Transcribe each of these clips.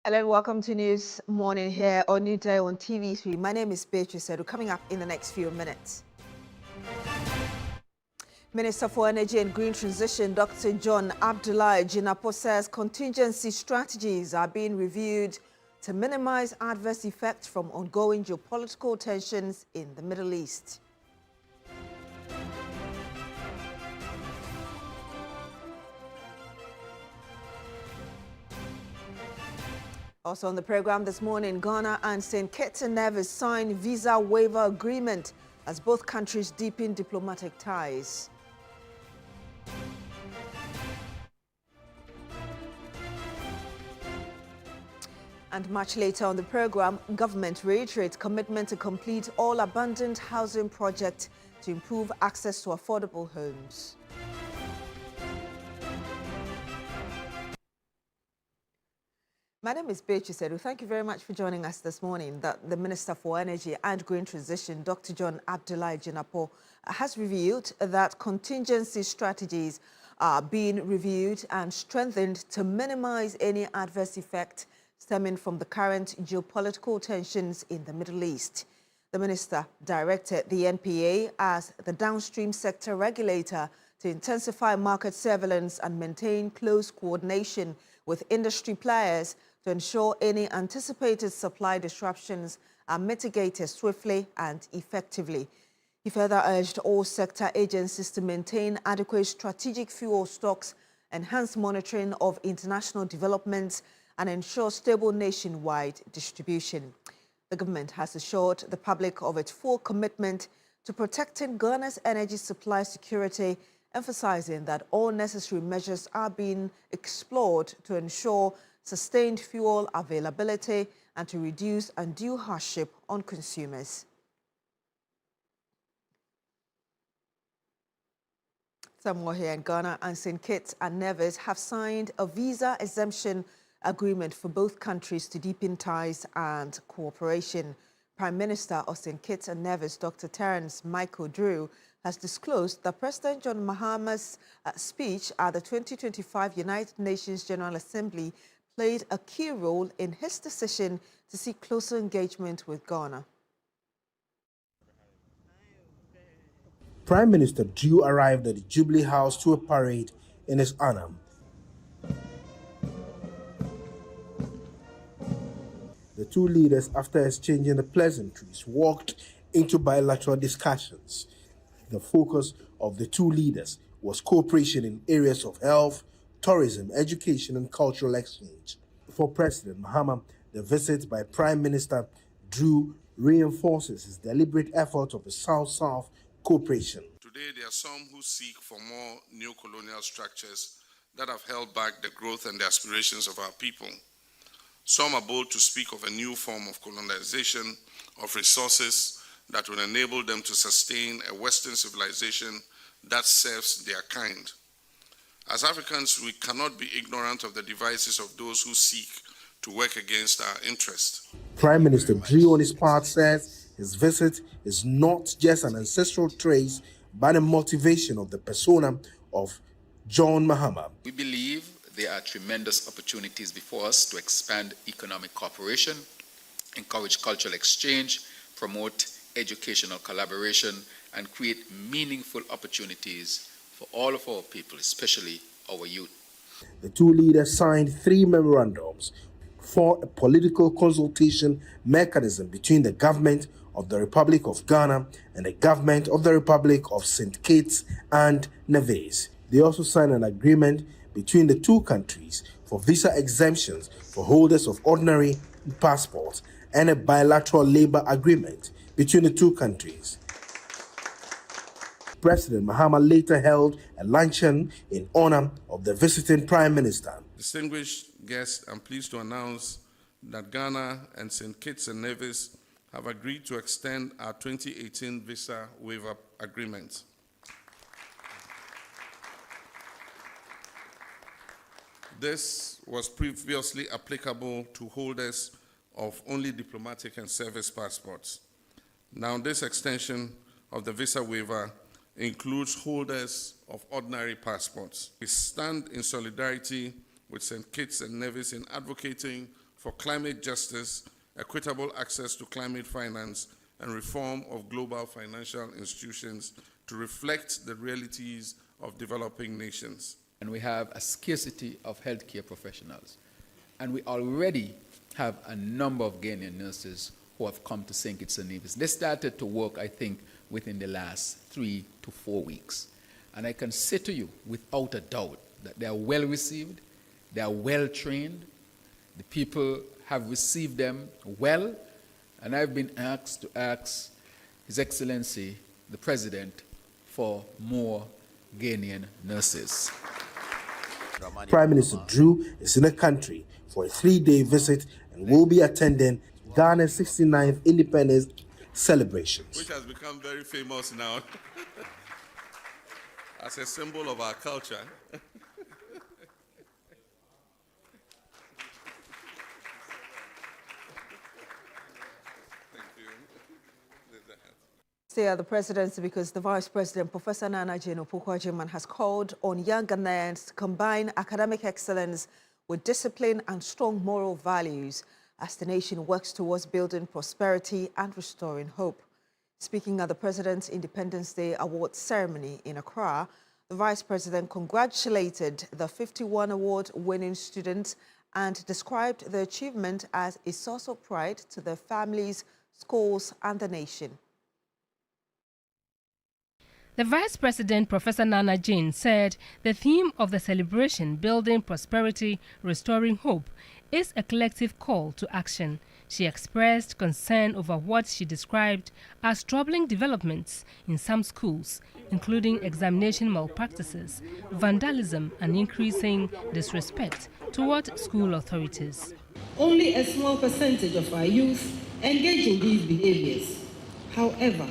Hello and welcome to News Morning here on Newday on TV3. My name is Beatrice Edu. Coming up in the next few minutes. Minister for Energy and Green Transition, Dr. John Abdullahi Jinapor says contingency strategies are being reviewed to minimize adverse effects from ongoing geopolitical tensions in the Middle East. Also on the program this morning, Ghana and St. Kitts and Nevis signed visa waiver agreement as both countries deepen diplomatic ties. And much later on the program, government reiterates commitment to complete all abandoned housing projects to improve access to affordable homes. My name is Beatrice Edu. Thank you very much for joining us this morning. The Minister for Energy and Green Transition, Dr. John Abdullahi Jinapor, has revealed that contingency strategies are being reviewed and strengthened to minimize any adverse effect stemming from the current geopolitical tensions in the Middle East. The minister directed the NPA as the downstream sector regulator to intensify market surveillance and maintain close coordination with industry players to ensure any anticipated supply disruptions are mitigated swiftly and effectively. He further urged all sector agencies to maintain adequate strategic fuel stocks, enhance monitoring of international developments, and ensure stable nationwide distribution. The government has assured the public of its full commitment to protecting Ghana's energy supply security, emphasizing that all necessary measures are being explored to ensure sustained fuel availability and to reduce undue hardship on consumers. Some more here in Ghana and St. Kitts and Nevis have signed a visa exemption agreement for both countries to deepen ties and cooperation. Prime Minister of St. Kitts and Nevis, Dr. Terence Michael Drew, has disclosed that President John Mahama's speech at the 2025 United Nations General Assembly played a key role in his decision to seek closer engagement with Ghana. Prime Minister Drew arrived at the Jubilee House to a parade in his honor. The two leaders, after exchanging the pleasantries, walked into bilateral discussions. The focus of the two leaders was cooperation in areas of health, tourism, education, and cultural exchange. For President Mahama, the visit by Prime Minister Drew reinforces his deliberate effort of a South-South cooperation. Today, there are some who seek for more neo-colonial structures that have held back the growth and the aspirations of our people. Some are bold to speak of a new form of colonization of resources that will enable them to sustain a Western civilization that serves their kind. As Africans, we cannot be ignorant of the devices of those who seek to work against our interests. Prime Minister Drew, on his part, says his visit is not just an ancestral trace, but a motivation of the persona of John Mahama. We believe there are tremendous opportunities before us to expand economic cooperation, encourage cultural exchange, promote educational collaboration, and create meaningful opportunities for all of our people, especially our youth. The two leaders signed 3 memorandums for a political consultation mechanism between the government of the Republic of Ghana and the government of the Republic of St. Kitts and Nevis. They also signed an agreement between the two countries for visa exemptions for holders of ordinary passports and a bilateral labor agreement between the two countries. President Mahama later held a luncheon in honor of the visiting Prime Minister. Distinguished guests, I'm pleased to announce that Ghana and St. Kitts and Nevis have agreed to extend our 2018 visa waiver agreement. This was previously applicable to holders of only diplomatic and service passports. Now, this extension of the visa waiver includes holders of ordinary passports. We stand in solidarity with St. Kitts and Nevis in advocating for climate justice, equitable access to climate finance, and reform of global financial institutions to reflect the realities of developing nations. And we have a scarcity of healthcare professionals. And we already have a number of Ghanaian nurses who have come to St. Kitts and Nevis. They started to work, I think, within the last 3 to 4 weeks. And I can say to you, without a doubt, that they are well received, they are well trained, the people have received them well, and I've been asked to ask His Excellency, the President, for more Ghanaian nurses. Prime Minister Drew is in the country for a 3-day visit and will be attending Ghana's 69th independence celebrations. Which has become very famous now as a symbol of our culture. Stay at the presidency because the Vice President, Professor Nana Jane Opoku-Agyeman, has called on young Ghanaians to combine academic excellence with discipline and strong moral values as the nation works towards building prosperity and restoring hope. Speaking at the President's Independence Day Awards ceremony in Accra, the Vice President congratulated the 51 award-winning students and described the achievement as a source of pride to their families, schools, and the nation. The Vice President, Professor Nana Jane, said the theme of the celebration, Building Prosperity, Restoring Hope, is a collective call to action. She expressed concern over what she described as troubling developments in some schools, including examination malpractices, vandalism, and increasing disrespect toward school authorities. Only a small percentage of our youth engage in these behaviors. However,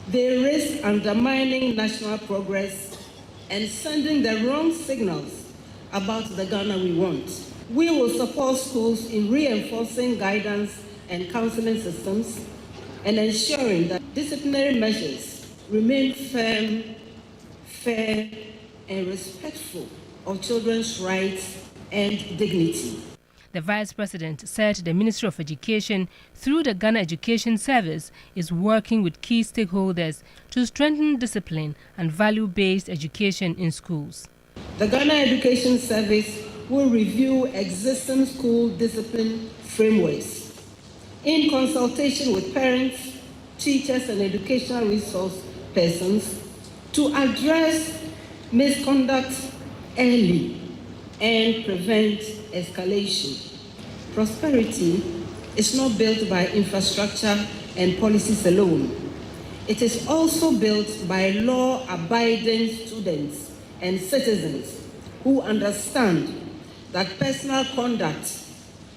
they risk undermining national progress and sending the wrong signals about the Ghana we want. We will support schools in reinforcing guidance and counseling systems and ensuring that disciplinary measures remain firm, fair, and respectful of children's rights and dignity. The Vice President said the Ministry of Education, through the Ghana Education Service, is working with key stakeholders to strengthen discipline and value-based education in schools. The Ghana Education Service will review existing school discipline frameworks in consultation with parents, teachers, and educational resource persons to address misconduct early and prevent escalation. Prosperity is not built by infrastructure and policies alone. It is also built by law-abiding students and citizens who understand that personal conduct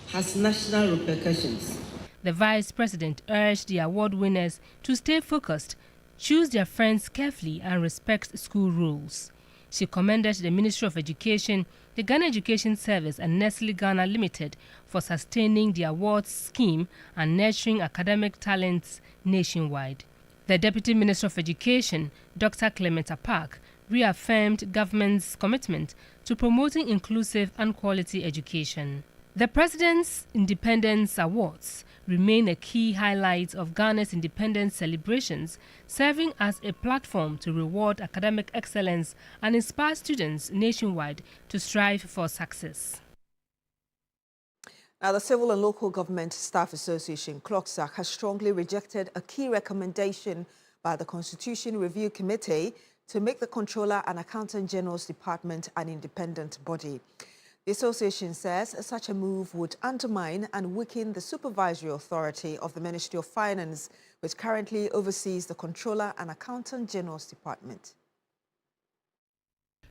has national repercussions. The Vice President urged the award winners to stay focused, choose their friends carefully, and respect school rules. She commended the Ministry of Education, the Ghana Education Service, and Nestle Ghana Limited for sustaining the awards scheme and nurturing academic talents nationwide. The Deputy Minister of Education, Dr. Clement Apak, reaffirmed government's commitment to promoting inclusive and quality education. The President's Independence Awards remain a key highlight of Ghana's independence celebrations, serving as a platform to reward academic excellence and inspire students nationwide to strive for success. Now, the Civil and Local Government Staff Association, CLOGSAC, has strongly rejected a key recommendation by the Constitution Review Committee to make the Comptroller and Accountant General's Department an independent body. The association says such a move would undermine and weaken the supervisory authority of the Ministry of Finance, which currently oversees the Comptroller and Accountant General's Department.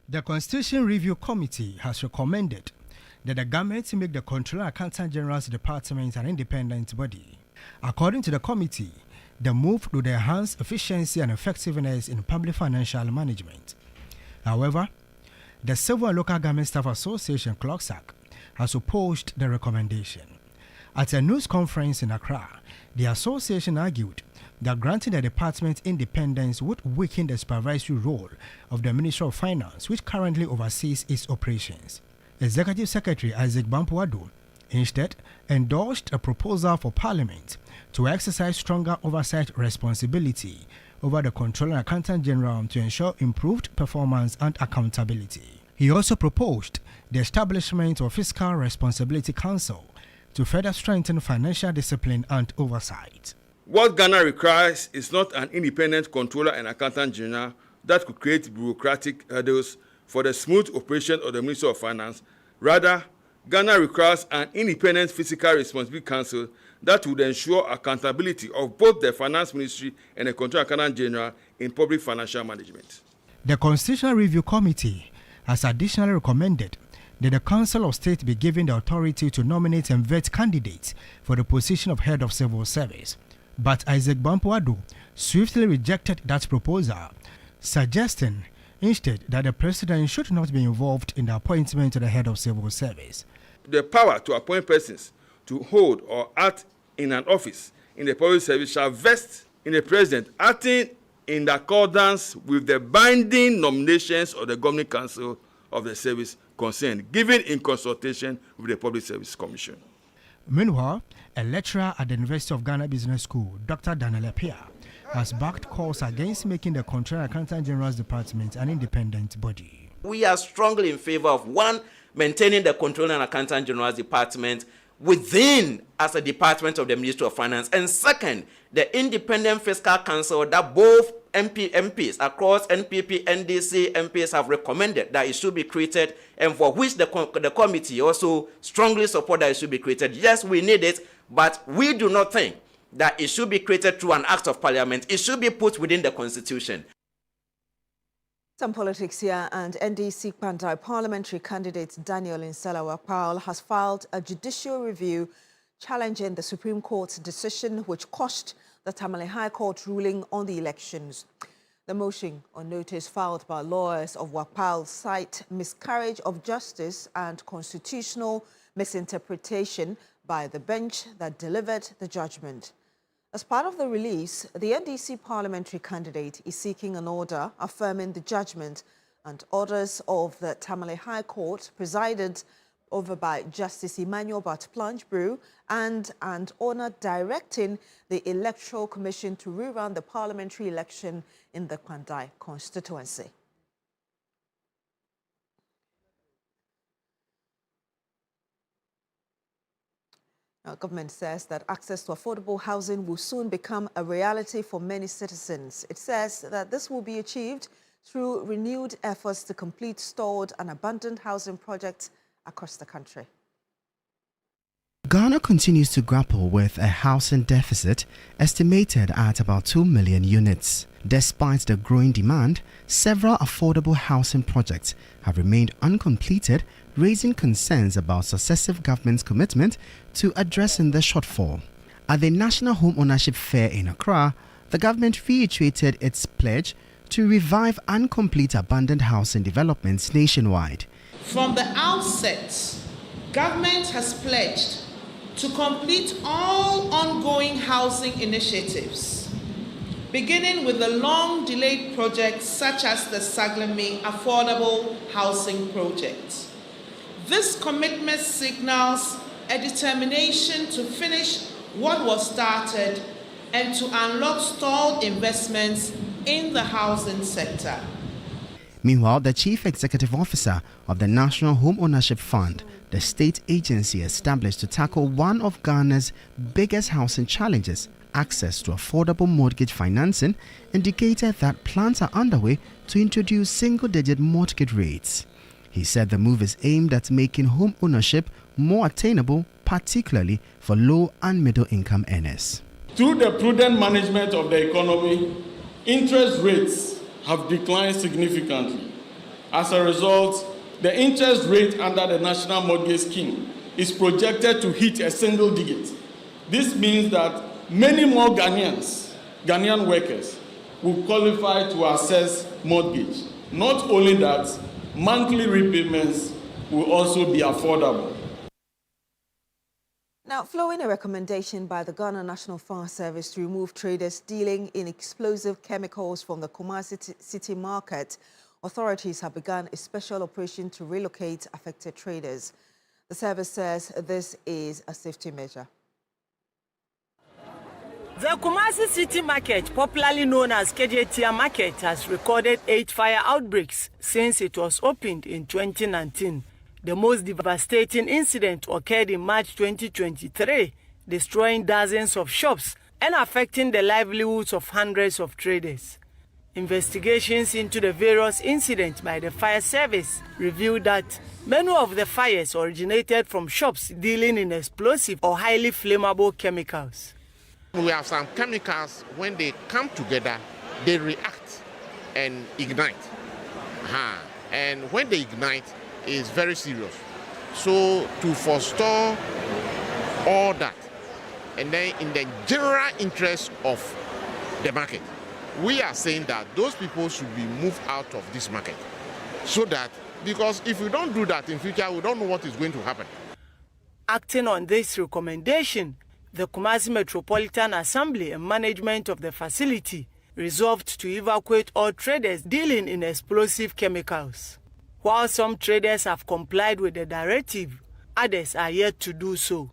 The Constitution Review Committee has recommended that the government make the Comptroller and Accountant General's Department an independent body. According to the committee, the move would enhance efficiency and effectiveness in public financial management. However, the Civil and Local Government Staff Association, CLOGSAC, has opposed the recommendation. At a news conference in Accra, the association argued that granting the department independence would weaken the supervisory role of the Ministry of Finance, which currently oversees its operations. Executive Secretary Isaac Bampoado instead endorsed a proposal for Parliament to exercise stronger oversight responsibility over the Controller and Accountant General to ensure improved performance and accountability. He also proposed the establishment of Fiscal Responsibility Council to further strengthen financial discipline and oversight. What Ghana requires is not an independent Controller and Accountant General that could create bureaucratic hurdles for the smooth operation of the Ministry of Finance. Rather, Ghana requires an independent Fiscal Responsibility Council that would ensure accountability of both the Finance Ministry and the Controller and Accountant General in public financial management. The Constitutional Review Committee has additionally recommended that the Council of State be given the authority to nominate and vet candidates for the position of Head of Civil Service. But Isaac Bampoado swiftly rejected that proposal, suggesting instead that the President should not be involved in the appointment of the Head of Civil Service. The power to appoint persons to hold or act in an office in the public service shall vest in the President acting in accordance with the binding nominations of the Governing Council of the service concerned, given in consultation with the Public Service Commission. Meanwhile, a lecturer at the University of Ghana Business School, Dr. Daniel Apia, has backed calls against making the Controller and Accountant General's Department an independent body. We are strongly in favor of, one, maintaining the Controller and Accountant General's Department within as a department of the Ministry of Finance, and second, the Independent Fiscal Council that both MPs across NPP, NDC MPs have recommended that it should be created, and for which the committee also strongly support that it should be created. Yes, we need it, but we do not think that it should be created through an act of Parliament. It should be put within the Constitution. Some politics here, and NDC Kpandai parliamentary candidate Daniel Insala-Wakpal has filed a judicial review challenging the Supreme Court's decision which quashed the Tamale High Court ruling on the elections. The motion on notice filed by lawyers of Wakpal cite miscarriage of justice and constitutional misinterpretation by the bench that delivered the judgment. As part of the release, the NDC parliamentary candidate is seeking an order affirming the judgment and orders of the Tamale High Court presided over by Justice Emmanuel Bat-Planchbrew and an order directing the Electoral Commission to rerun the parliamentary election in the Kpandai constituency. Now, government says that access to affordable housing will soon become a reality for many citizens. It says that this will be achieved through renewed efforts to complete stalled and abandoned housing projects across the country. Ghana continues to grapple with a housing deficit estimated at about 2 million units. Despite the growing demand, several affordable housing projects have remained uncompleted, raising concerns about successive governments' commitment to addressing the shortfall. At the National Home Ownership Fair in Accra, the government reiterated its pledge to revive and complete abandoned housing developments nationwide. From the outset, government has pledged to complete all ongoing housing initiatives, beginning with the long-delayed projects such as the Saglemi Affordable Housing Project. This commitment signals a determination to finish what was started and to unlock stalled investments in the housing sector. Meanwhile, the Chief Executive Officer of the National Home Ownership Fund, the state agency established to tackle one of Ghana's biggest housing challenges, access to affordable mortgage financing, indicated that plans are underway to introduce single-digit mortgage rates. He said the move is aimed at making home ownership more attainable, particularly for low and middle-income earners. Through the prudent management of the economy, interest rates have declined significantly. As a result, the interest rate under the National Mortgage Scheme is projected to hit a single digit. This means that many more Ghanaian workers will qualify to access mortgage. Not only that, monthly repayments will also be affordable. Now, following a recommendation by the Ghana National Fire Service to remove traders dealing in explosive chemicals from the Kumasi City Market, authorities have begun a special operation to relocate affected traders. The service says this is a safety measure. The Kumasi City Market, popularly known as KJTR Market, has recorded 8 fire outbreaks since it was opened in 2019. The most devastating incident occurred in March 2023, destroying dozens of shops and affecting the livelihoods of hundreds of traders. Investigations into the various incidents by the fire service revealed that many of the fires originated from shops dealing in explosive or highly flammable chemicals. We have some chemicals, when they come together, they react and ignite. And when they ignite, it's very serious. So to forestall all that, and then in the general interest of the market, we are saying that those people should be moved out of this market. So that, because if we don't do that in future, we don't know what is going to happen. Acting on this recommendation, the Kumasi Metropolitan Assembly and management of the facility resolved to evacuate all traders dealing in explosive chemicals. While some traders have complied with the directive, others are yet to do so.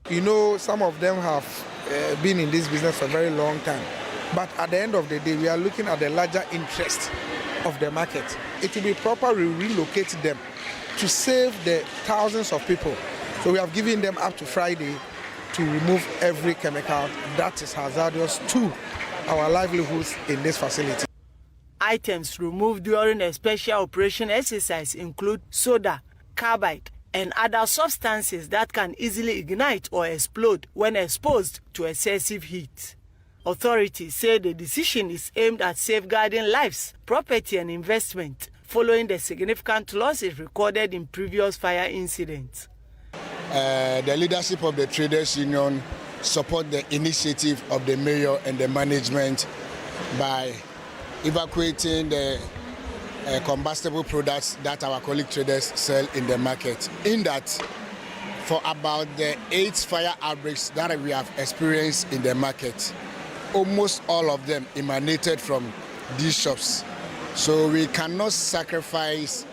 You know, some of them have been in this business for a very long time. But at the end of the day, we are looking at the larger interest of the market. It will be proper to relocate them to save the thousands of people. So we have given them up to Friday to remove every chemical that is hazardous to our livelihoods in this facility. Items removed during a special operation exercise include soda, carbide, and other substances that can easily ignite or explode when exposed to excessive heat. Authorities say the decision is aimed at safeguarding lives, property, and investment following the significant losses recorded in previous fire incidents. The leadership of the Traders Union support the initiative of the mayor and the management by evacuating the combustible products that our colleague traders sell in the market. In that, for about the 8 fire outbreaks that we have experienced in the market, almost all of them emanated from these shops. So we cannot sacrifice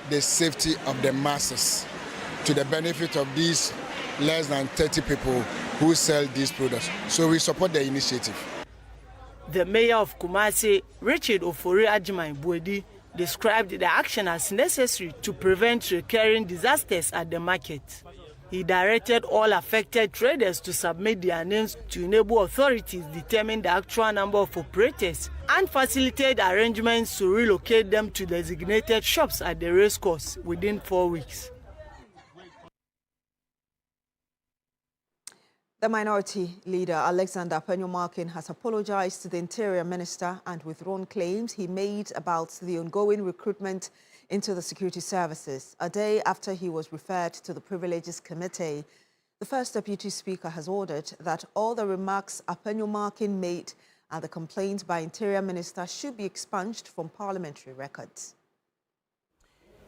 the safety of the masses to the benefit of these less than 30 people who sell these products. So we support the initiative. The mayor of Kumasi, Richard Ofori Ajiman Buedi, described the action as necessary to prevent recurring disasters at the market. He directed all affected traders to submit their names to enable authorities determine the actual number of operators and facilitate arrangements to relocate them to designated shops at the racecourse within 4 weeks. The minority leader, Alexander Penyomarkin, has apologized to the Interior Minister and withdrawn claims he made about the ongoing recruitment into the security services. A day after he was referred to the Privileges Committee, the First Deputy Speaker has ordered that all the remarks Penyomarkin made and the complaint by Interior Minister should be expunged from parliamentary records.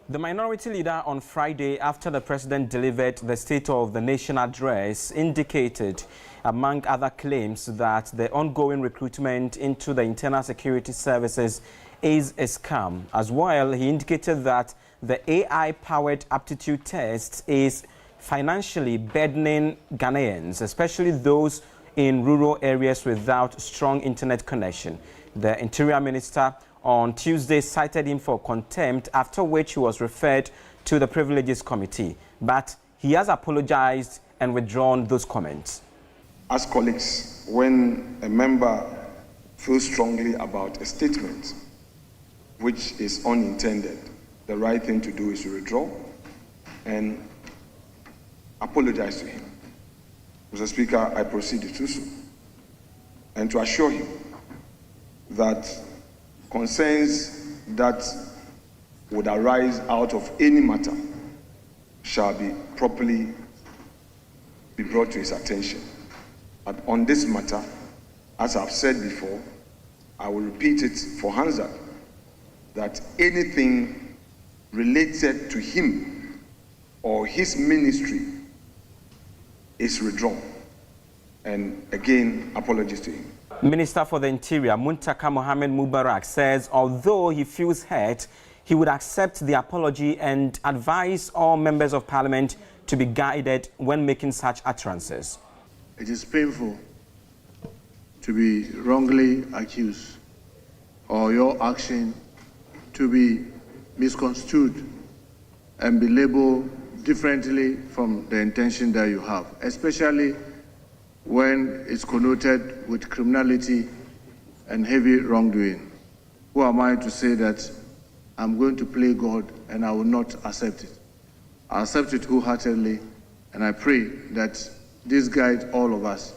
The minority leader on Friday, after the president delivered the State of the Nation address, indicated, among other claims, that the ongoing recruitment into the internal security services is a scam. As well, he indicated that the AI-powered aptitude test is financially burdening Ghanaians, especially those in rural areas without strong internet connection. The Interior Minister on Tuesday cited him for contempt, after which he was referred to the Privileges Committee. But he has apologized and withdrawn those comments. As colleagues, when a member feels strongly about a statement which is unintended, the right thing to do is to withdraw and apologize to him. Mr. Speaker, I proceed to do so and to assure him that concerns that would arise out of any matter shall be properly brought to his attention. But on this matter, as I've said before, I will repeat it for Hansa, that anything related to him or his ministry is withdrawn. And again, apologies to him. Minister for the Interior, Muntaka Mohammed Mubarak, says although he feels hurt, he would accept the apology and advise all members of parliament to be guided when making such utterances. It is painful to be wrongly accused or your action to be misconstrued and be labeled differently from the intention that you have, especially when it's connoted with criminality and heavy wrongdoing. Who am I to say that I'm going to play God and I will not accept it? I accept it wholeheartedly, and I pray that this guides all of us.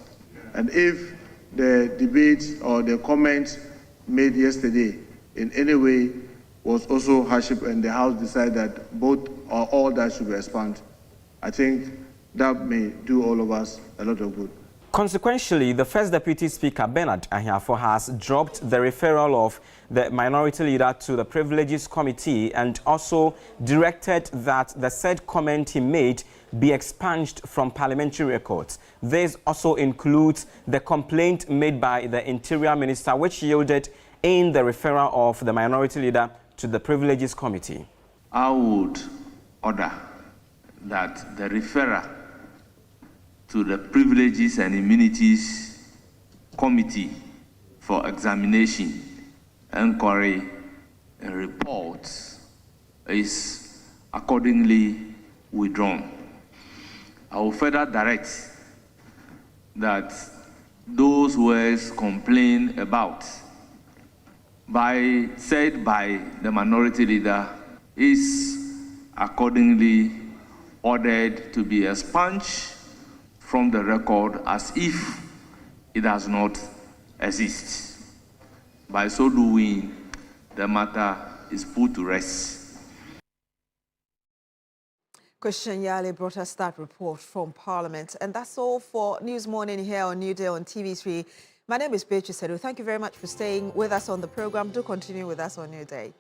And if the debate or the comments made yesterday in any way was also hardship and the House decided that both or all that should be expunged, I think that may do all of us a lot of good. Consequentially, the First Deputy Speaker, Bernard Ahiafo, has dropped the referral of the Minority Leader to the Privileges Committee and also directed that the said comment he made be expunged from parliamentary records. This also includes the complaint made by the Interior Minister, which yielded in the referral of the Minority Leader to the Privileges Committee. I would order that the referral to the Privileges and Immunities Committee for examination, inquiry, and reports is accordingly withdrawn. I will further direct that those words complained about said by the Minority Leader is accordingly ordered to be expunged from the record as if it does not exist. By so doing, the matter is put to rest. Christian Yale brought us that report from Parliament. And that's all for News Morning here on New Day on TV3. My name is Beatrice Sedu. Thank you very much for staying with us on the program. Do continue with us on New Day.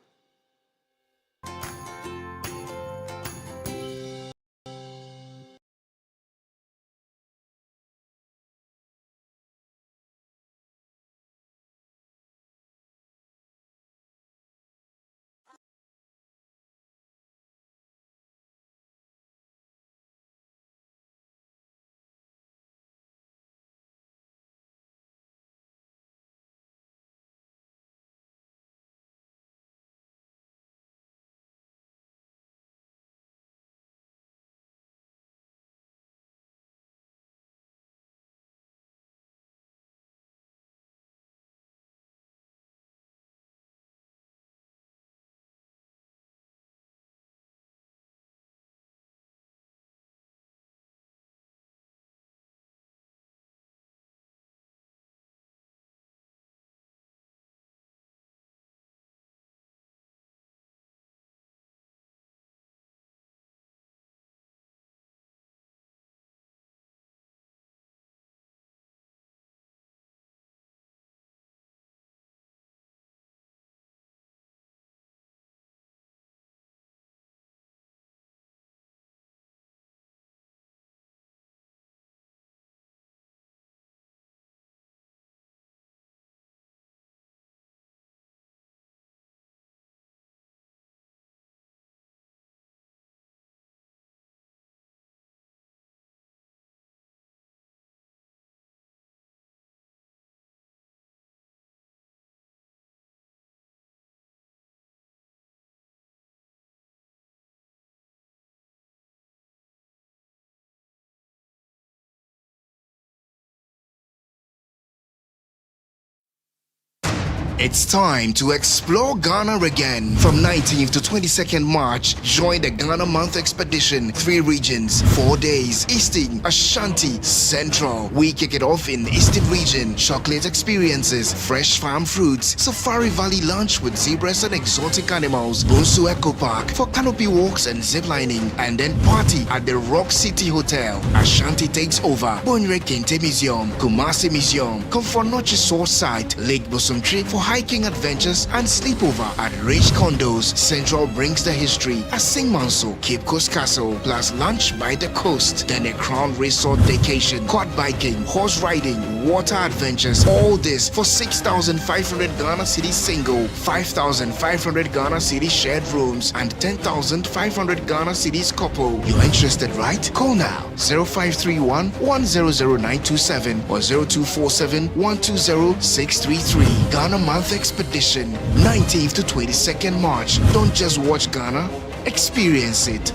It's time to explore Ghana again. From 19th to 22nd March, join the Ghana Month Expedition. 3 regions, 4 days. Eastern, Ashanti, Central. We kick it off in Eastern region. Chocolate experiences, fresh farm fruits, Safari Valley lunch with zebras and exotic animals, Bonsu Eco Park for canopy walks and ziplining, and then party at the Rock City Hotel. Ashanti takes over. Bonre Kente Museum, Kumasi Museum, Comfort Noche Source Site, Lake Bosumtri for hiking adventures and sleepover at Rich Condos. Central brings the history. Asing Manso, Cape Coast Castle, plus lunch by the coast. Then a Crown Resort vacation, quad biking, horse riding, water adventures. All this for 6,500 Ghana cedis single, 5,500 Ghana cedis shared rooms, and 10,500 Ghana cedis couple. You're interested, right? Call now 0531 100927 or 0247 120 633. Ghana Month Expedition, 19th to 22nd March. Don't just watch Ghana, experience it.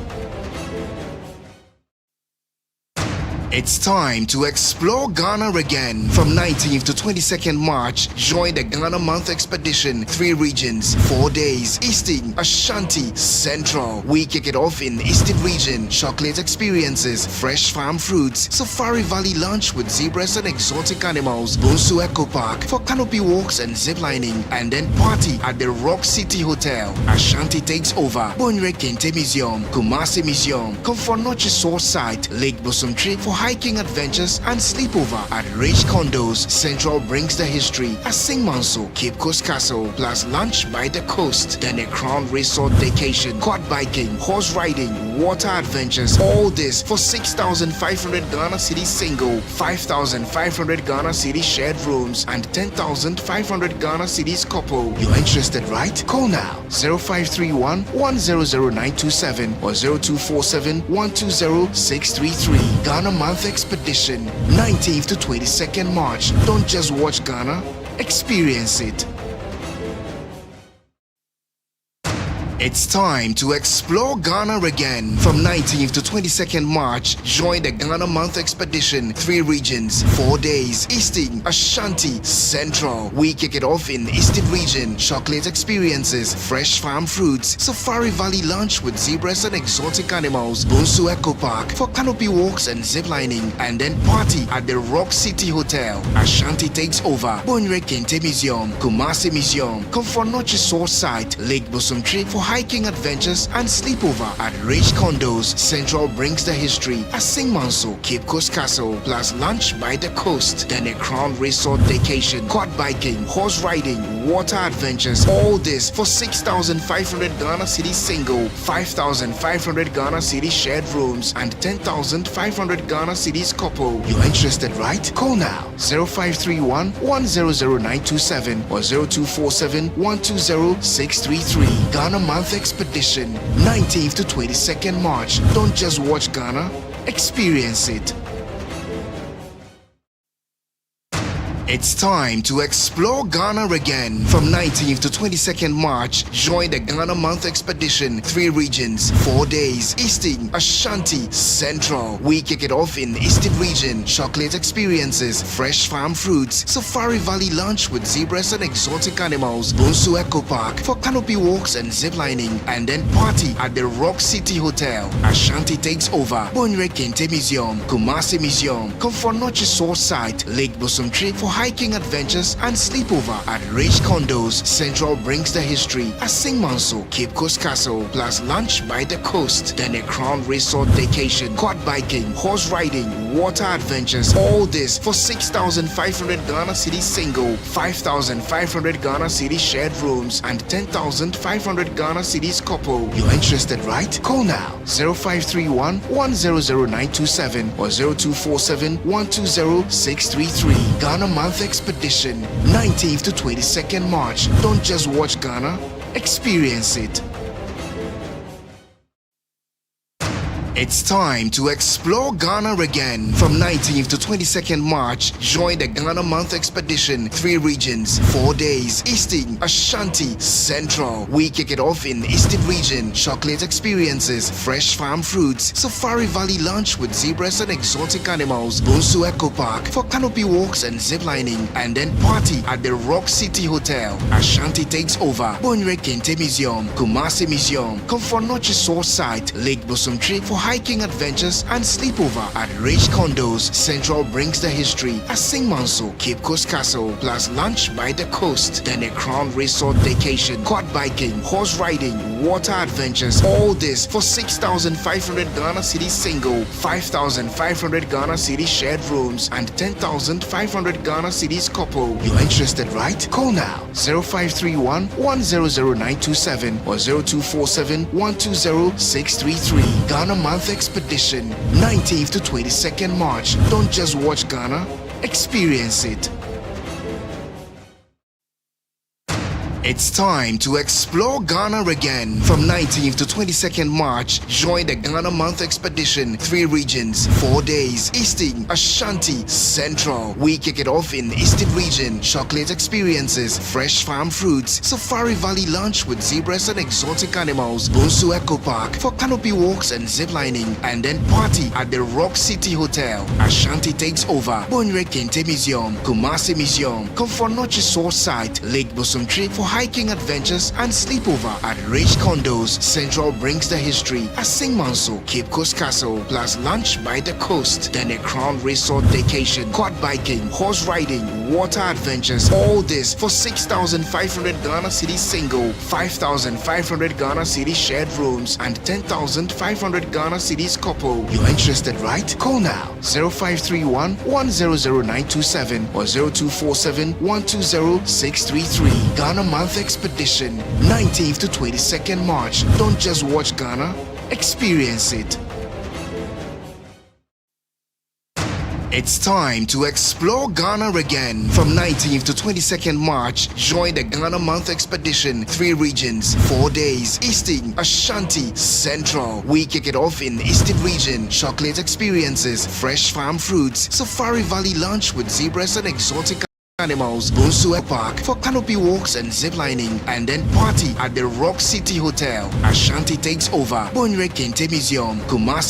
It's time to explore Ghana again. From 19th to 22nd March, join the Ghana Month Expedition. 3 regions, 4 days. Eastern, Ashanti, Central. We kick it off in Eastern region. Chocolate experiences, fresh farm fruits, Safari Valley lunch with zebras and exotic animals, Bonsu Eco Park for canopy walks and ziplining, and then party at the Rock City Hotel. Ashanti takes over. Bonre Kente Museum, Kumasi Museum, Comfornochi Source Site, Lake Bosumtri for hiking adventures and sleepover at Rich Condos. Central brings the history. Asing Manso, Cape Coast Castle, plus lunch by the coast. Then a Crown Resort vacation, quad biking, horse riding, water adventures. All this for 6,500 Ghana cedis single, 5,500 Ghana cedis shared rooms, and 10,500 Ghana cedis couple. You're interested, right? Call now 0531 100927 or 0247 120 633. Ghana Month Expedition, 19th to 22nd March. Don't just watch Ghana, experience it. It's time to explore Ghana again. From 19th to 22nd March, join the Ghana Month Expedition. 3 regions, 4 days. Eastern, Ashanti, Central. We kick it off in Eastern region. Chocolate experiences, fresh farm fruits, Safari Valley lunch with zebras and exotic animals, Bonsu Eco Park for canopy walks and ziplining, and then party at the Rock City Hotel. Ashanti takes over. Bonre Kente Museum, Kumasi Museum, Comfornochi Source Site, Lake Bosumtri for hiking adventures and sleepover at Rich Condos. Central brings the history. Asing Manso, Cape Coast Castle, plus lunch by the coast. Then a Crown Resort vacation, quad biking, horse riding, water adventures. All this for 6,500 Ghana cedis single, 5,500 Ghana cedis shared rooms, and 10,500 Ghana cedis couple. You're interested, right? Call now 0531 100927 or 0247 120 633. Ghana Month Expedition, 19th to 22nd March. Don't just watch Ghana, experience it. It's time to explore Ghana again. From 19th to 22nd March, join the Ghana Month Expedition. 3 regions, 4 days. Eastern, Ashanti, Central. We kick it off in Eastern region. Chocolate experiences, fresh farm fruits, Safari Valley lunch with zebras and exotic animals, Bonsu Eco Park for canopy walks and ziplining, and then party at the Rock City Hotel. Ashanti takes over. Bonre Kente Museum, Kumasi Museum, Comfornochi Source Site, Lake Bosumtri for hiking adventures and sleepover at Rich Condos. Central brings the history. Asing Manso, Cape Coast Castle, plus lunch by the coast. Then a Crown Resort vacation, quad biking, horse riding, water adventures. All this for 6,500 Ghana cedis single, 5,500 Ghana cedis shared rooms, and 10,500 Ghana cedis couple. You're interested, right? Call now 0531 100927 or 0247 120 633. Ghana Month Expedition, 19th to 22nd March. Don't just watch Ghana, experience it. It's time to explore Ghana again. From 19th to 22nd March, join the Ghana Month Expedition. 3 regions, 4 days. Eastern, Ashanti, Central. We kick it off in Eastern region. Chocolate experiences, fresh farm fruits, Safari Valley lunch with zebras and exotic animals, Bonsu Eco Park for canopy walks and ziplining, and then party at the Rock City Hotel. Ashanti takes over. Bonre Kente Museum, Kumasi Museum, Comfornochi Source Site, Lake Bosumtri for hiking adventures and sleepover at rich condos. Central brings the history. A Singmanso, Cape Coast Castle, plus lunch by the coast. Then a Crown Resort vacation, quad biking, horse riding, water adventures. All this for 6,500 Ghana Cedi single, 5,500 Ghana Cedi shared rooms, and 10,500 Ghana Cedis couple. You're interested, right? Call now 0531 100927 or 0247 120 633. Ghana Month Expedition, 19th to 22nd March. Don't just watch Ghana, experience it. It's time to explore Ghana again. From 19th to 22nd March, join the Ghana Month Expedition. 3 regions, 4 days. Eastern, Ashanti, Central. We kick it off in Eastern region. Chocolate experiences, fresh farm fruits, Safari Valley lunch with zebras and exotic animals, Bonsu Eco Park for canopy walks and ziplining, and then party at the Rock City Hotel. Ashanti takes over. Bonre Kente Museum, Kumasi Museum, Comfort Noche Source Site, Lake Bosumtri for hiking adventures and sleepover at rich condos. Central brings the history. A Singmanso, Cape Coast Castle, plus lunch by the coast. Then a Crown Resort vacation, quad biking, horse riding, water adventures. All this for 6,500 Ghana Cedi single, 5,500 Ghana Cedi shared rooms, and 10,500 Ghana Cedis couple. You're interested, right? Call now 0531 100927 or 0247 120 633. Ghana Month Expedition, 19th to 22nd March. Don't just watch Ghana, experience it. It's time to explore Ghana again. From 19th to 22nd March, join the Ghana Month Expedition. 3 regions, 4 days. Eastern, Ashanti, Central. We kick it off in Eastern region. Chocolate experiences, fresh farm fruits, Safari Valley lunch with zebras and exotic animals, Bonsu Eco Park for canopy walks and ziplining, and then party at the Rock City Hotel. Ashanti takes over. Bonre Kente Museum, Kumasi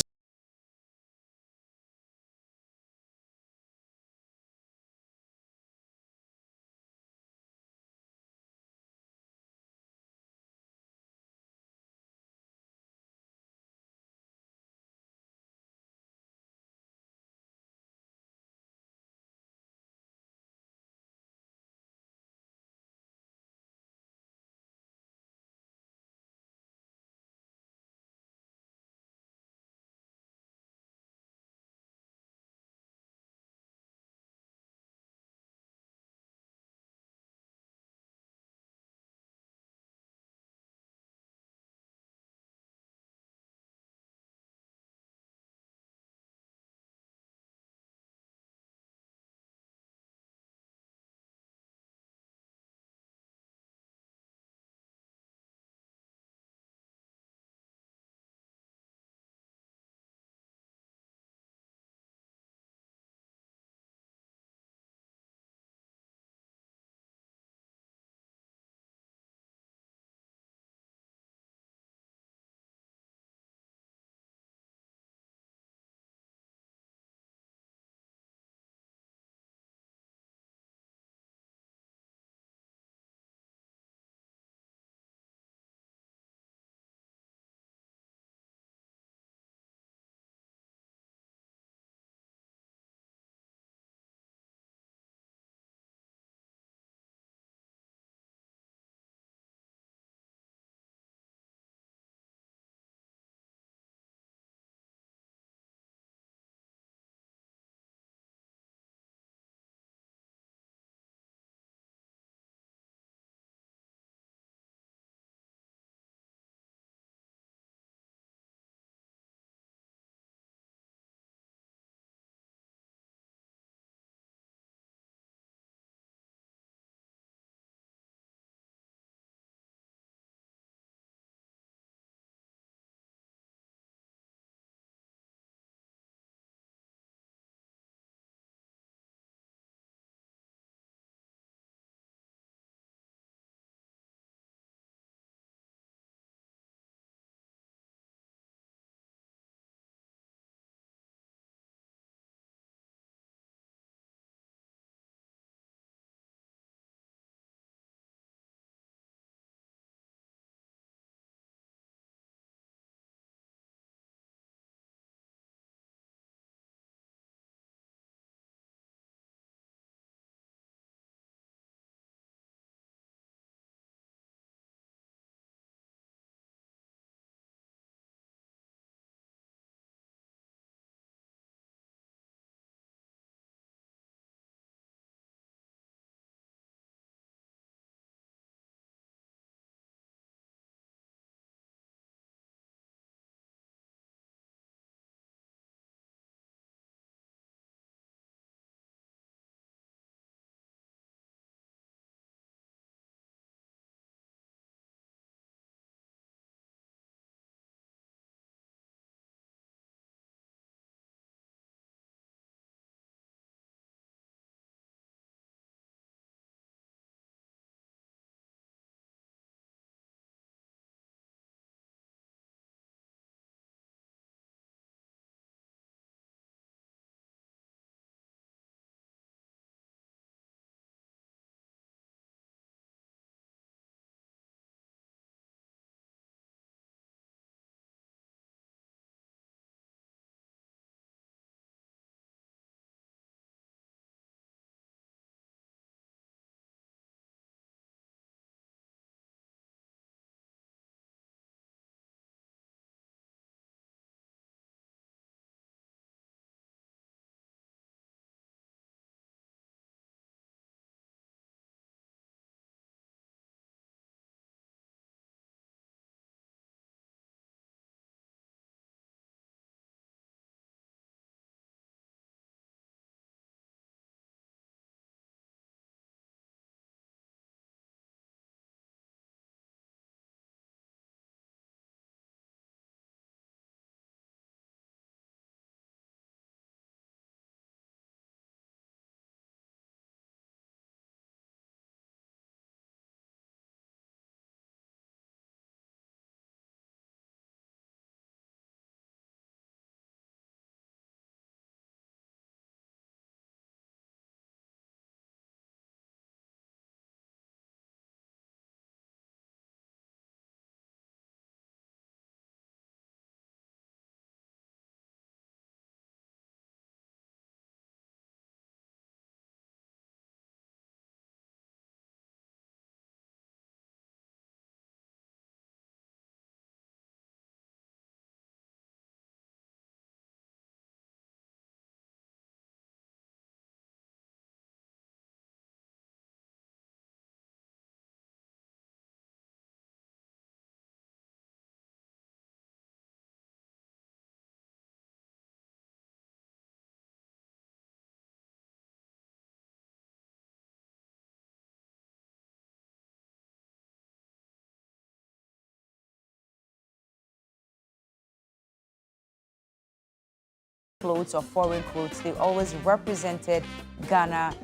clothes or foreign clothes, they always represented Ghana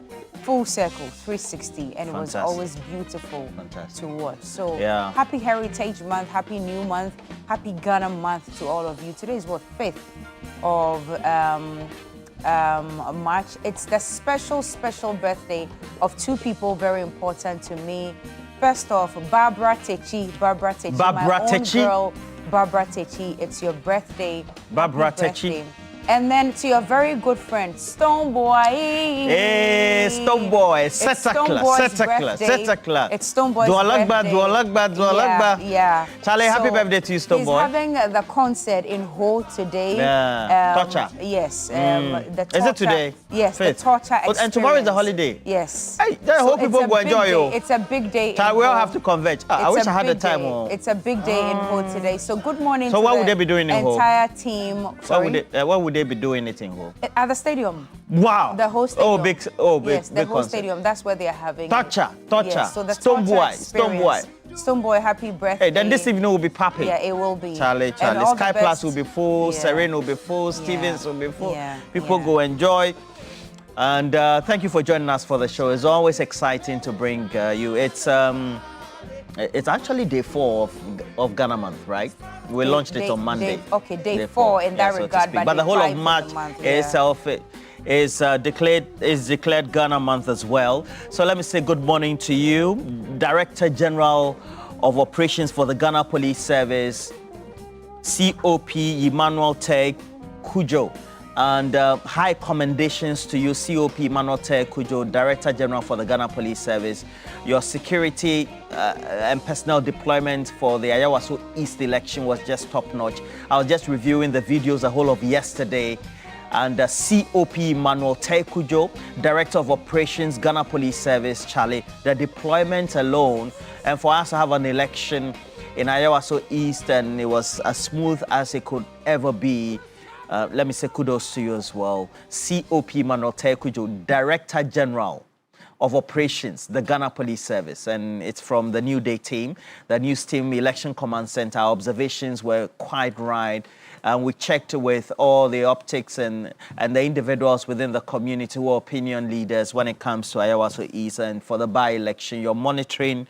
full circle, 360, and it was always beautiful to watch. So happy Heritage Month, happy New Month, happy Ghana Month to all of you. Today is what, 5th of March. It's the special birthday of two people very important to me. First off, Barbara Techi, my own girl, Barbara Techi. It's your birthday. Barbara Techi. And then to your very good friend, Stoneboy. Hey, Stoneboy. Setakla. It's Stoneboy's birthday. Dualagba. Yeah. Charlie, happy birthday to you, Stoneboy. He's having the concert in Ho today. Yeah. Torture. Yes. The torture. Is it today? Yes, the torture experience. And tomorrow is the holiday. Yes. Hey, I hope people go enjoy you. It's a big day. We all have to converge. I wish I had the time. It's a big day in Ho today. So good morning to what would they be doing in Ho? Entire team. What would they be doing it in Ho? At the stadium. Wow. The whole stadium. Big. Yes, the big whole concert. stadium. That's where they're having Torture. Yes, so the Stoneboy, happy birthday. Hey, then this evening will be popping. Yeah, it will be. Charlie. Sky Plus will be full, Serene will be full, Stevens will be full. People go enjoy. And thank you for joining us for the show. It's always exciting to bring you. It's actually day 4 of Ghana month, right? We launched it on Monday. Day 4 in that regard. But the whole of March itself is declared Ghana month as well. So let me say good morning to you, Director General of Operations for the Ghana Police Service, COP Emmanuel Te Kujo. And high commendations to you, COP Emmanuel Te Kujo, Director General for the Ghana Police Service. Your security and personnel deployment for the Ayawaso East election was just top-notch. I was just reviewing the videos the whole of yesterday. And COP Emmanuel Te Kujo, Director of Operations, Ghana Police Service, Charlie, the deployment alone, and for us to have an election in Ayawaso East, and it was as smooth as it could ever be. Let me say kudos to you as well. COP Emmanuel Te Kujo, Director General of Operations, the Ghana Police Service, and it's from the Newday team, the News Team Election Command Center. Our observations were quite right. And we checked with all the optics and the individuals within the community who are opinion leaders when it comes to Ayawaso East. And for the by-election, your monitoring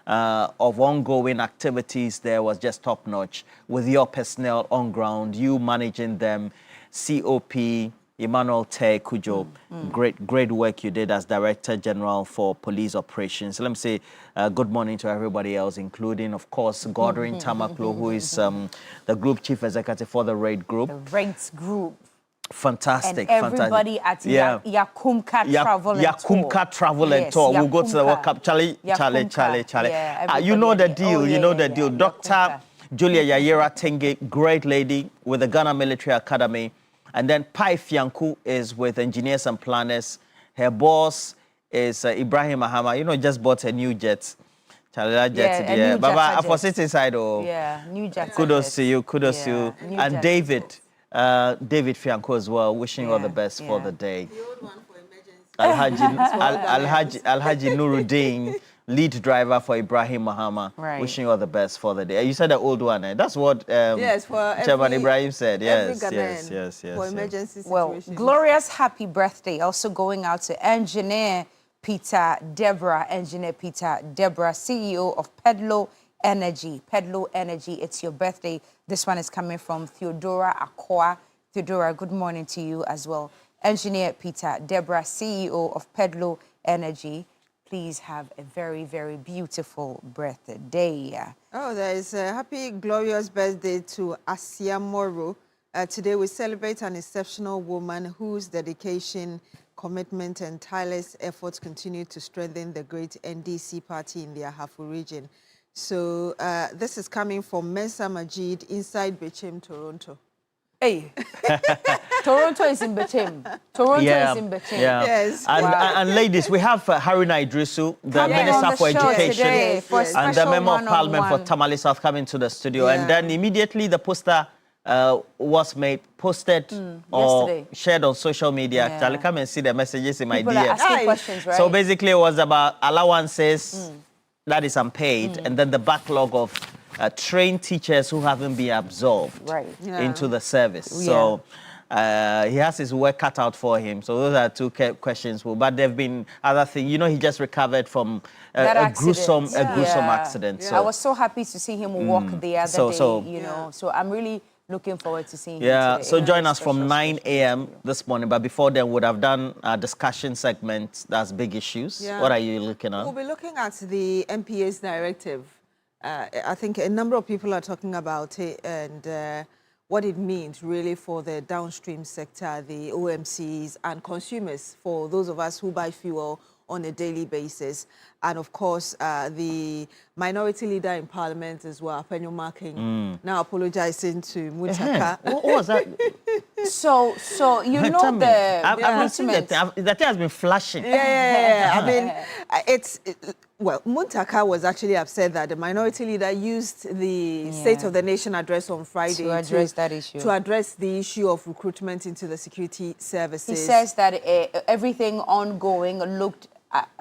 of ongoing activities there was just top-notch with your personnel on ground, you managing them, COP Emmanuel Te Kujo, great work you did as Director General for Police Operations. Let me say good morning to everybody else, including, of course, Godwin Tamaklo, who is the Group Chief Executive for the RAID Group. The RAID Group. Fantastic. And everybody at Yakumka Travel and Tour. Yakumka Travel and Tour. We'll go to the World Cup. Charlie. Yeah, you know the deal. Dr. Julia Yayera Tenge, great lady with the Ghana Military Academy. And then Pai Fianku is with Engineers and Planners. Her boss is Ibrahim Mahama. Just bought a new jet. Jet. Baba, for city side. New jet. Kudos to you. Kudos to you. And David Fianku as well. Wishing you all the best for the day. Alhaji Nuruddin, lead driver for Ibrahim Mahama. Right. Wishing you all the best for the day. You said the old one. That's what Chairman Ibrahim said. Yes. For emergency situations. Well, glorious happy birthday also going out to Engineer Peter Deborah, CEO of Pedlo Energy. Pedlo Energy, it's your birthday. This one is coming from Theodora Akwa. Theodora, good morning to you as well. Engineer Peter Deborah, CEO of Pedlo Energy. Please have a very, very beautiful birthday. Oh, there is a happy, glorious birthday to Asia Moro. Today we celebrate an exceptional woman whose dedication, commitment, and tireless efforts continue to strengthen the great NDC party in the Ahafo region. So this is coming from Mensa Majid inside Bechem, Toronto. Hey, Toronto is in Bechem. Is in Bechem. Yes. And ladies, we have Haruna Idrisu, the Minister for Education and the Member of Parliament for Tamale South coming to the studio. And then immediately the poster was posted or yesterday. Shared on social media. Charlie, come and see the messages in my People are DM. asking questions, right? So basically it was about allowances that is unpaid and then the backlog of trained teachers who haven't been absorbed into the service. So He has his work cut out for him. So those are two questions. But there have been other things. You know, he just recovered from a gruesome accident. Yeah. So I was so happy to see him walk the other day, you know. So I'm really looking forward to seeing him today. So join us from 9 a.m. this morning. But before then, we would have done a discussion segment. That's big issues. Yeah. What are you looking at? We'll be looking at the MPA's directive. I think a number of people are talking about it and what it means really for the downstream sector, the OMCs and consumers, for those of us who buy fuel on a daily basis. And of course, the minority leader in Parliament as well, Apenyo Marking, now apologizing to Muntaka. What was that? So you know I've seen that thing. That thing has been flashing. Yeah. I mean, well, Muntaka was actually upset that the minority leader used the State of the Nation address on Friday to address that issue. To address the issue of recruitment into the security services. He says that everything ongoing looked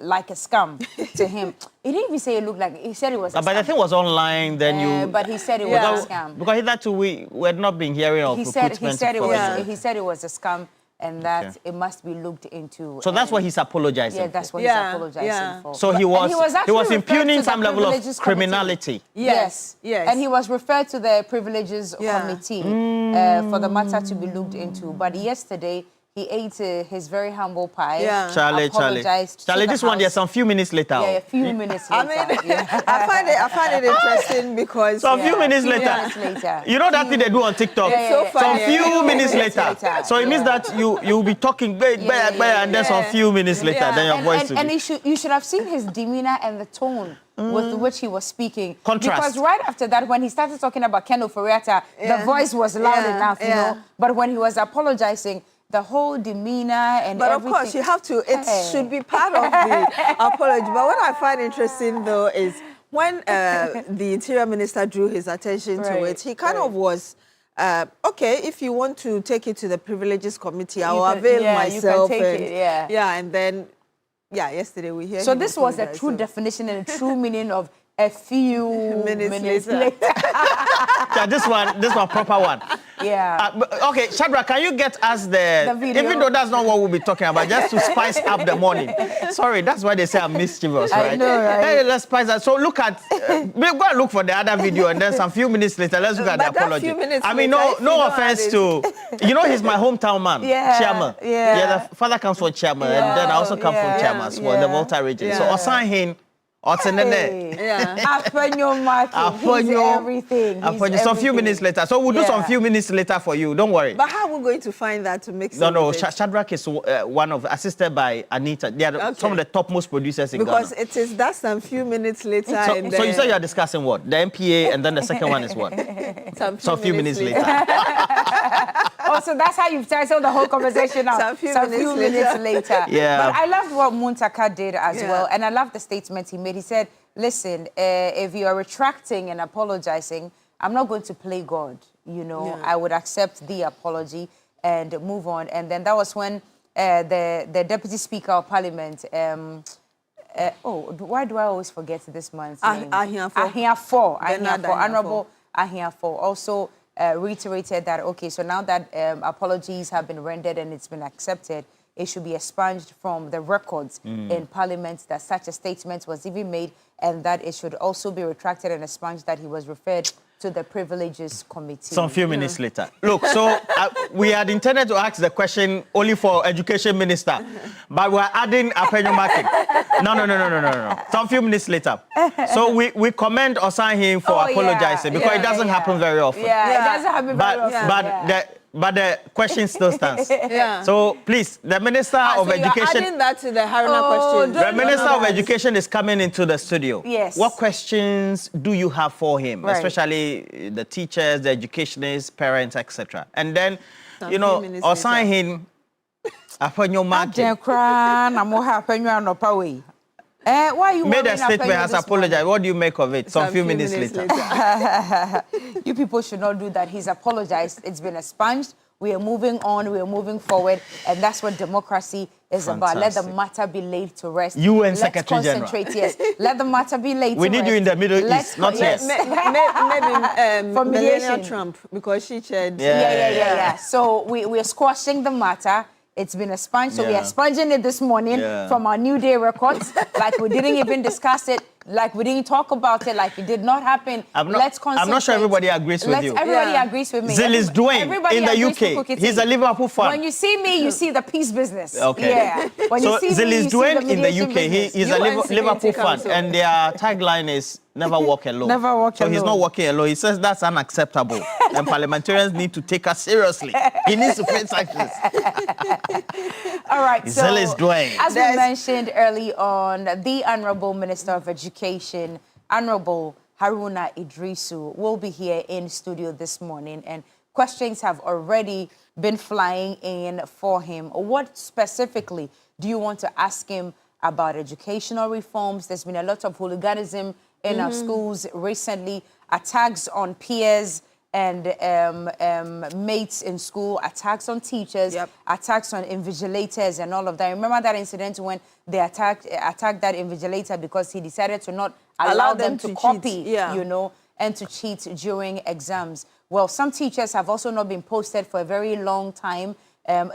like a scam to him. He didn't even say it looked like, he said it was a scam. But the thing was online, then but he said it was a scam. Because hitherto we had not been hearing of recruitment. He said it was a scam and that it must be looked into. So that's what he's apologizing for. Yeah, that's what he's apologizing for. So he was impugning some level of criminality. Yes. And he was referred to the Privileges Committee for the matter to be looked into. But yesterday, he ate his very humble pie. Charlie, this one, there's some few minutes later. Yeah, a few minutes later. I mean, I find it interesting because... So a few minutes later. You know that thing they do on TikTok? So funny. Some few minutes later. So it means that you'll be talking, and then some few minutes later, then your voice will be... And you should have seen his demeanor and the tone with which he was speaking. Contrast. Because right after that, when he started talking about Ken Oforiatta, the voice was loud enough, you know. But when he was apologizing, the whole demeanor and but everything. Of course, you have to, it should be part of the apology. But what I find interesting, though, is when the Interior Minister drew his attention to it, he kind of was, okay, if you want to take it to the Privileges Committee, I will avail myself. You can take it, and then, yesterday we hear. So this was a true definition and a true meaning of a few minutes later. This one proper one. Yeah. Okay, Shadrach, can you get us the video? Even though that's not what we'll be talking about, just to spice up the morning. Sorry, that's why they say I'm mischievous, right? I know, right? Hey, let's spice that. So look at, we'll go and look for the other video, and then some few minutes later, let's look at the apology. I mean, no offense to, you know, he's my hometown man, chairman. Yeah. The father comes from chairman, and then I also come from chairman as well, the Volta region. So Osanhin. Apenyo Marking, he's everything. Some few minutes later. So we'll do some few minutes later for you. Don't worry. But how are we going to find that to mix No, Shadrach is one of, assisted by Anita. They are some of the topmost producers in Ghana. Because that's some few minutes later. So you said you are discussing what? The MPA, and then the second one is what? Some few minutes later. So that's how you've titled the whole conversation now. Some few minutes later. Yeah. But I loved what Muntaka did as well. And I love the statement he made. He said, listen, if you are retracting and apologizing, I'm not going to play God. You know, I would accept the apology and move on. And then that was when the Deputy Speaker of Parliament, why do I always forget this man's name? Ahiafo, Honorable Ahiafo, also reiterated that, okay, so now that apologies have been rendered and it's been accepted, it should be expunged from the records in Parliament that such a statement was even made, and that it should also be retracted and expunged that he was referred to the Privileges Committee. Some few minutes later. Look, so we had intended to ask the question only for Education Minister, but we're adding Apenyo Marking. No. Some few minutes later. So we commend or sign him for apologizing because it doesn't happen very often. Yeah, it doesn't happen very often. But the question still stands. So please, the Minister of Education... You're adding that to the Haruna question. The Minister of Education is coming into the studio. Yes. What questions do you have for him? Right. Especially the teachers, the educationists, parents, etc. And then, you know, assign him Apenyo Marking. Why you made a statement, has apologized. What do you make of it? Some few minutes later. You people should not do that. He's apologized. It's been expunged. We are moving on. We are moving forward. And that's what democracy is about. Let the matter be laid to rest. UN Secretary General. Yes. Let the matter be laid to rest. We need you in the Middle East, not yes. Maybe for Melania Trump, because she chaired. Yeah. So we are squashing the matter. It's been expunged. So we are expunging it this morning from our New Day records. Like we didn't even discuss it. Like we didn't talk about it. Like it did not happen. Let's concentrate. I'm not sure everybody agrees with you. Everybody agrees with me. Zil is Dwayne in the UK. He's a Liverpool fan. When you see me, you see the peace business. Okay. Yeah. When so you see Zil me, is you see Dwayne the in the mediation UK. business. He's a Liverpool fan, and their tagline is "Never walk alone." Never walk so alone. He's not walking alone. He says that's unacceptable, and parliamentarians need to take us seriously. He needs to face sanctions. All right. So, Zil is Dwayne. As we mentioned early on, the Honourable Minister of Education, Honourable Haruna Idrisu, will be here in studio this morning, and questions have already been flying in for him. What specifically do you want to ask him about educational reforms? There's been a lot of hooliganism in our schools recently, attacks on peers and mates in school, attacks on teachers, attacks on invigilators and all of that. Remember that incident when they attacked that invigilator because he decided to not allow them to copy, you know, and to cheat during exams. Well, some teachers have also not been posted for a very long time.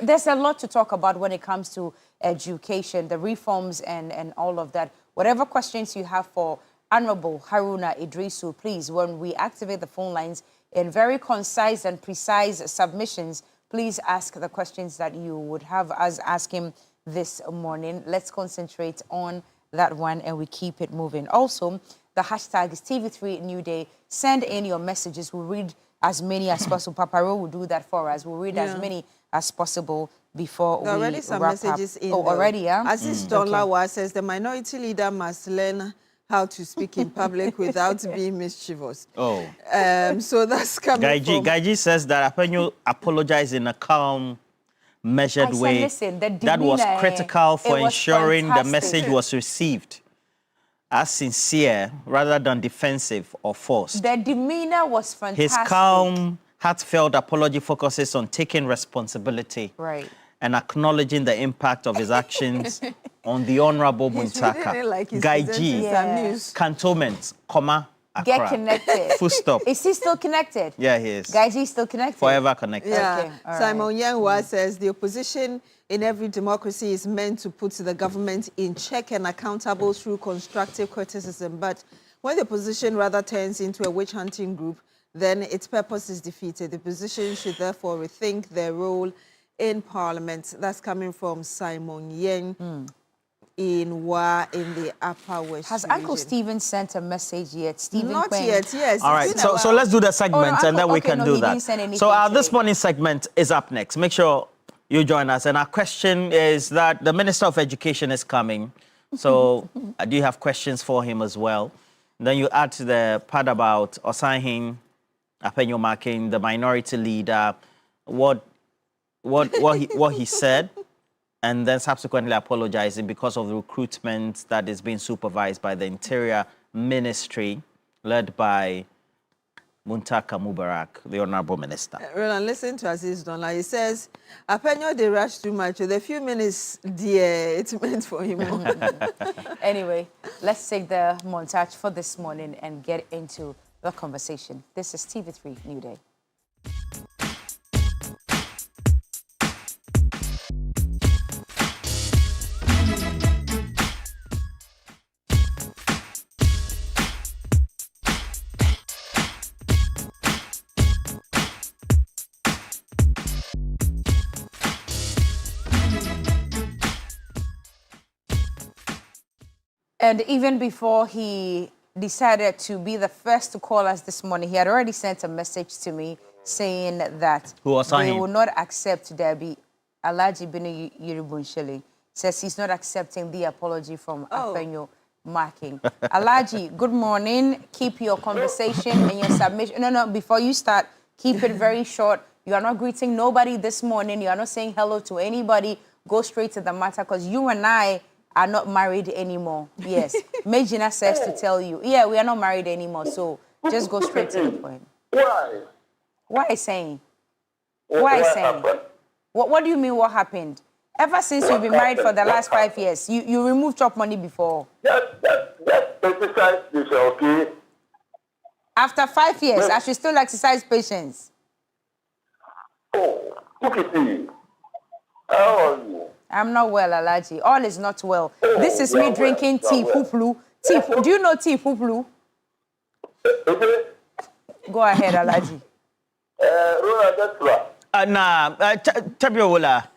There's a lot to talk about when it comes to education, the reforms and all of that. Whatever questions you have for Honourable Haruna Idrisu, please, when we activate the phone lines in very concise and precise submissions, please ask the questions that you would have us ask him this morning. Let's concentrate on that one and we keep it moving. Also, the hashtag is TV3 Newday. Send in your messages. We'll read as many as possible. Paparo will do that for us. We'll read as many as possible before we already some wrap messages up. in. Already, yeah? Aziz Donlawa says the minority leader must learn how to speak in public without being mischievous. Oh. So that's coming from... Gaiji says that Apenyo apologized in a calm, measured way. Listen, that was critical for ensuring the message was received as sincere rather than defensive or forced. The demeanor was fantastic. His calm, heartfelt apology focuses on taking responsibility and acknowledging the impact of his actions on the Honourable Muntaka. Really like Gaiji, Cantonment, comma, Accra. Get connected. Full stop. Is he still connected? Yeah, he is. Gaiji is still connected? Forever connected. Yeah. Okay, Simon Yanwa says the opposition in every democracy is meant to put the government in check and accountable through constructive criticism. But when the opposition rather turns into a witch-hunting group, then its purpose is defeated. The opposition should therefore rethink their role in Parliament. That's coming from Simon Yen in the Upper West Has region. Uncle Stephen sent a message yet? Stephen Not Quinn? yet, yes. All right, so let's do the segment and then we can do that. So this morning's segment is up next. Make sure you join us. And our question is that the Minister of Education is coming. So do you have questions for him as well? Then you add to the part about Osahin Apenyo Marking, the minority leader, what he said, and then subsequently apologizing because of the recruitment that is being supervised by the Interior Ministry, led by Muntaka Mubarak, the Honourable Minister. Roland, listen to Aziz Donla. He says, Apenyo, they rush too much. The few minutes, dear, it's meant for him. Anyway, let's take the montage for this morning and get into the conversation. This is TV3 Newday. And even before he decided to be the first to call us this morning, he had already sent a message to me saying that they will not accept Debbie Alaji Binu Yerubunshili. Says he's not accepting the apology from Apenyo Marking. Alaji, good morning. Keep your conversation and your submission. No, before you start, keep it very short. You are not greeting nobody this morning. You are not saying hello to anybody. Go straight to the matter because you and I are not married anymore. Yes. Majina says to tell you, yeah, we are not married anymore. So just go straight to the point. Why? Why saying? Why saying? What do you mean what happened? Ever since you've been married for the last 5 years, you removed chop money before. Just exercise this, okay? After 5 years, I should still exercise patience. Oh, look at me. How are you? I'm not well, Alaji. All is not well. This is me drinking tea, puplu. Tea. Do you know tea, puplu? Go ahead, Alaji. Tabiola.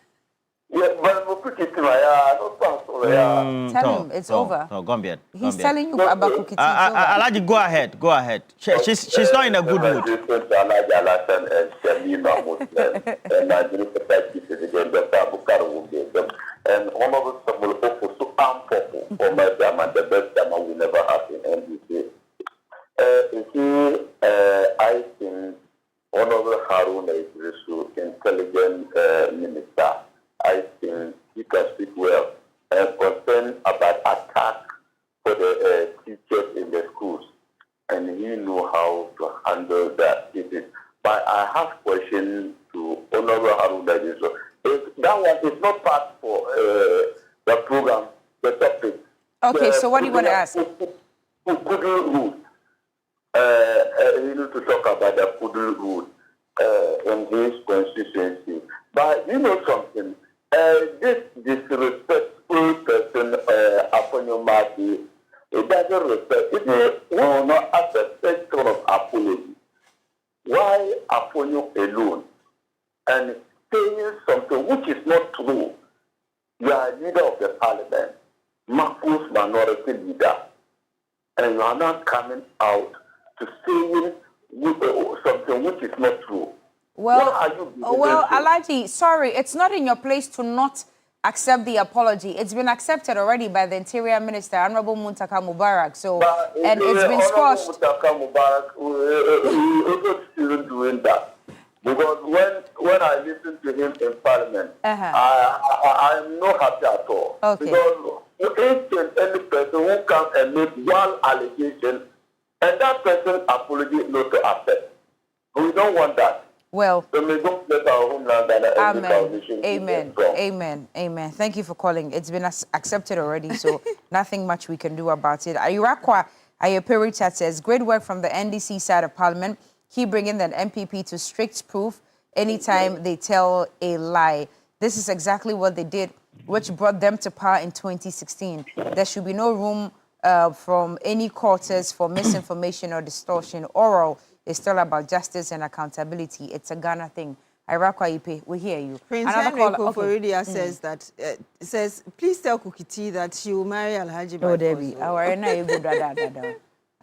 Tell him it's over. Gombian. He's telling you about cookie tea. Alaji, go ahead. Go ahead. She's not in a good mood. And Honorable Samuel Oposo Ampopo, for my dama, the best dama we never have in NBC. I think Honorable Haruna is an intelligent minister. I think he can speak well and concerned about attack for the teachers in the schools, and he know how to handle that. But I have questions to Honorable Haruna. That one is not part for the program, the topic. Okay, so what do you want to ask? Kudul route. We need to talk about the Kudul route in this constituency. But you know something? This disrespectful person, Afonyo Mati, it doesn't respect. It will not accept that sort of apology. Why Afonyo alone? And saying something which is not true. You are leader of the parliament, Marcos minority leader, and you are not coming out to say something which is not true. Well, Alaji, sorry, it's not in your place to not accept the apology. It's been accepted already by the Interior Minister, Honorable Muntaka Mubarak. So, and it's been squashed. Muntaka Mubarak also still doing that. Because when I listen to him in Parliament, I am not happy at all. Okay. Because each and any person who comes and makes one allegation, and that person's apology is not to accept. We don't want that. Well, so we don't let our homeland and Amen. Thank you for calling. It's been accepted already, so nothing much we can do about it. Ayurakwa Ayoperi says, great work from the NDC side of Parliament. Keep bringing the MPP to strict proof anytime they tell a lie. This is exactly what they did, which brought them to power in 2016. There should be no room from any quarters for misinformation or distortion. Oral is still about justice and accountability. It's a Ghana thing. Irakwa Ipe, we hear you. Prince Henry Koforidia says that, says, please tell Kukiti that she will marry Alhaji by Debbie,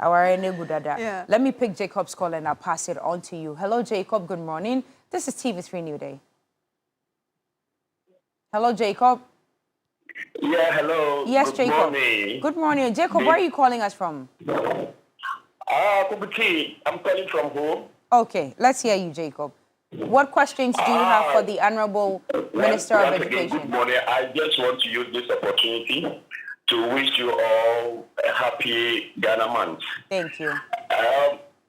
yeah. Let me pick Jacob's call and I'll pass it on to you. Hello, Jacob. Good morning. This is TV3 Newday. Hello, Jacob. Yeah, hello. Yes, Good Jacob. Morning. Good morning. Jacob, where are you calling us from? Kubuki, I'm calling from home. Okay, let's hear you, Jacob. What questions do you have for the Honorable Minister of Education? Good morning. I just want to use this opportunity to wish you all a happy Ghana month. Thank you.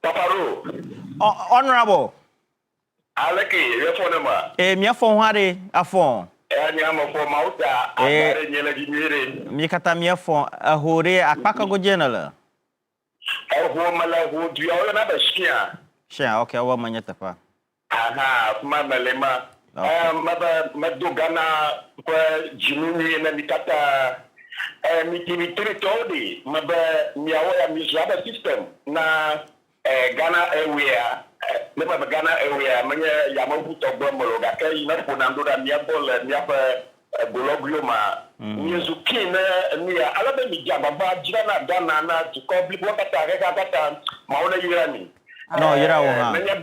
Paparo. Honorable. Aleki, your phone number. My phone hare a phone. Mikata my phone a hore a pakago general. Sure, okay, I want my netapa. Aha, Mamalema. Madugana, Jimmy, and Mikata. TV3 Newday, Miawa Mizaba system na Ghana area, never Ghana area, Manya Yamahu Tobomologa, Kayina Ponandura, Miabol, Miapa, Bologlioma, Mizukina, Mia, Alabama, Jababa, Jana, Ghana, to complete Wakata, Mauna Yurani. No, you're out. Manya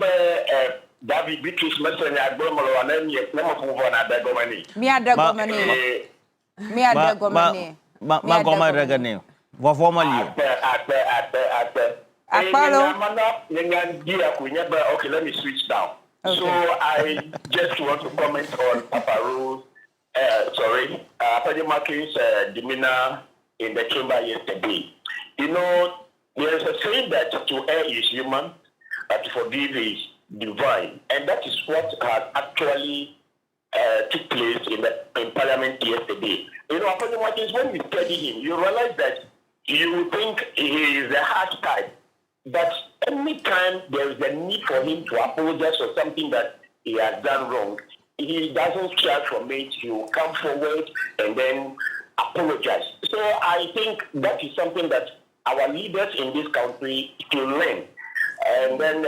David Beatrice Messenger, Bomolo, and then you never move on at the Gomani. Mia Dagomani. Mia Dagomani. Magoma Regane. Vavomalia. Okay, let me switch down. Okay. So I just want to comment on Papa Rose, Paddy Markin's demeanor in the chamber yesterday. You know, there is a saying that to err is human, but to forgive is divine. And that is what has actually took place in Parliament yesterday. You know, when you study him, you realize that you think he is a harsh type. But anytime there is a need for him to apologize for something that he has done wrong, he doesn't shy from it. He will come forward and then apologize. So I think that is something that our leaders in this country should learn. And then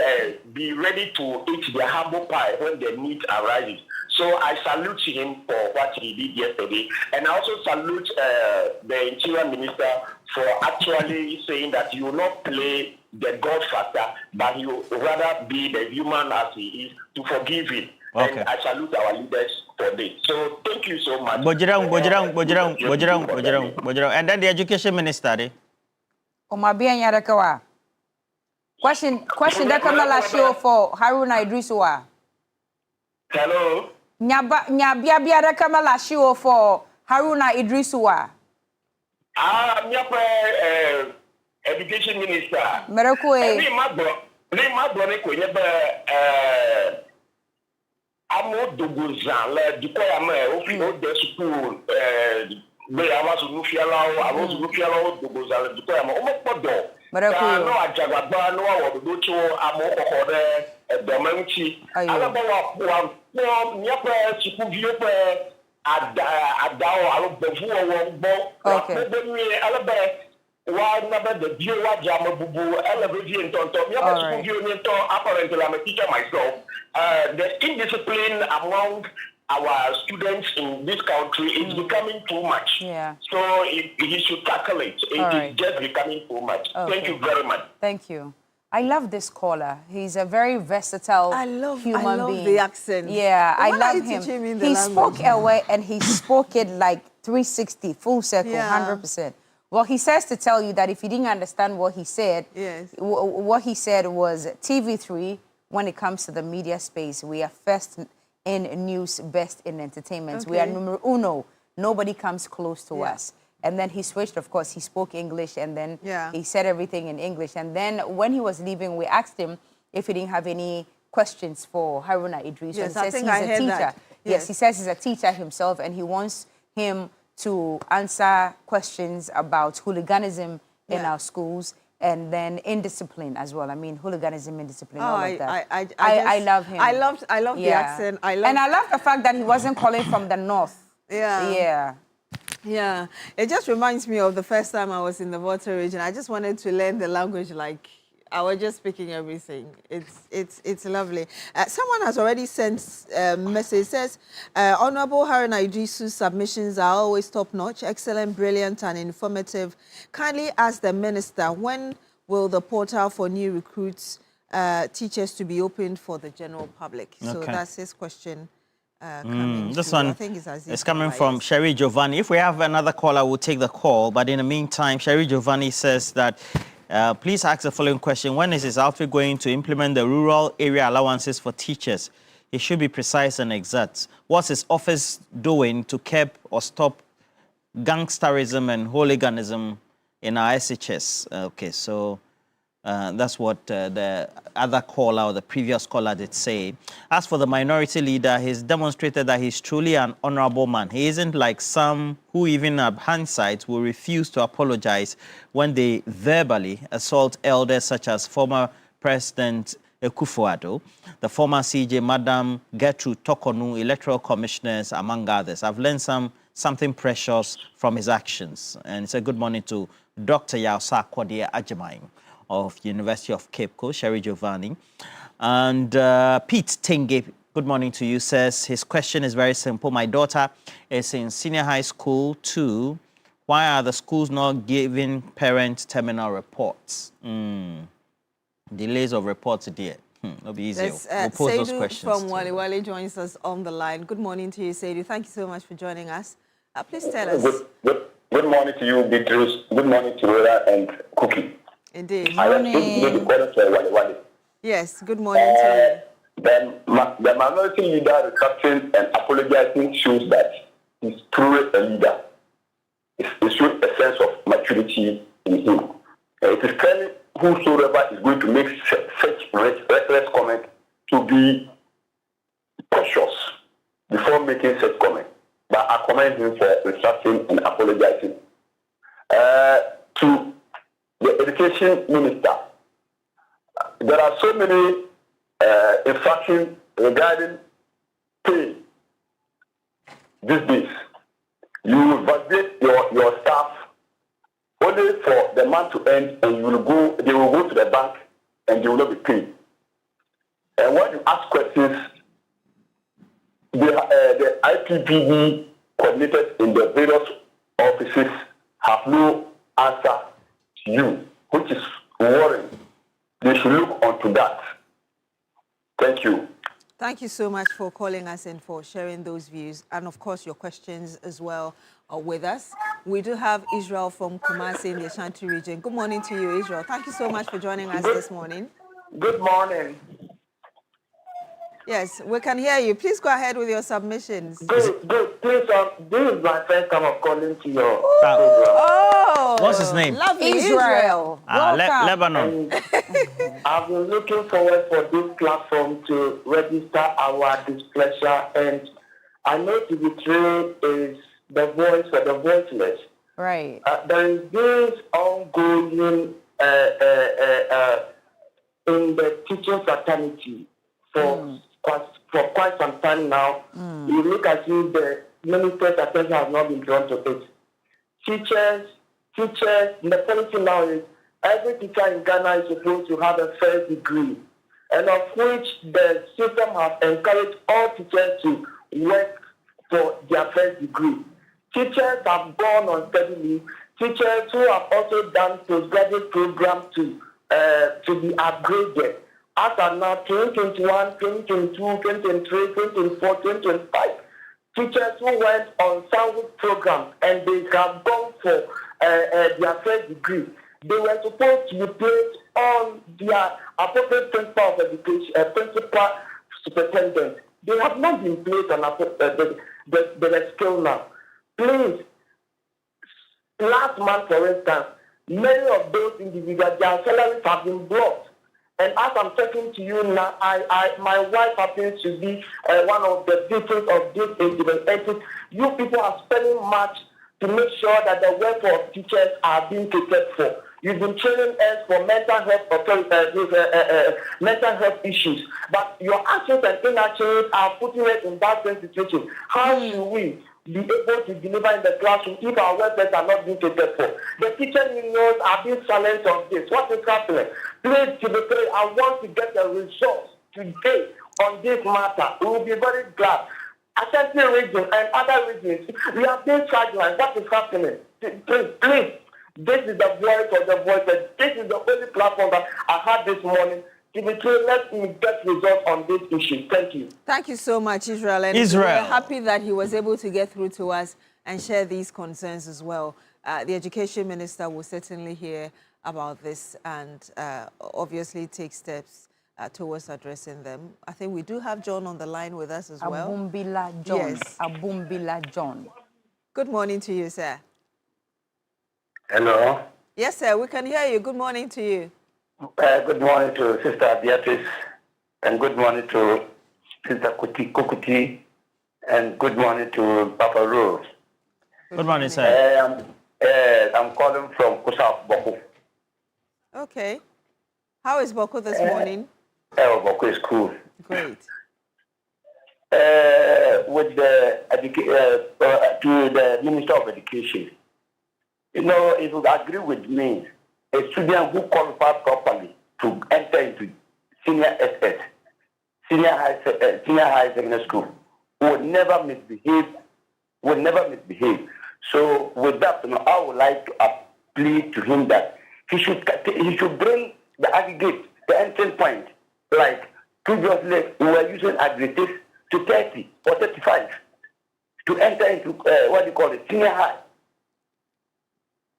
be ready to eat their humble pie when the need arises. So I salute him for what he did yesterday. And I also salute the Interior Minister for actually saying that you will not play the God factor, but you will rather be the human as he is, to forgive him. Okay. And I salute our leaders for this. So thank you so much. Bojirang. And then the Education Minister. Question that Kamala show for Haruna Idrisua. Hello. Nyabia Kamala show for Haruna Idrisua. Education Minister. Merakwe. Amo Dogozan, le dikoyame o de school be awasu nufiala awasu nufiala Dogozan le dikoyame o mo podo. Merakwe. No ajagba no wa do cho amo kokore domanchi. Alaba wa nyape school vie pe adao alo bevu wo bo. Okay. Alaba wa nabe the bio wa jama bubu elevation tonto nyape school vie ni to apparently I'm a teacher myself. The indiscipline among our students in this country is becoming too much. Yeah. So he should tackle it. It is just becoming too much. Okay. Thank you very much. Thank you. I love this caller. He's a very versatile human being. I love the accent. Yeah, I love him. He spoke away and he spoke it like 360, full circle, 100%. Well, he says to tell you that if you didn't understand what he said, what he said was TV3, when it comes to the media space, we are first in news, best in entertainment. Okay. We are numero uno. Nobody comes close to us. And then he switched, of course, he spoke English, and then he said everything in English. And then when he was leaving, we asked him if he didn't have any questions for Haruna Idris. Yes, and he says he's a teacher. Yes, he says he's a teacher himself, and he wants him to answer questions about hooliganism in our schools, and then indiscipline as well. I mean, hooliganism, indiscipline, all of that. I love him. I love the accent. And I love the fact that he wasn't calling from the north. Yeah. It just reminds me of the first time I was in the Volta region. I just wanted to learn the language like I was just speaking everything. It's lovely. Someone has already sent a message. It says, Honorable Haruna Idrisu's submissions are always top-notch, excellent, brilliant, and informative. Kindly ask the minister, when will the portal for new recruits teachers to be opened for the general public? Okay. So that's his question. This one is coming from Sherry Giovanni. If we have another caller, we'll take the call. But in the meantime, Sherry Giovanni says that please ask the following question. When is his outfit going to implement the rural area allowances for teachers? It should be precise and exact. What's his office doing to curb or stop gangsterism and hooliganism in our SHS? Okay, so that's what the other caller or the previous caller did say. As for the minority leader, he's demonstrated that he's truly an honorable man. He isn't like some who, even at hindsight, will refuse to apologize when they verbally assault elders such as former President Akufo-Addo, the former CJ, Madam Gertrude Tokonu, electoral commissioners, among others. I've learned something precious from his actions. And it's a good morning to Dr. Yausa Kwadia Ajimai of University of Cape Coast, Sherry Giovanni. And Pete Tenge, good morning to you, says his question is very simple. My daughter is in senior high school too. Why are the schools not giving parent terminal reports? Delays of reports, dear. It'll be easier. We'll pose those questions. From Wale Wale joins us on the line. Good morning to you, Seidu. Thank you so much for joining us. Please tell us. Good morning to you, Beatrice. Good morning to Rhoda and Cookie. Indeed. Morning. Yes, good morning to you. The minority leader retracting and apologizing shows that he's truly a leader. It shows a sense of maturity in him. It is clear whosoever is going to make such reckless comment to be cautious before making such comment. But I commend him for retracting and apologizing. To the education minister, there are so many infractions regarding pay these days. You validate your staff only for the month to end, and they will go to the bank and they will not be paid. And when you ask questions, the IPPD coordinators in the various offices have no answer to you, which is worrying. They should look onto that. Thank you. Thank you so much for calling us and for sharing those views. And of course, your questions as well are with us. We do have Israel from Kumasi in the Ashanti region. Good morning to you, Israel. Thank you so much for joining us this morning. Good morning. Yes, we can hear you. Please go ahead with your submissions. Good. Please, this is my first time of calling to your program. Oh, what's his name? Lovely Israel. Lebanon. I've been looking forward for this platform to register our displeasure, and I know TV3 is the voice for the voiceless. Right. There is this ongoing in the teaching fraternity for quite some time now. You look at it, the minister's attention has not been drawn to it. Teachers, the policy now is every teacher in Ghana is supposed to have a first degree, and of which the system has encouraged all teachers to work for their first degree. Teachers have gone on study leave. Teachers who have also done postgraduate programs to be upgraded. As are now 2021, 2022, 2023, 2024, 2025. Teachers who went on sandwich programs and they have gone for their first degree. They were supposed to be placed on their appropriate principal of education, principal superintendent. They have not been placed on the skill now. Please, last month, for instance, many of those individuals, their salaries have been blocked. And as I'm talking to you now, my wife happens to be one of the victims of this incident. You people are spending much to make sure that the welfare of teachers are being catered for. You've been training us for mental health issues, but your actions and inactions are putting us in that same situation. How should we be able to deliver in the classroom if our welfare are not being catered for? The teacher unions are being silent on this. What is happening? Please, TV3, I want to get the results today on this matter. We will be very glad. Ashanti region and other regions, we are being sidelined. What is happening? Please, this is the voice of the voices. This is the only platform that I had this morning. TV3, let me get results on this issue. Thank you. Thank you so much, Israel. And we're happy that he was able to get through to us and share these concerns as well. The Education Minister will certainly hear about this and obviously take steps towards addressing them. I think we do have John on the line with us as well. Abumbila John. Yes. Abumbila John. Good morning to you, sir. Hello. Yes, sir. We can hear you. Good morning to you. Good morning to Sister Beatrice, and good morning to Sister Kukuti, and good morning to Papa Rose. Good morning, sir. I'm calling from Kusaf Boko. Okay. How is Boko this morning? Boko is cool. Great. With the to the Minister of Education, you know, if you agree with me, a student who qualifies properly to enter into senior SS, senior high secondary school, would never misbehave. So with that, you know, I would like to plead to him that he should bring the aggregate, the entry point, like previously we were using aggregates to 30 or 35 to enter into senior high.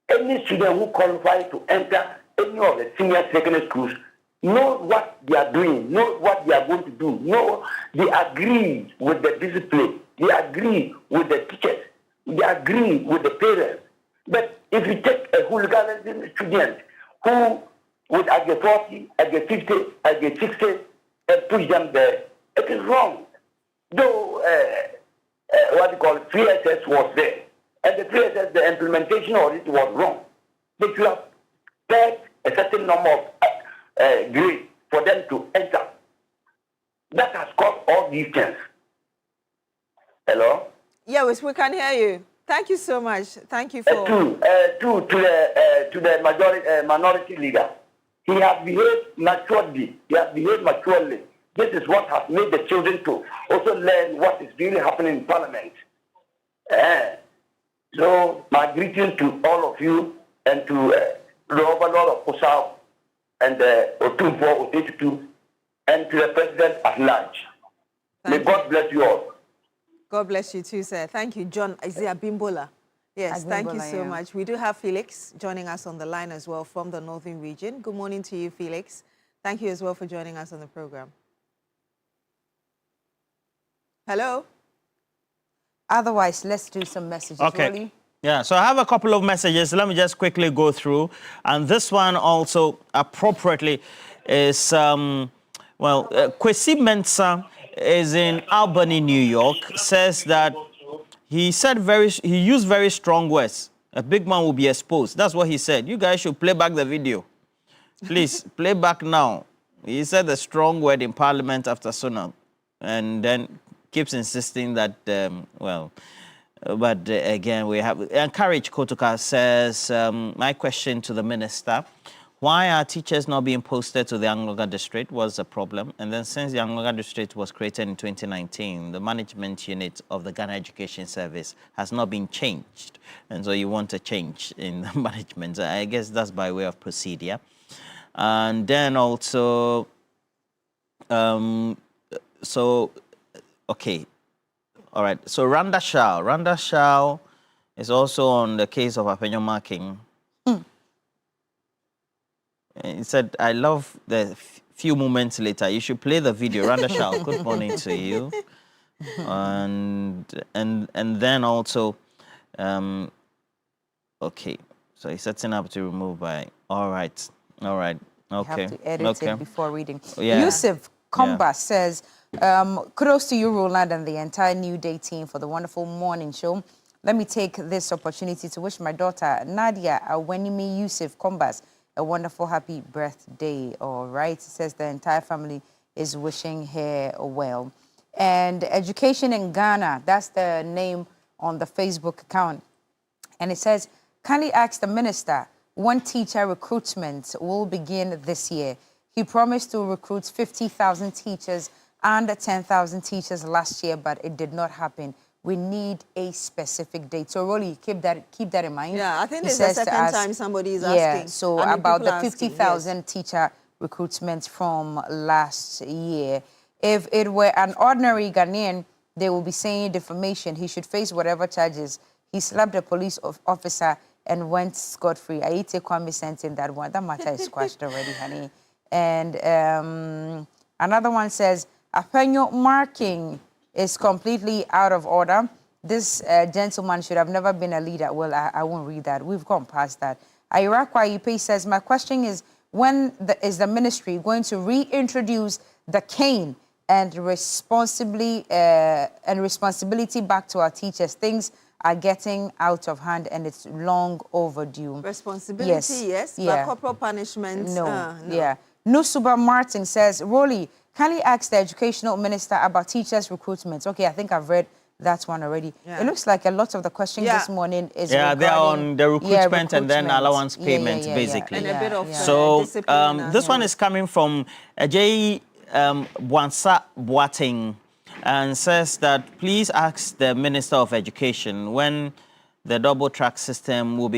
Any student who qualifies to enter any of the senior secondary schools know what they are doing, know what they are going to do, know they agree with the discipline, they agree with the teachers, they agree with the parents. But if you take a hooliganism student who would get 40, get 50, get 60, and push them there, it is wrong. Though, what you call free access was there. And the free access, the implementation of it was wrong. They should have set a certain number of grades for them to enter. That has caused all these things. Hello? Yes, we can hear you. Thank you so much. Thank you for... To the minority leader. He has behaved maturely. He has behaved maturely. This is what has made the children to also learn what is really happening in Parliament. So, my greeting to all of you and to the overlord of Osao and Otumpo Otetutu and to the president at large. May God bless you all. God bless you too, sir. Thank you, John Isaiah Bimbola. Yes, thank you so much. We do have Felix joining us on the line as well from the Northern region. Good morning to you, Felix. Thank you as well for joining us on the program. Hello? Otherwise, let's do some messages. Okay. Rolly? Yeah, so I have a couple of messages. Let me just quickly go through. And this one also appropriately is, Kwesi Mensah is in Albany, New York, says that he used very strong words. A big man will be exposed. That's what he said. You guys should play back the video. Please, play back now. He said a strong word in Parliament after Sunam. And then keeps insisting that, again, we have... Encourage Kotoka says, my question to the minister, why are teachers not being posted to the Angloga district? What's the problem? And then since the Angloga district was created in 2019, the management unit of the Ghana Education Service has not been changed. And so you want a change in the management. I guess that's by way of procedure. And then also, okay. All right. So Randa Shao is also on the case of Apenyo marking. He said, I love the few moments later. You should play the video. Randa Shao, good morning to you. And then also, okay. So he's setting up to remove by, all right. Okay. You have to edit it before reading. Yeah. Yusuf Komba says, kudos to you, Roland, and the entire New Day team for the wonderful morning show. Let me take this opportunity to wish my daughter, Nadia Awenimi Yusuf Kombas, a wonderful, happy birthday. All right. It says the entire family is wishing her well. And Education in Ghana, that's the name on the Facebook account. And it says, kindly ask the minister when teacher recruitment will begin this year. He promised to recruit 50,000 teachers and 10,000 teachers last year, but it did not happen. We need a specific date. So, Rolly, keep that in mind. Yeah, I think this is the second time somebody is asking. Yeah, so about the 50,000 teacher recruitment from last year. If it were an ordinary Ghanaian, they will be saying defamation. He should face whatever charges. He slapped a police officer and went scot-free. Aite Kwame sent in that one. That matter is squashed already, honey. And another one says, Apenyo marking is completely out of order. This gentleman should have never been a leader. Well, I won't read that. We've gone past that. Irakwa Ipe says, my question is, when is the ministry going to reintroduce the cane and responsibility back to our teachers? Things are getting out of hand and it's long overdue. Responsibility, yes. But corporal punishment, no. No. Yeah. Nusuba Martin says, Rolly, can you ask the educational minister about teachers' recruitment? Okay, I think I've read that one already. Yeah. It looks like a lot of the questions this morning is regarding... they're on the recruitment and then allowance payments, basically. And a bit of so this one is coming from J. Bwansa Boateng and says that please ask the Minister of Education when the double-track system will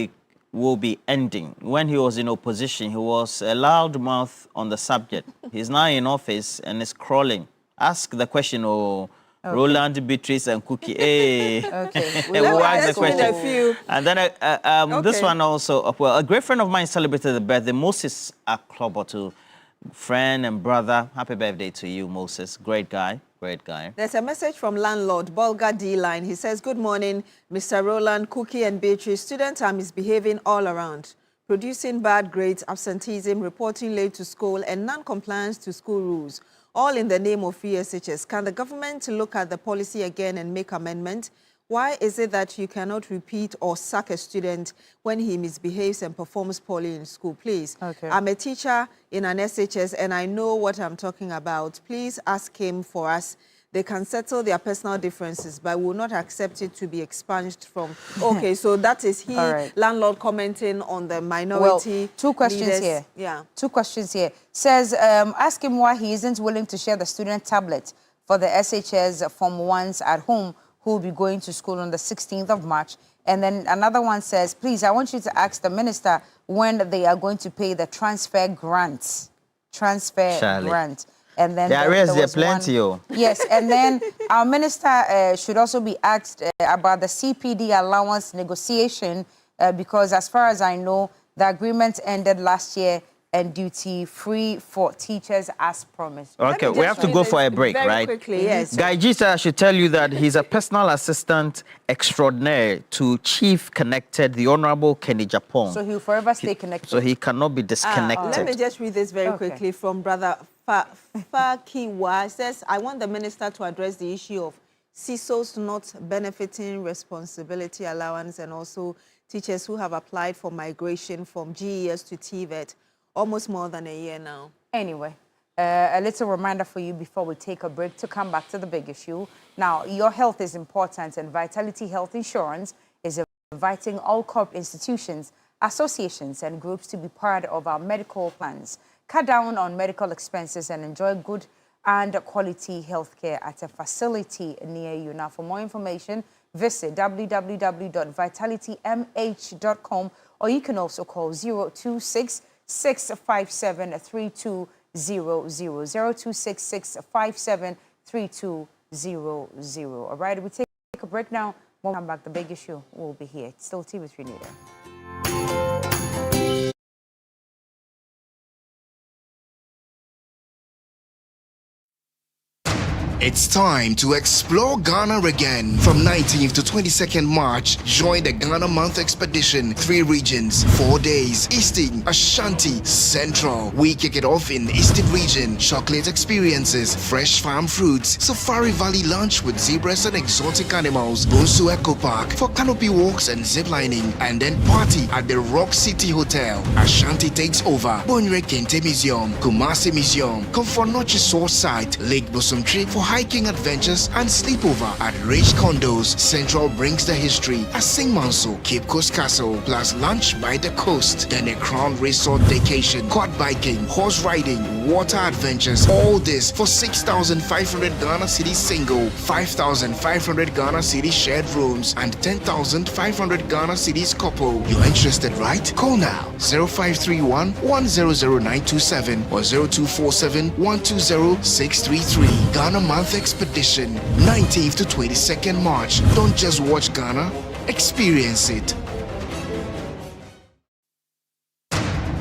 be ending. When he was in opposition, he was a loudmouth on the subject. He's now in office and is crawling. Ask the question, Roland, Beatrice, and Cookie. Hey. Okay. We'll ask the question. And then this one also, well, a great friend of mine celebrated the birthday, Moses Aklobotu, friend and brother. Happy birthday to you, Moses. Great guy. Great guy. There's a message from landlord Bolga D-Line. He says, good morning, Mr. Roland, Cookie, and Beatrice. Students are misbehaving all around, producing bad grades, absenteeism, reporting late to school, and non-compliance to school rules. all in the name of free SHS. Can the government look at the policy again and make amendment? Why is it that you cannot repeat or sack a student when he misbehaves and performs poorly in school? Please, okay. I'm a teacher in an SHS and I know what I'm talking about. Please ask him for us. They can settle their personal differences, but will not accept it to be expunged from. Okay, so that is he, right. Landlord commenting on the minority. Well, two questions leaders. Here. Yeah. Two questions here. Says, ask him why he isn't willing to share the student tablet for the SHS Form 1s at home who will be going to school on the 16th of March. And then another one says, please, I want you to ask the minister when they are going to pay the transfer grants. Grant. And then there are plenty. Yes, and then our minister should also be asked about the CPD allowance negotiation because as far as I know, the agreement ended last year and duty-free for teachers as promised. Okay, we have to go for a break, right? Quickly, yes. Guy Gisa, I should tell you that he's a personal assistant extraordinaire to Chief Connected, the Honorable Kenny Japon. So he'll forever stay connected. So he cannot be disconnected. Let me just read this very quickly from Brother Fakiwa. It says, I want the minister to address the issue of CISOs not benefiting responsibility allowance and also teachers who have applied for migration from GES to TVET. Almost more than a year now. Anyway, a little reminder for you before we take a break to come back to the big issue. Now, your health is important and Vitality Health Insurance is inviting all corporate institutions, associations and groups to be part of our medical plans. Cut down on medical expenses and enjoy good and quality health care at a facility near you. Now, for more information, visit www.vitalitymh.com or you can also call 026-657-3200, 026-657-3200. All right, we take a break now. When we come back, the big issue will be here. It's still TV3 Newday. It's time to explore Ghana again. From 19th to 22nd March, join the Ghana Month Expedition. 3 regions, 4 days. Eastern, Ashanti, Central. We kick it off in the Eastern region. Chocolate experiences, fresh farm fruits, Safari Valley lunch with zebras and exotic animals, Bonsu Eco Park for canopy walks and ziplining, and then party at the Rock City Hotel. Ashanti takes over. Bonre Kente Museum, Kumasi Museum, Komfornochi Source Site, Lake Bosomtri for hiking adventures and sleepover at Rich Condos. Central brings the history at Singmanso, Cape Coast Castle, plus lunch by the coast. Then a Crown Resort vacation, quad biking, horse riding, water adventures. All this for 6,500 Ghana Cedi single, 5,500 Ghana Cedi shared rooms, and 10,500 Ghana Cedis couple. You're interested, right? Call now 0531 100927 or 0247 120 633. Ghana Month Expedition, 19th to 22nd March. Don't just watch Ghana, experience it.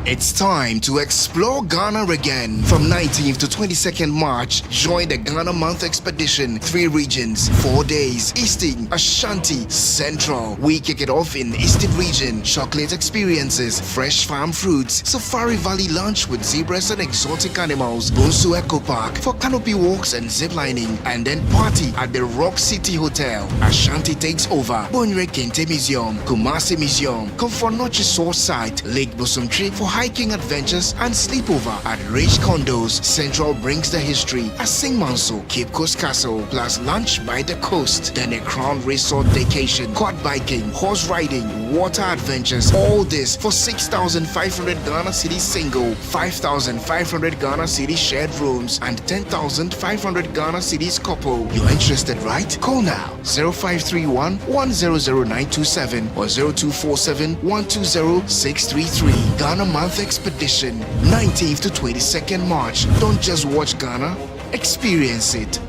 It's time to explore Ghana again. From 19th to 22nd March, join the Ghana Month Expedition. 3 regions, 4 days. Eastern, Ashanti, Central. We kick it off in the Eastern region. Chocolate experiences, fresh farm fruits, Safari Valley lunch with zebras and exotic animals, Bonsu Eco Park for canopy walks and ziplining, and then party at the Rock City Hotel. Ashanti takes over. Bonre Kente Museum, Kumasi Museum, Komfornochi Source Site, Lake Bosomtri for hiking adventures and sleepover at Rich Condos. Central brings the history at Singmanso, Cape Coast Castle, plus lunch by the coast. Then a Crown Resort vacation, quad biking, horse riding, water adventures. All this for 6,500 Ghana Cedi single, 5,500 Ghana Cedi shared rooms, and 10,500 Ghana Cedis couple. You're interested, right? Call now 0531 100927 or 0247 120 633. Ghana Month Expedition, 19th to 22nd March. Don't just watch Ghana, experience it.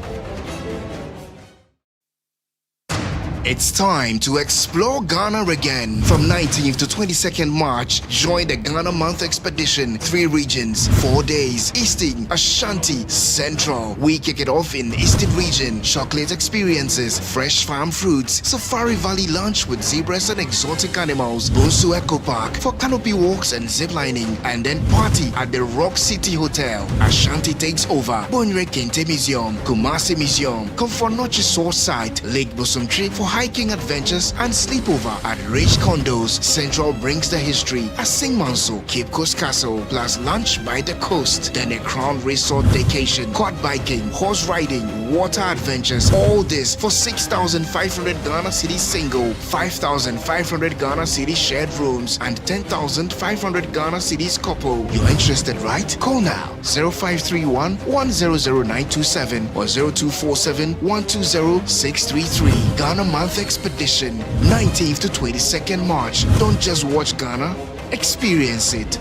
It's time to explore Ghana again. From 19th to 22nd March, join the Ghana Month Expedition. 3 regions, 4 days. Eastern, Ashanti, Central. We kick it off in Eastern region. Chocolate experiences, fresh farm fruits, Safari Valley lunch with zebras and exotic animals, Bonsu Eco Park for canopy walks and ziplining, and then party at the Rock City Hotel. Ashanti takes over. Bonre Kente Museum, Kumasi Museum. Come for Noche Source Site, Lake Bosumtri for hiking adventures and sleepover at Rich Condos. Central brings the history at Sing Manso, Cape Coast Castle, plus lunch by the coast. Then a Crown Resort vacation, quad biking, horse riding, water adventures. All this for 6,500 Ghana Cedi single, 5,500 Ghana Cedi shared rooms, and 10,500 Ghana Cedis couple. You're interested, right? Call now 0531 100927 or 0247 120 633. Ghana Month Expedition, 19th to 22nd March. Don't just watch Ghana, experience it.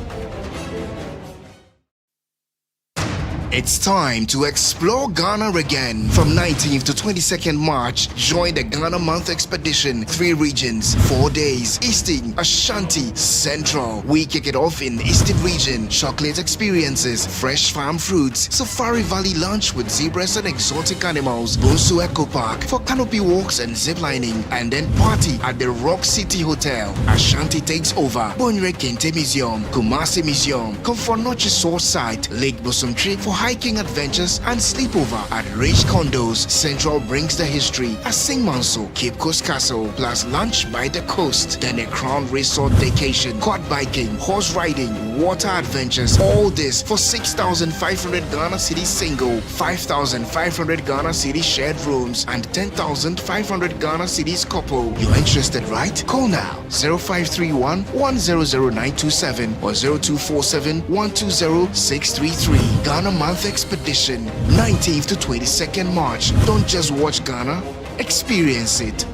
It's time to explore Ghana again. From 19th to 22nd March, join the Ghana Month Expedition. 3 regions, 4 days. Eastern, Ashanti, Central. We kick it off in Eastern region. Chocolate experiences, fresh farm fruits, Safari Valley lunch with zebras and exotic animals, Bonsu Eco Park for canopy walks and ziplining, and then party at the Rock City Hotel. Ashanti takes over. Bonre Kente Museum, Kumasi Museum. Come for Noche Source Site, Lake Bosumtri for hiking adventures and sleepover at Rich Condos. Central brings the history at Sing Manso, Cape Coast Castle, plus lunch by the coast. Then a Crown Resort vacation, quad biking, horse riding, water adventures. All this for 6,500 Ghana Cedi single, 5,500 Ghana Cedi shared rooms, and 10,500 Ghana Cedis couple. You're interested, right? Call now 0531 100927 or 0247 120 633. Ghana Month Expedition, 19th to 22nd March. Don't just watch Ghana, experience it.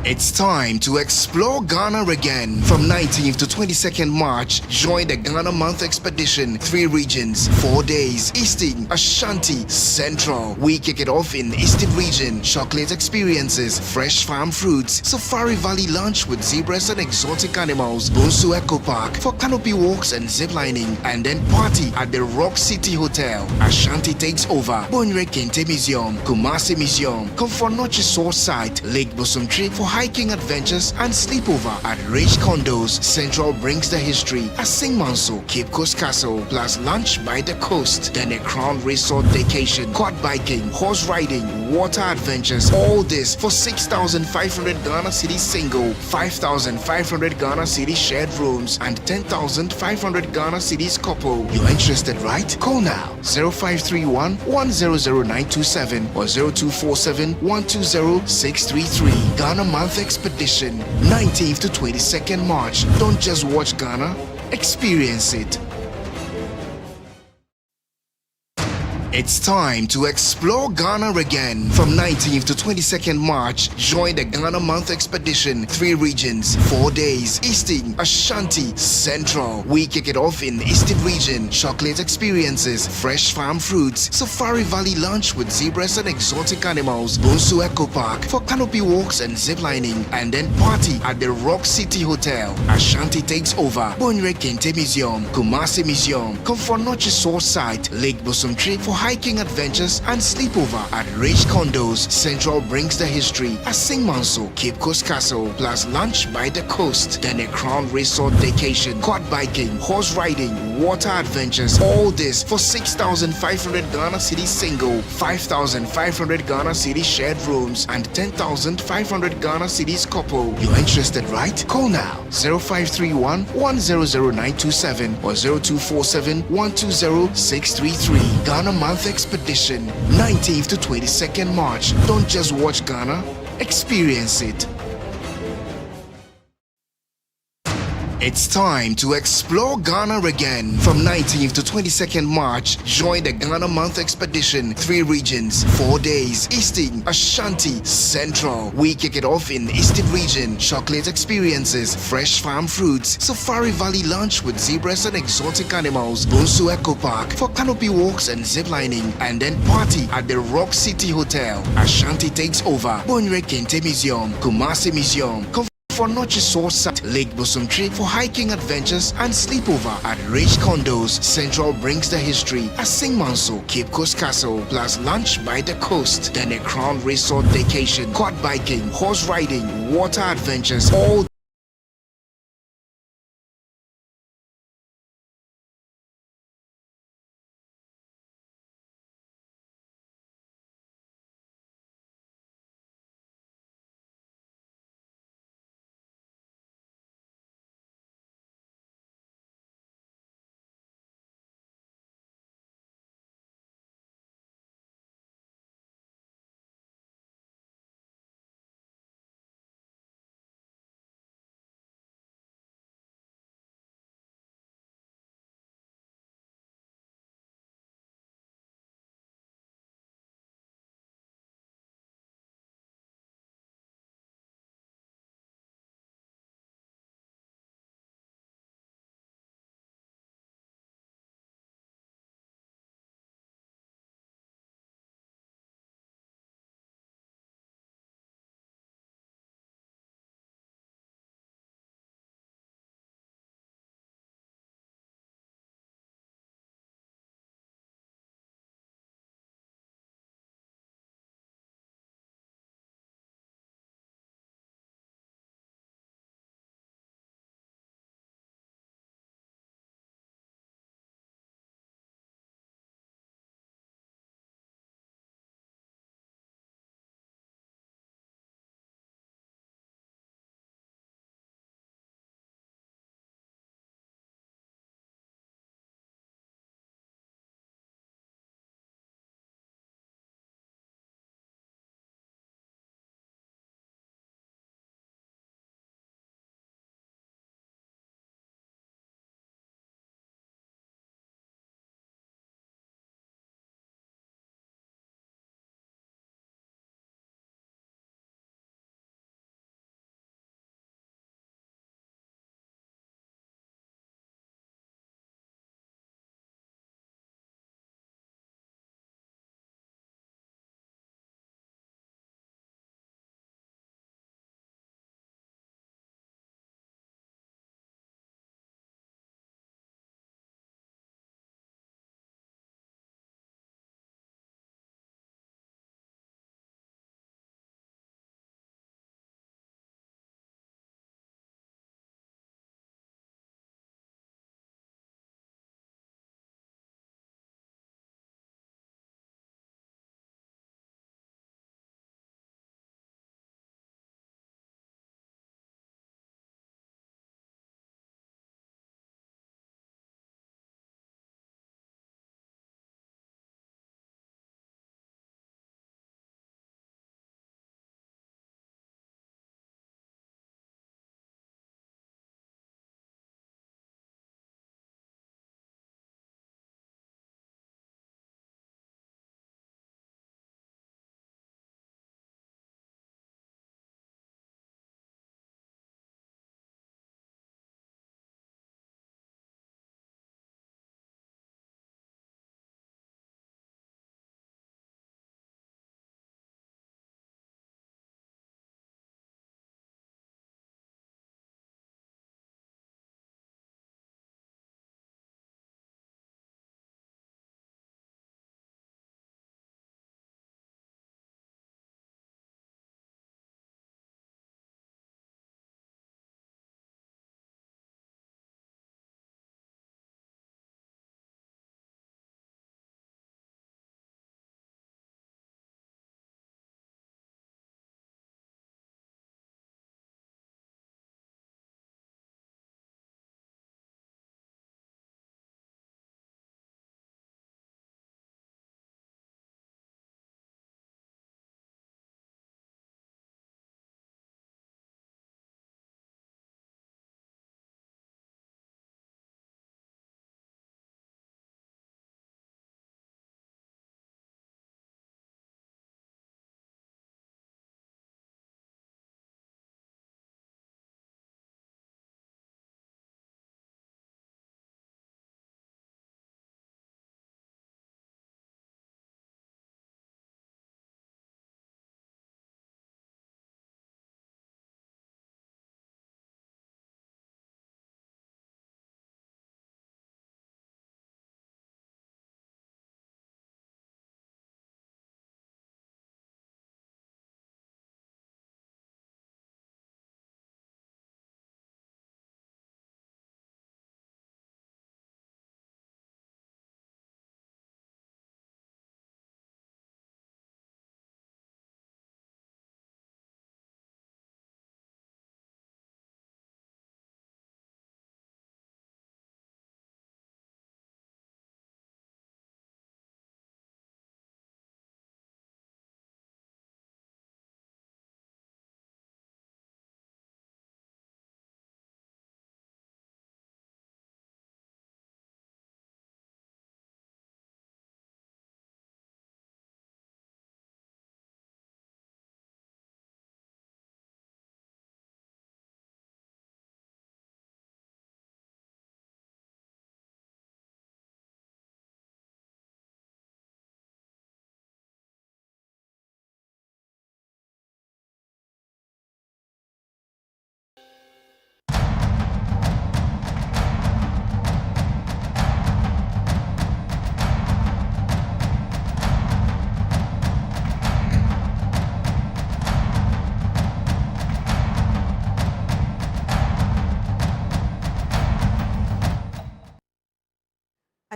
It's time to explore Ghana again. From 19th to 22nd March, join the Ghana Month Expedition. 3 regions, 4 days. Eastern, Ashanti, Central. We kick it off in Eastern region. Chocolate experiences, fresh farm fruits, Safari Valley lunch with zebras and exotic animals, Bonsu Eco Park for canopy walks and ziplining, and then party at the Rock City Hotel. Ashanti takes over. Bonre Kente Museum, Kumasi Museum. Come for Noche Source Site, Lake Bosumtri for hiking adventures and sleepover at Rich Condos. Central brings the history at Sing Manso, Cape Coast Castle, plus lunch by the coast. Then a Crown Resort vacation, quad biking, horse riding, water adventures. All this for 6,500 Ghana Cedi single, 5,500 Ghana Cedi shared rooms, and 10,500 Ghana Cedis couple. You're interested, right? Call now 0531 100927 or 0247 120 633. Ghana Month Expedition, 19th to 22nd March. Don't just watch Ghana, experience it. It's time to explore Ghana again. From 19th to 22nd March, join the Ghana Month Expedition. 3 regions, 4 days. Eastern, Ashanti, Central. We kick it off in Eastern region. Chocolate experiences, fresh farm fruits, Safari Valley lunch with zebras and exotic animals, Bonsu Eco Park for canopy walks and ziplining, and then party at the Rock City Hotel. Ashanti takes over. Bonre Kente Museum, Kumasi Museum. Come for Noche Source Site, Lake Bosumtri for hiking adventures and sleepover at Rich Condos. Central brings the history at Sing Manso, Cape Coast Castle, plus lunch by the coast. Then a Crown Resort vacation, quad biking, horse riding, water adventures. All this for 6,500 Ghana Cedi single, 5,500 Ghana Cedi shared rooms, and 10,500 Ghana Cedis couple. You're interested, right? Call now 0531 100927 or 0247 120 633. Ghana Month Expedition, 19th to 22nd March. Don't just watch Ghana, experience it. It's time to explore Ghana again. From 19th to 22nd March, join the Ghana Month Expedition. 3 regions, 4 days. Eastern, Ashanti, Central. We kick it off in Eastern region. Chocolate experiences, fresh farm fruits, Safari Valley lunch with zebras and exotic animals, Bonsu Eco Park for canopy walks and ziplining, and then party at the Rock City Hotel. Ashanti takes over. Bonre Kente Museum, Kumasi Museum, for Noche Source, Lake Bosumtree for hiking adventures and sleepover at Rich Condos. Central brings the history at Singmanso, Cape Coast Castle, plus lunch by the coast. Then a Crown Resort vacation, quad biking, horse riding, water adventures, all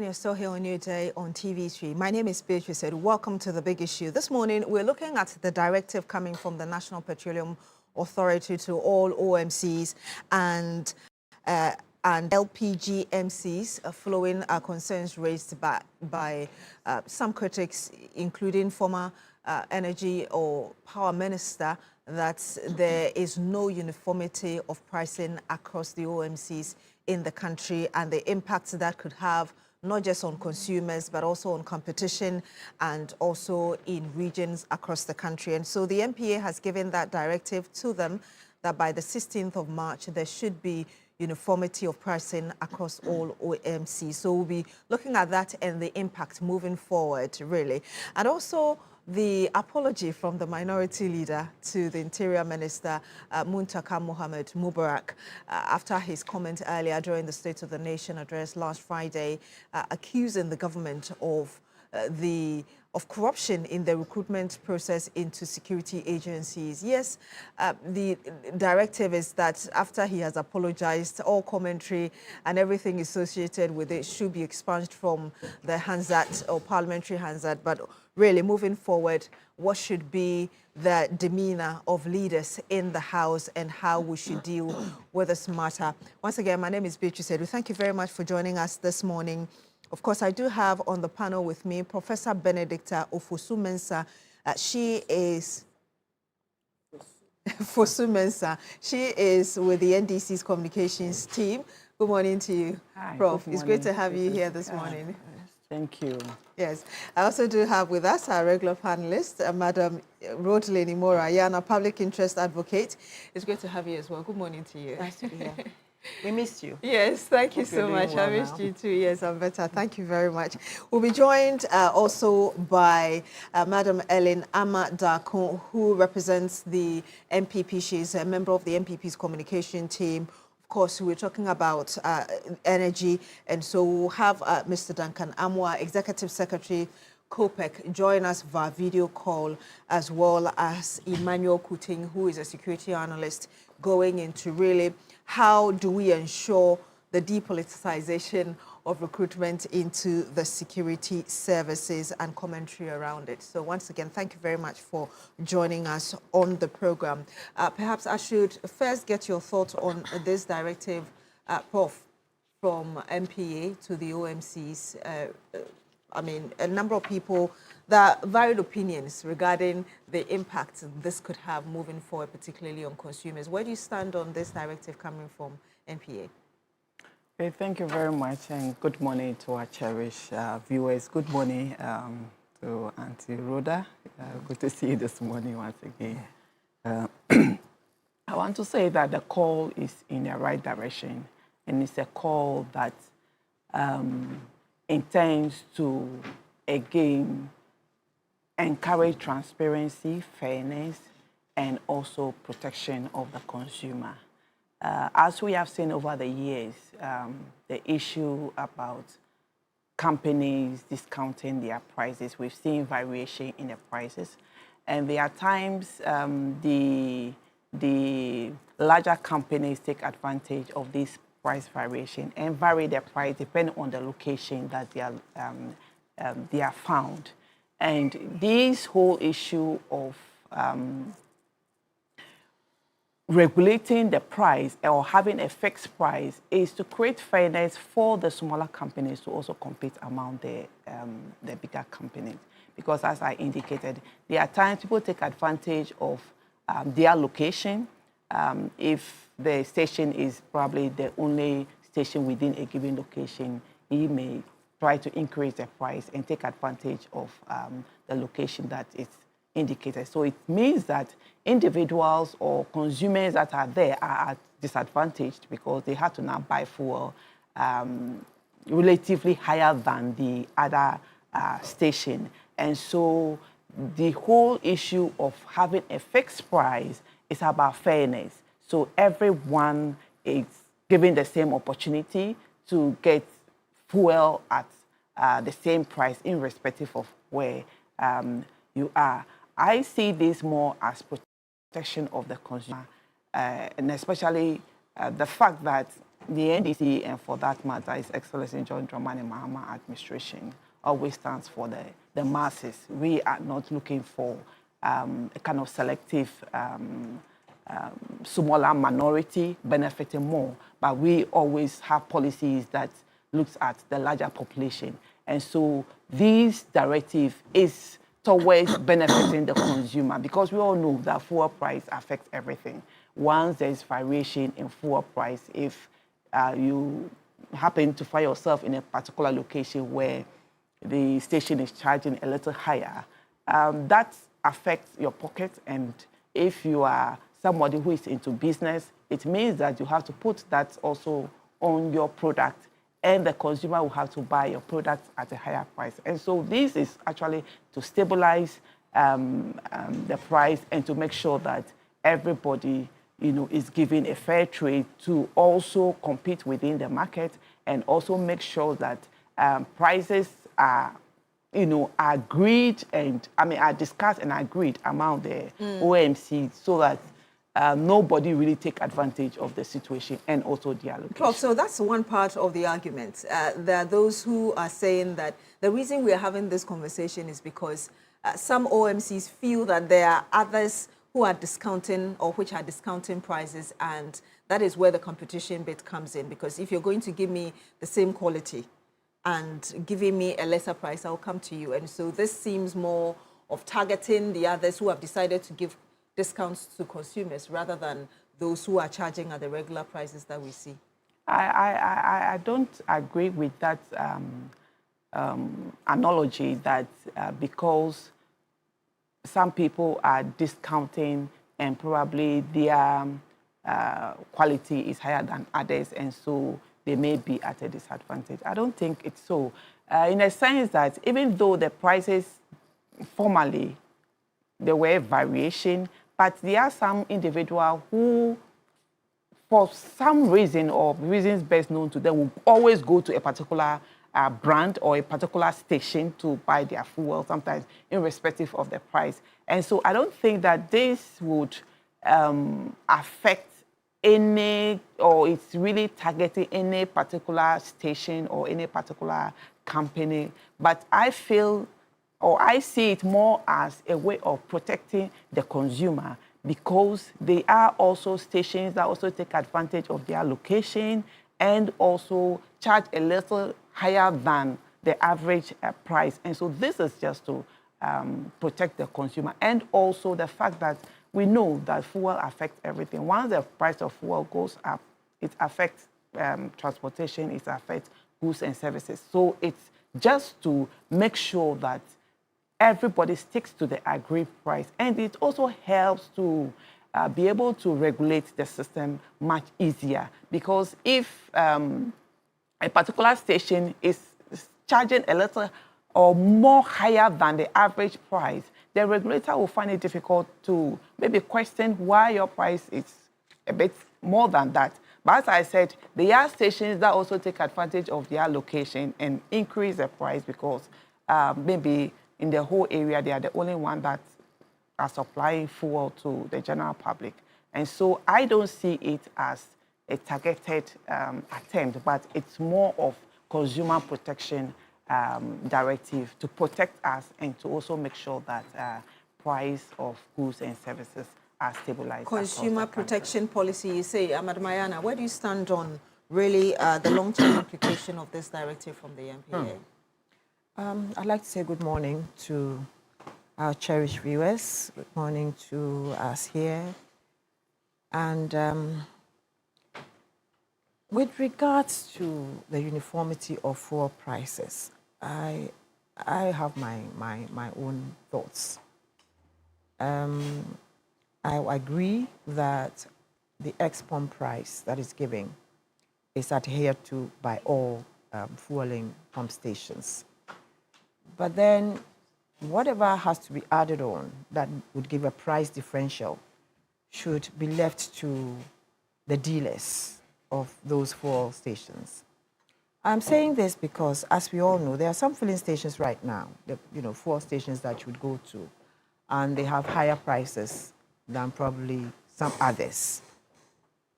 And you're still here on Newday on TV3. My name is Beatrice. Welcome to the big issue. This morning, we're looking at the directive coming from the National Petroleum Authority to all OMCs and LPG MCs, following concerns raised by some critics, including former energy or power minister, that there is no uniformity of pricing across the OMCs in the country, and the impact that could have not just on consumers, but also on competition and also in regions across the country. And so the MPA has given that directive to them that by the 16th of March, there should be uniformity of pricing across all OMCs. So we'll be looking at that and the impact moving forward, really. And also the apology from the minority leader to the Interior Minister, Muntaka Mohammed Mubarak, after his comment earlier during the State of the Nation address last Friday, accusing the government of corruption in the recruitment process into security agencies. Yes, the directive is that after he has apologized, all commentary and everything associated with it should be expunged from the Hansard or Parliamentary Hansard. But really, moving forward, what should be the demeanor of leaders in the House and how we should deal with this matter? Once again, my name is Beatrice. Thank you very much for joining us this morning. Of course, I do have on the panel with me Professor Benedicta Ofosu-Mensah. She is Fosu-Mensah. She is with the NDC's communications team. Good morning to you, Hi, Prof. It's great to have you here this morning. Thank you. Yes. I also do have with us our regular panelist, Madam Rodelini Mora, Yana, public interest advocate. It's great to have you as well. Good morning to you. Nice to be here. We missed you. Yes, thank you so much. I missed you too. Yes, I'm better. Thank you very much. We'll be joined also by Madam Ellen Amadakon, who represents the MPP. She's a member of the MPP's communication team. Of course, we're talking about energy, and so we'll have Mr. Duncan Amwa, Executive Secretary, COPEC, join us via video call, as well as Emmanuel Kuting, who is a security analyst, going into really how do we ensure the depoliticization of recruitment into the security services and commentary around it. So once again, thank you very much for joining us on the program. Perhaps I should first get your thoughts on this directive, Prof, from MPA to the OMCs. I mean, a number of people, there are varied opinions regarding the impact this could have moving forward, particularly on consumers. Where do you stand on this directive coming from MPA? Okay, thank you very much, and good morning to our cherished viewers. Good morning to Auntie Rhoda. Good to see you this morning once again. I want to say that the call is in the right direction, and it's a call that intends to, again, encourage transparency, fairness, and also protection of the consumer. As we have seen over the years, the issue about companies discounting their prices, we've seen variation in the prices. And there are times the larger companies take advantage of this price variation and vary their price depending on the location that they are found. And this whole issue of regulating the price or having a fixed price is to create fairness for the smaller companies to also compete among the bigger companies. Because as I indicated, there are times people take advantage of their location. If the station is probably the only station within a given location, he may try to increase the price and take advantage of the location that is indicated. So it means that individuals or consumers that are there are disadvantaged because they have to now buy fuel relatively higher than the other station. And so the whole issue of having a fixed price is about fairness. So everyone is given the same opportunity to get fuel at the same price, irrespective of where you are. I see this more as protection of the consumer, and especially the fact that the NDC, and for that matter, His Excellency John Dramani Mahama administration, always stands for the masses. We are not looking for a kind of selective smaller minority benefiting more, but we always have policies that looks at the larger population. And so this directive is towards benefiting the consumer, because we all know that fuel price affects everything. Once there's variation in fuel price, if you happen to find yourself in a particular location where the station is charging a little higher, that affects your pocket. And if you are somebody who is into business, it means that you have to put that also on your product, and the consumer will have to buy your product at a higher price. And so this is actually to stabilize the price and to make sure that everybody, is given a fair trade to also compete within the market, and also make sure that prices are, agreed and, are discussed and agreed among the OMC, so that nobody really take advantage of the situation and also the allocation. Prof, so that's one part of the argument. There are those who are saying that the reason we are having this conversation is because some OMCs feel that there are others who are discounting, or which are discounting prices, and that is where the competition bit comes in. Because if you're going to give me the same quality and giving me a lesser price, I'll come to you. And so this seems more of targeting the others who have decided to give discounts to consumers rather than those who are charging at the regular prices that we see. I don't agree with that analogy that because some people are discounting and probably their quality is higher than others, and so they may be at a disadvantage. I don't think it's so. In a sense that even though the prices formally, there were variation, but there are some individuals who, for some reason or reasons best known to them, will always go to a particular brand or a particular station to buy their fuel, sometimes irrespective of the price. And so I don't think that this would affect any, or it's really targeting any particular station or any particular company. But I feel, or I see it more as a way of protecting the consumer, because they are also stations that also take advantage of their location and also charge a little higher than the average price. And so this is just to protect the consumer. And also the fact that we know that fuel affects everything. Once the price of fuel goes up, it affects transportation, it affects goods and services. So it's just to make sure that everybody sticks to the agreed price. And it also helps to be able to regulate the system much easier. Because if a particular station is charging a little or more higher than the average price, the regulator will find it difficult to maybe question why your price is a bit more than that. But as I said, there are stations that also take advantage of their location and increase the price because maybe in the whole area, they are the only one that are supplying fuel to the general public. And so I don't see it as a targeted attempt, but it's more of consumer protection directive to protect us and to also make sure that price of goods and services are stabilized. Consumer protection policy, you say, Ahmad Mayana, where do you stand on really the long-term implication of this directive from the MPA? I'd like to say good morning to our cherished viewers. Good morning to us here. And with regards to the uniformity of fuel prices, I have my own thoughts. I agree that the ex-pump price that is given is adhered to by all fueling pump stations. But then whatever has to be added on that would give a price differential should be left to the dealers of those fuel stations. I'm saying this because, as we all know, there are some filling stations right now, fuel stations that you would go to, and they have higher prices than probably some others.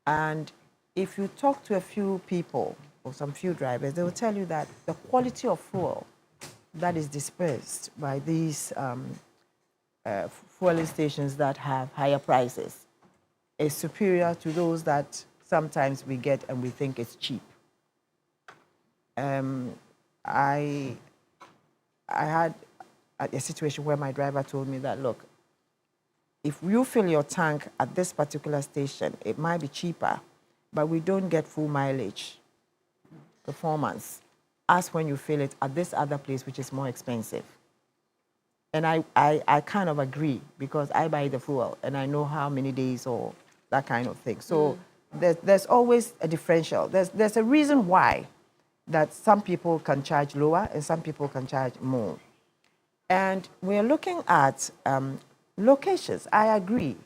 And if you talk to a few people or some few drivers, they will tell you that the quality of fuel that is dispersed by these fueling stations that have higher prices is superior to those that sometimes we get and we think it's cheap. I had a situation where my driver told me that, look, if you fill your tank at this particular station, it might be cheaper, but we don't get full mileage performance as when you fill it at this other place, which is more expensive. And I kind of agree, because I buy the fuel and I know how many days or that kind of thing. So there's always a differential. There's a reason why that some people can charge lower and some people can charge more. And we're looking at locations. I agree.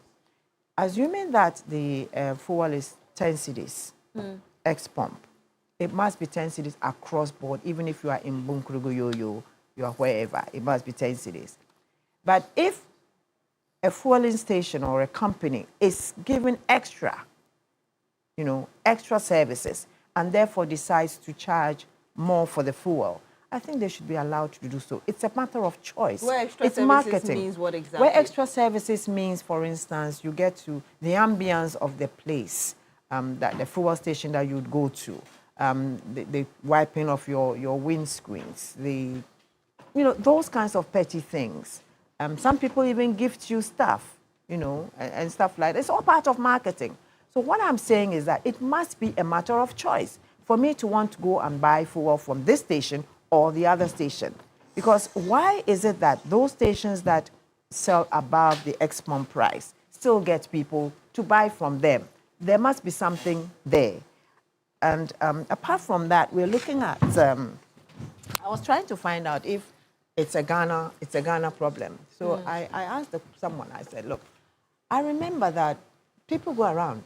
Assuming that the fuel is 10 cedis, ex-pump, it must be 10 cedis across board, even if you are in Bunkrugu, you are wherever, it must be 10 cedis. But if a fueling station or a company is giving extra, extra services, and therefore decides to charge more for the fuel, I think they should be allowed to do so. It's a matter of choice. Where extra it's services marketing. means what exactly? Where extra services means, for instance, you get to the ambience of the place, that the fuel station that you'd go to, the wiping of your windscreens, those kinds of petty things. Some people even gift you stuff, and stuff like that. It's all part of marketing. So what I'm saying is that it must be a matter of choice for me to want to go and buy fuel from this station or the other station. Because why is it that those stations that sell above the ex-pump price still get people to buy from them? There must be something there. And apart from that, we're looking at, I was trying to find out if it's a Ghana problem. So I asked someone, I said, look, I remember that people go around.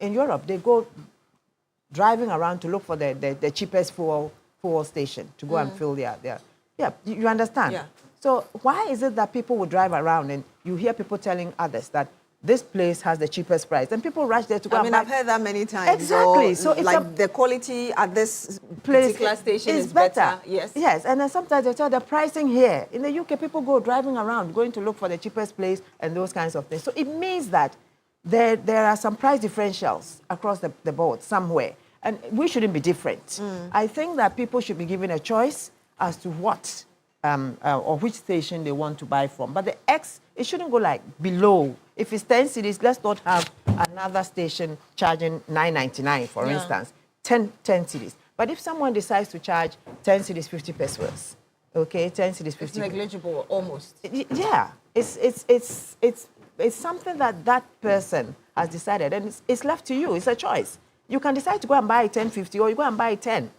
In Europe, they go driving around to look for the cheapest fuel station to go and fill their. Yeah, you understand? Yeah. So why is it that people will drive around and you hear people telling others that this place has the cheapest price, and people rush there to go and buy? I've heard that many times. Exactly. So it's like the quality at this particular station is better. Yes. Yes, and then sometimes they tell the pricing here. In the UK, people go driving around, going to look for the cheapest place and those kinds of things. So it means that there are some price differentials across the board somewhere, and we shouldn't be different. I think that people should be given a choice as to what or which station they want to buy from. But it shouldn't go like below. If it's 10 cedis, let's not have another station charging 9.99, for instance, 10 cedis. But if someone decides to charge 10 cedis, 50 pesos, okay, 10 cedis, 50 it's negligible, almost. Yeah, it's something that person has decided, and it's left to you. It's a choice. You can decide to go and buy 10.50, or you go and buy 10.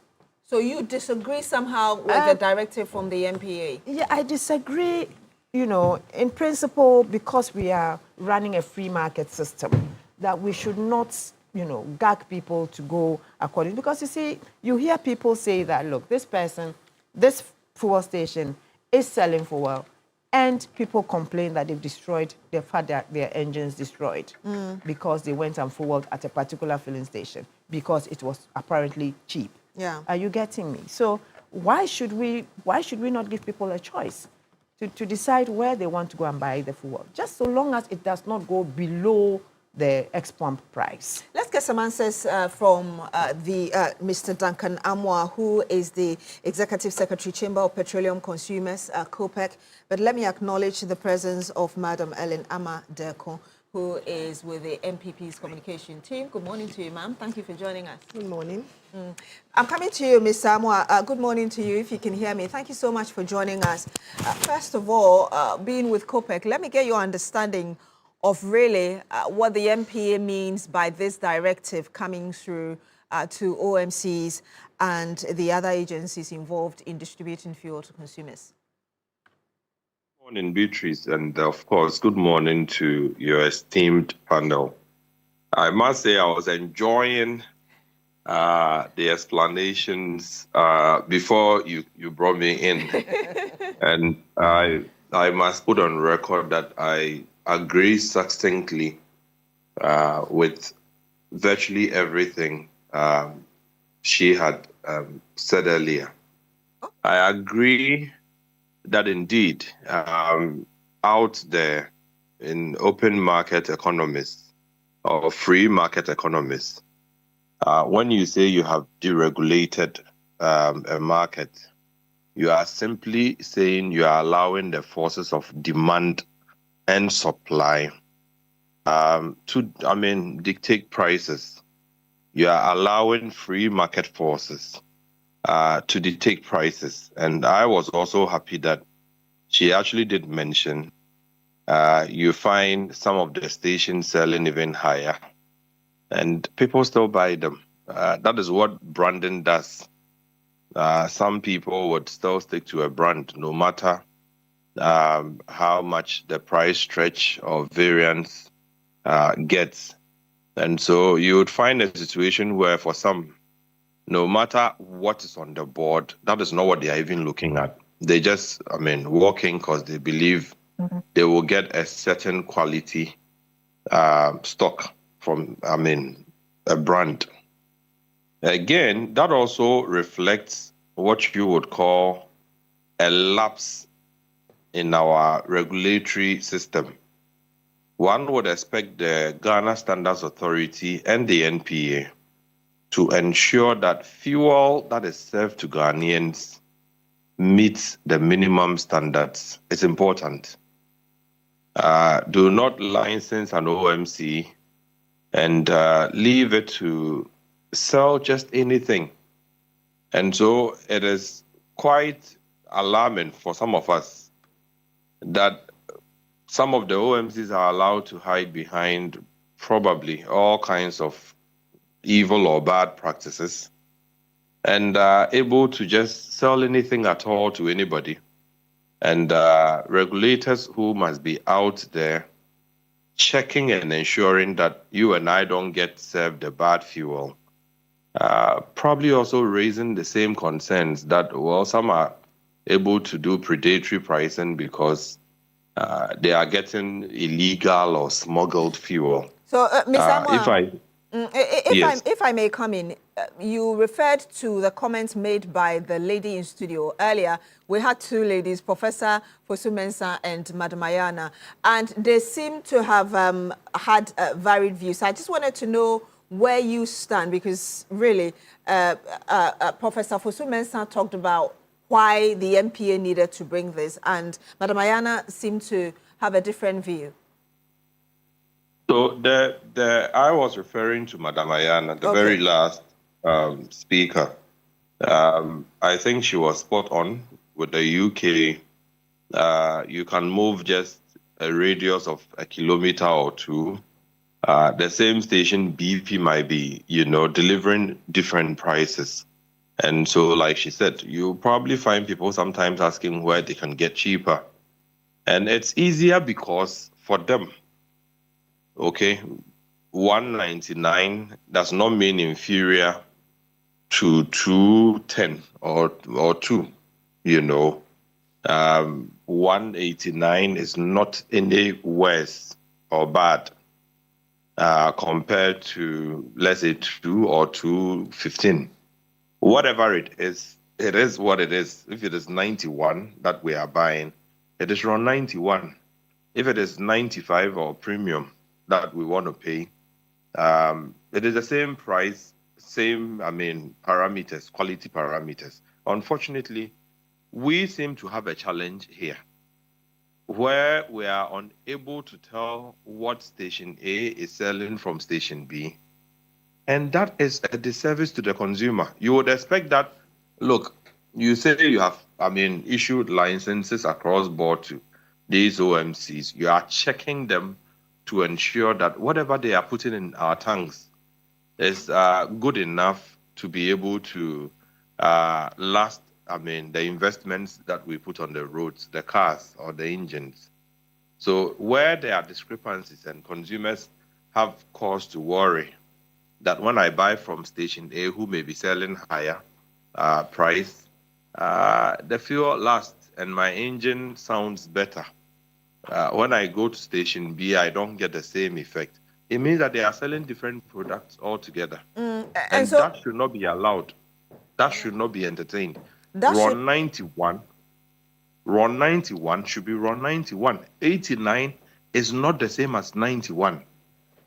So you disagree somehow with the directive from the MPA? Yeah, I disagree, in principle, because we are running a free market system, that we should not, gag people to go according. Because you see, you hear people say that, look, this fuel station is selling fuel, and people complain that they've had their engines destroyed because they went and fueled at a particular filling station because it was apparently cheap. Yeah. Are you getting me? So why should we not give people a choice to decide where they want to go and buy the fuel, just so long as it does not go below the ex-pump price? Let's get some answers from Mr. Duncan Amwa, who is the Executive Secretary, Chamber of Petroleum Consumers, COPEC. But let me acknowledge the presence of Madam Ellen Ama-Derko, who is with the MPP's communication team. Good morning to you, ma'am. Thank you for joining us. Good morning. I'm coming to you, Ms. Amwa. Good morning to you, if you can hear me. Thank you so much for joining us. First of all, being with COPEC, let me get your understanding of really what the MPA means by this directive coming through to OMCs and the other agencies involved in distributing fuel to consumers. Good morning, Beatrice, and of course, good morning to your esteemed panel. I must say I was enjoying the explanations before you brought me in. And I must put on record that I agree succinctly with virtually everything she had said earlier. I agree that indeed out there in open market economies or free market economies, when you say you have deregulated a market, you are simply saying you are allowing the forces of demand and supply to, dictate prices. You are allowing free market forces to dictate prices. And I was also happy that she actually did mention you find some of the stations selling even higher, and people still buy them. That is what branding does. Some people would still stick to a brand no matter how much the price stretch or variance gets. And so you would find a situation where for some, no matter what is on the board, that is not what they are even looking at. They just, walk in because they believe they will get a certain quality stock from, a brand. Again, that also reflects what you would call a lapse in our regulatory system. One would expect the Ghana Standards Authority and the NPA to ensure that fuel that is served to Ghanaians meets the minimum standards. It's important. Do not license an OMC and leave it to sell just anything. And so it is quite alarming for some of us that some of the OMCs are allowed to hide behind probably all kinds of evil or bad practices and able to just sell anything at all to anybody. And regulators who must be out there checking and ensuring that you and I don't get served the bad fuel. Probably also raising the same concerns that, well, some are able to do predatory pricing because they are getting illegal or smuggled fuel. So, Mr. If I may come in, you referred to the comments made by the lady in studio earlier. We had two ladies, Professor Fosu-Mensah and Madam Ayana, and they seem to have had varied views. I just wanted to know where you stand, because really, Professor Fosu-Mensah talked about why the MPA needed to bring this, and Madam Ayana seemed to have a different view. So I was referring to Madam Ayana, the very last speaker. I think she was spot on with the UK. You can move just a radius of a kilometer or two. The same station BP might be, delivering different prices. And so, like she said, you probably find people sometimes asking where they can get cheaper. And it's easier because for them, okay, 199 does not mean inferior to 210 or 2, 189 is not any worse or bad compared to, let's say, 2 or 215. Whatever it is what it is. If it is 91 that we are buying, it is around 91. If it is 95 or premium that we want to pay, it is the same price, same, parameters, quality parameters. Unfortunately, we seem to have a challenge here where we are unable to tell what station A is selling from station B. And that is a disservice to the consumer. You would expect that, look, you say you have, issued licenses across board to these OMCs. You are checking them to ensure that whatever they are putting in our tanks is good enough to be able to last, the investments that we put on the roads, the cars or the engines. So where there are discrepancies and consumers have cause to worry that when I buy from station A, who may be selling higher price, the fuel lasts and my engine sounds better. When I go to station B, I don't get the same effect. it means that they are selling different products altogether. And so that should not be allowed. That should not be entertained. That RON should- 91, RON 91 should be RON 91. 89 is not the same as 91.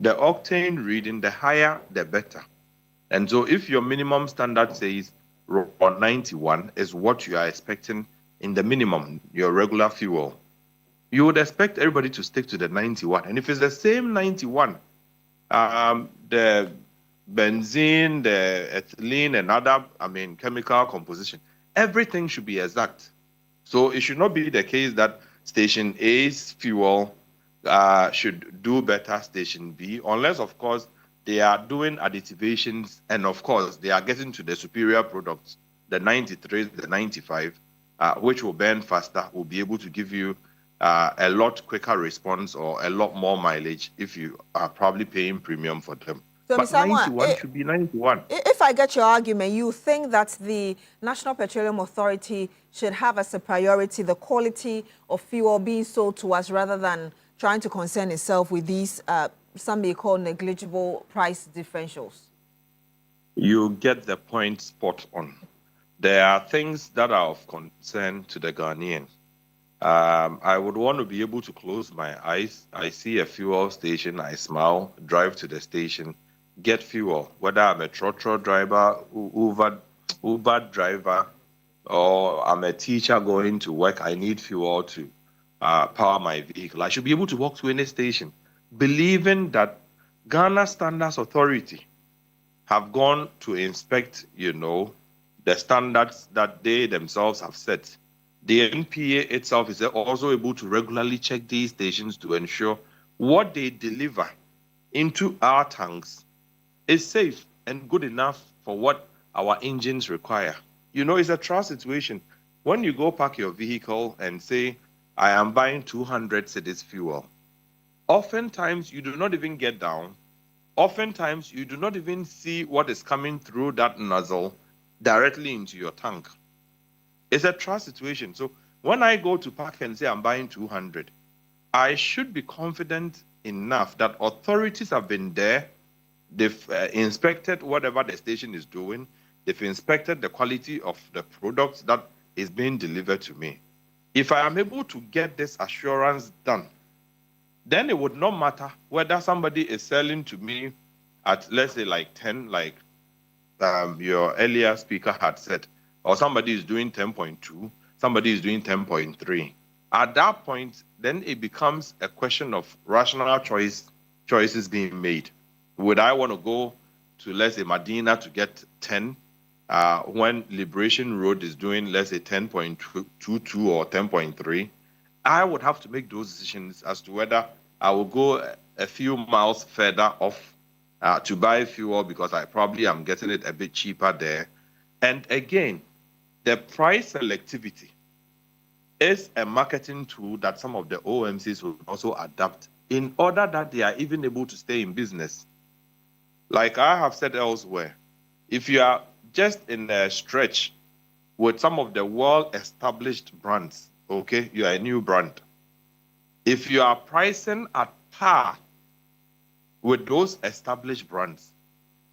The octane reading, the higher, the better. And so if your minimum standard says RON 91 is what you are expecting in the minimum, your regular fuel, you would expect everybody to stick to the 91. And if it's the same 91, the benzene, the ethylene, and other, chemical composition, everything should be exact. So it should not be the case that Station A's fuel should do better Station B, unless, of course, they are doing additivations, and, of course, they are getting to the superior products, the 93, the 95, which will burn faster, will be able to give you a lot quicker response or a lot more mileage if you are probably paying premium for them. So, But Mr. 91 should be 91. If I get your argument, you think that the National Petroleum Authority should have as a priority the quality of fuel being sold to us rather than trying to concern itself with these, some may call negligible price differentials? You get the point spot on. There are things that are of concern to the Ghanaian. I would want to be able to close my eyes. I see a fuel station, I smile, drive to the station, get fuel. Whether I'm a trotro driver, Uber driver, or I'm a teacher going to work, I need fuel to power my vehicle. I should be able to walk to any station, believing that Ghana Standards Authority have gone to inspect, the standards that they themselves have set. The NPA itself is also able to regularly check these stations to ensure what they deliver into our tanks is safe and good enough for what our engines require. It's a trust situation. When you go park your vehicle and say, I am buying 200 cedis fuel, oftentimes you do not even get down. Oftentimes you do not even see what is coming through that nozzle directly into your tank. It's a trust situation. So when I go to park and say I'm buying 200, I should be confident enough that authorities have been there. They've inspected whatever the station is doing. They've inspected the quality of the products that is being delivered to me. If I am able to get this assurance done, then it would not matter whether somebody is selling to me at, let's say, like 10, like your earlier speaker had said, or somebody is doing 10.2, somebody is doing 10.3. At that point, then it becomes a question of rational choices being made. Would I want to go to, let's say, Medina to get 10 when Liberation Road is doing, let's say, 10.22 or 10.3? I would have to make those decisions as to whether I will go a few miles further off to buy fuel because I probably am getting it a bit cheaper there. And again, the price selectivity is a marketing tool that some of the OMCs will also adapt in order that they are even able to stay in business. Like I have said elsewhere, if you are just in a stretch with some of the well-established brands, okay, you are a new brand. If you are pricing at par with those established brands,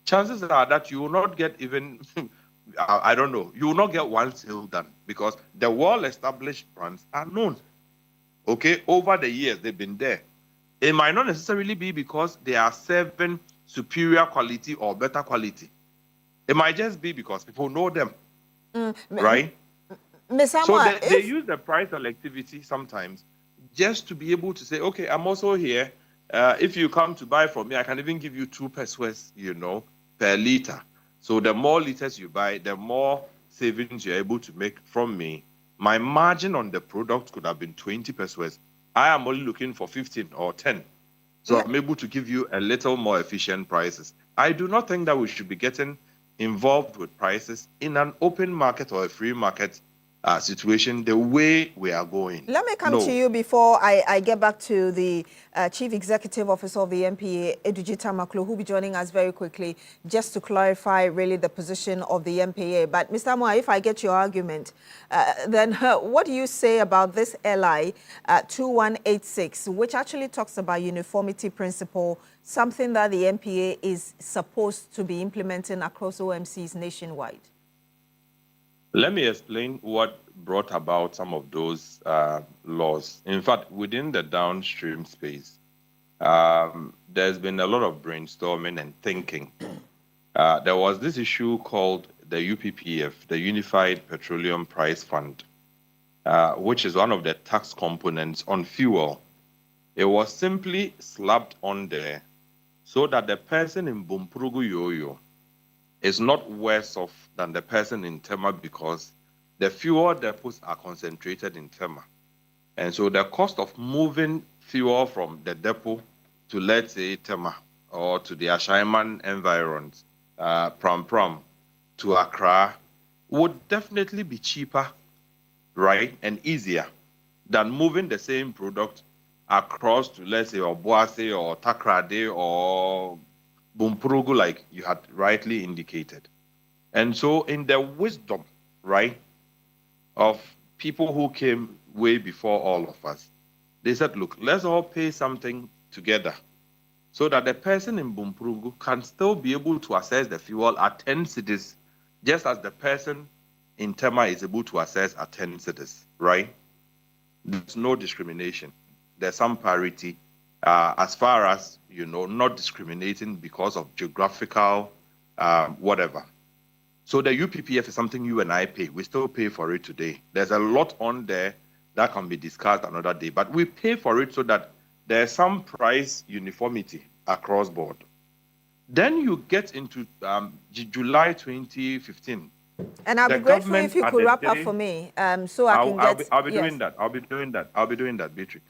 chances are that you will not get even, I don't know, you will not get one sale done because the well-established brands are known. Okay, over the years, they've been there. It might not necessarily be because they are serving superior quality or better quality. It might just be because people know them, right? So they use the price selectivity sometimes just to be able to say, okay, I'm also here. If you come to buy from me, I can even give you 2 pesos, per liter. So the more liters you buy, the more savings you're able to make from me. My margin on the product could have been 20 pesos. I am only looking for 15 or 10. So I'm able to give you a little more efficient prices. I do not think that we should be getting involved with prices in an open market or a free market situation the way we are going. Let me come to you before I get back to the Chief Executive Officer of the MPA, Eduji Tamaklo, who will be joining us very quickly, just to clarify really the position of the MPA. But Mr. Moa, if I get your argument, then what do you say about this LI 2186, which actually talks about uniformity principle, something that the MPA is supposed to be implementing across OMCs nationwide? Let me explain what brought about some of those laws. In fact, within the downstream space, there's been a lot of brainstorming and thinking. There was this issue called the UPPF, the Unified Petroleum Price Fund, which is one of the tax components on fuel. It was simply slapped on there so that the person in Bumpurugu Yoyo is not worse off than the person in Tema, because the fuel depots are concentrated in Tema. And so the cost of moving fuel from the depot to, let's say, Tema, or to the Ashaiman environs, Pram to Accra, would definitely be cheaper, right, and easier than moving the same product across to, let's say, Obuase or Takrade or Bumpurugu, like you had rightly indicated. And so in the wisdom, right, of people who came way before all of us, they said, look, let's all pay something together so that the person in Bumpurugu can still be able to access the fuel at 10 cedis, just as the person in Tema is able to access at 10 cedis, right? There's no discrimination. There's some parity as far as, you know, not discriminating because of geographical whatever. So the UPPF is something you and I pay. We still pay for it today. There's a lot on there that can be discussed another day, but we pay for it so that there's some price uniformity across board. Then you get into July 2015. And I'll be grateful if you could wrap up for me, so I can get... I'll be doing that. I'll be doing that, Beatrice.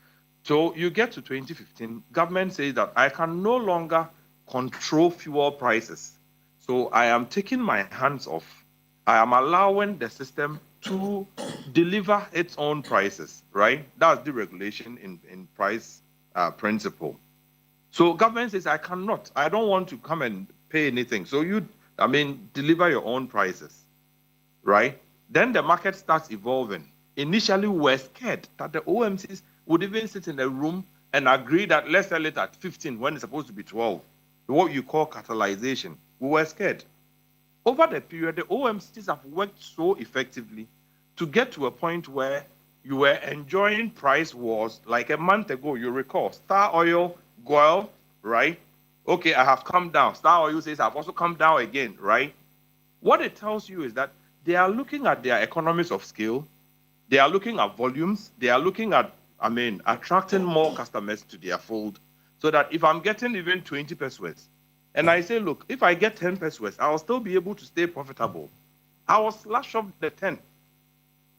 So you get to 2015, government says that I can no longer control fuel prices. So I am taking my hands off. I am allowing the system to deliver its own prices, right? That's the regulation in price principle. So government says, I cannot. I don't want to come and pay anything. So deliver your own prices, right? Then the market starts evolving. Initially, we're scared that the OMCs would even sit in a room and agree that let's sell it at 15 when it's supposed to be 12. What you call catalyzation. We were scared. Over the period, the OMCs have worked so effectively to get to a point where you were enjoying price wars. Like a month ago, you recall, Star Oil, Goil, right? Okay, I have come down. Star Oil says I've also come down again, right? What it tells you is that they are looking at their economies of scale. They are looking at volumes. They are looking at, attracting more customers to their fold, so that if I'm getting even 20 pesos, and I say, look, if I get 10 pesos, I'll still be able to stay profitable. I will slash off the 10.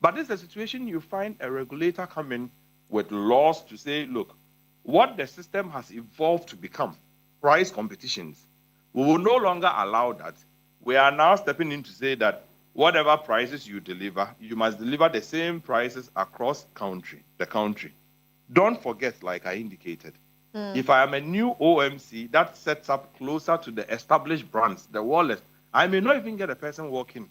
But this is a situation you find a regulator coming with laws to say, look, what the system has evolved to become, price competitions, we will no longer allow that. We are now stepping in to say that whatever prices you deliver, you must deliver the same prices across the country. Don't forget, like I indicated, if I am a new OMC, that sets up closer to the established brands, the wallet, I may not even get a person walking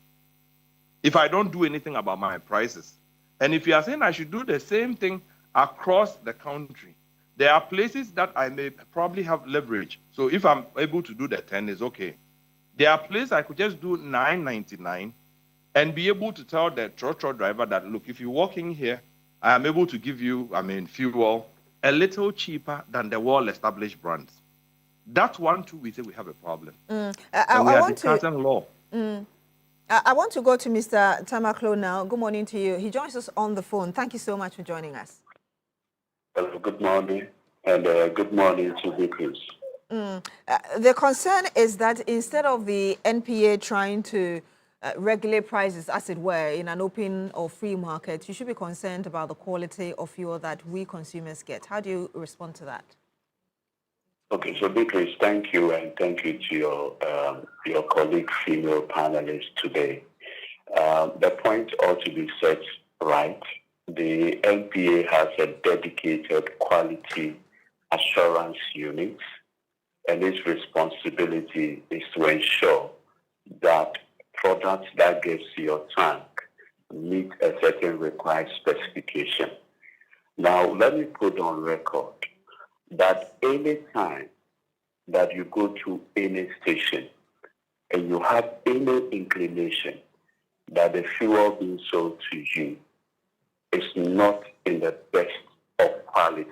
if I don't do anything about my prices. And if you are saying I should do the same thing across the country, there are places that I may probably have leverage. So if I'm able to do the 10, it's okay. There are places I could just do $9.99 and be able to tell the trotro driver that, look, if you walk in here, I am able to give you, fuel a little cheaper than the well-established brands. That one, too, we say we have a problem. I want to go to Mr. Tamaklo now. Good morning to you. He joins us on the phone. Thank you so much for joining us. Well, good morning, and good morning to Vickers. The concern is that instead of the NPA trying to regulate prices, as it were, in an open or free market, you should be concerned about the quality of fuel that we consumers get. How do you respond to that? Okay, so Vickers, thank you, and thank you to your colleague female panelists today. The point ought to be set right. The NPA has a dedicated quality assurance unit, and its responsibility is to ensure that products that get to your tank meet a certain required specification. Now, let me put on record that any time that you go to any station and you have any inclination that the fuel being sold to you is not in the best of quality,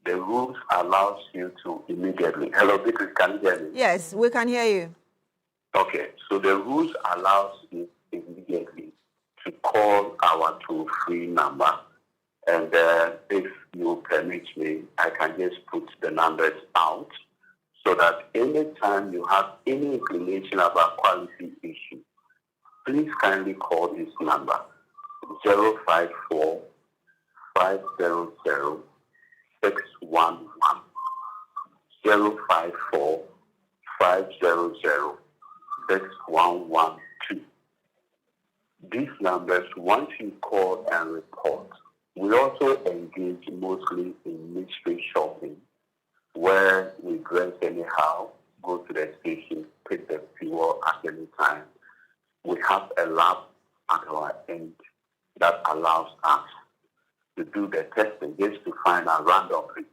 the rules allows you to immediately. Hello, Beatrice, can you hear me? Yes, we can hear you. Okay, so the rules allows you immediately to call our toll-free number, and if you permit me, I can just put the numbers out so that anytime you have any inclination about quality issue, please kindly call this number 054 500 611 054 500 6112. These numbers, once you call and report, we also engage mostly in mystery shopping, where we dress anyhow, go to the station, pick the fuel at any time. We have a lab at our end that allows us to do the testing just to find out randomly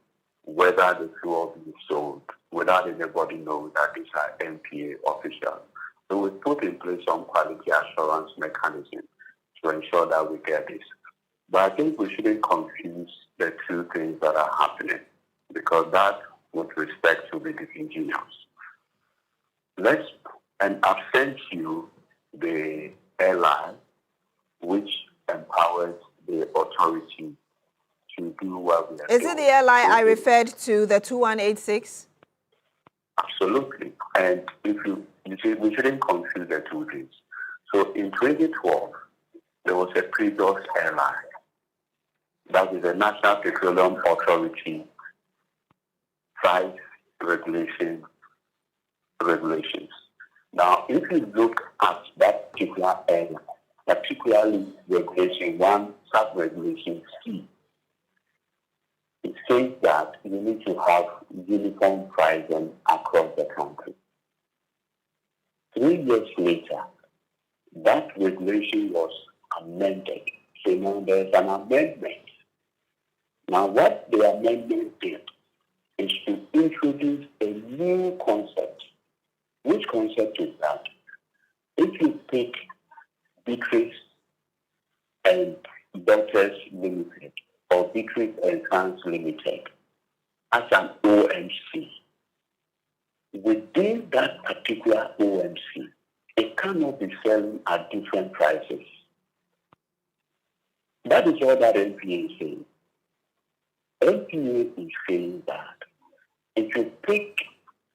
whether the fuel being sold without anybody knowing that these are NPA officials. So we put in place some quality assurance mechanism to ensure that we get this. But I think we shouldn't confuse the two things that are happening, because that, with respect, to be disingenuous. I've sent you the airline which empowers the authority to do what we are doing. Is it the airline I referred to, the 2186? Absolutely. And if you see, we shouldn't confuse the two things. So in 2012, there was a previous airline. That is the National Petroleum Authority price regulations. Now, if you look at that particular airline, particularly regulation 1, sub-regulation C, it says that you need to have uniform pricing across the country. 3 years later, that regulation was amended. So now there's an amendment. Now what the amendment did is to introduce a new concept. Which concept is that? If you pick Beatrice and Daughters Limited or Beatrice and Sons Limited as an OMC, within that particular OMC, it cannot be selling at different prices. That is all that NPA is saying. NPA is saying that if you pick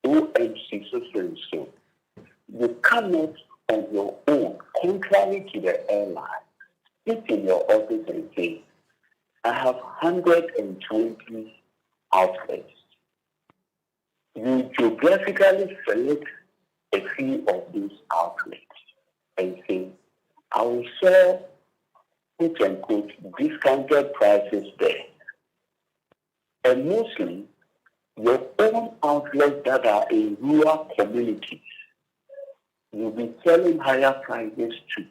OMC so and so, you cannot on your own, contrary to the airline, sit in your office and say, I have 120 outlets. You geographically select a few of these outlets and say, I will sell, quote unquote, discounted prices there. And mostly, your own outlets that are in rural communities, you'll be selling higher prices to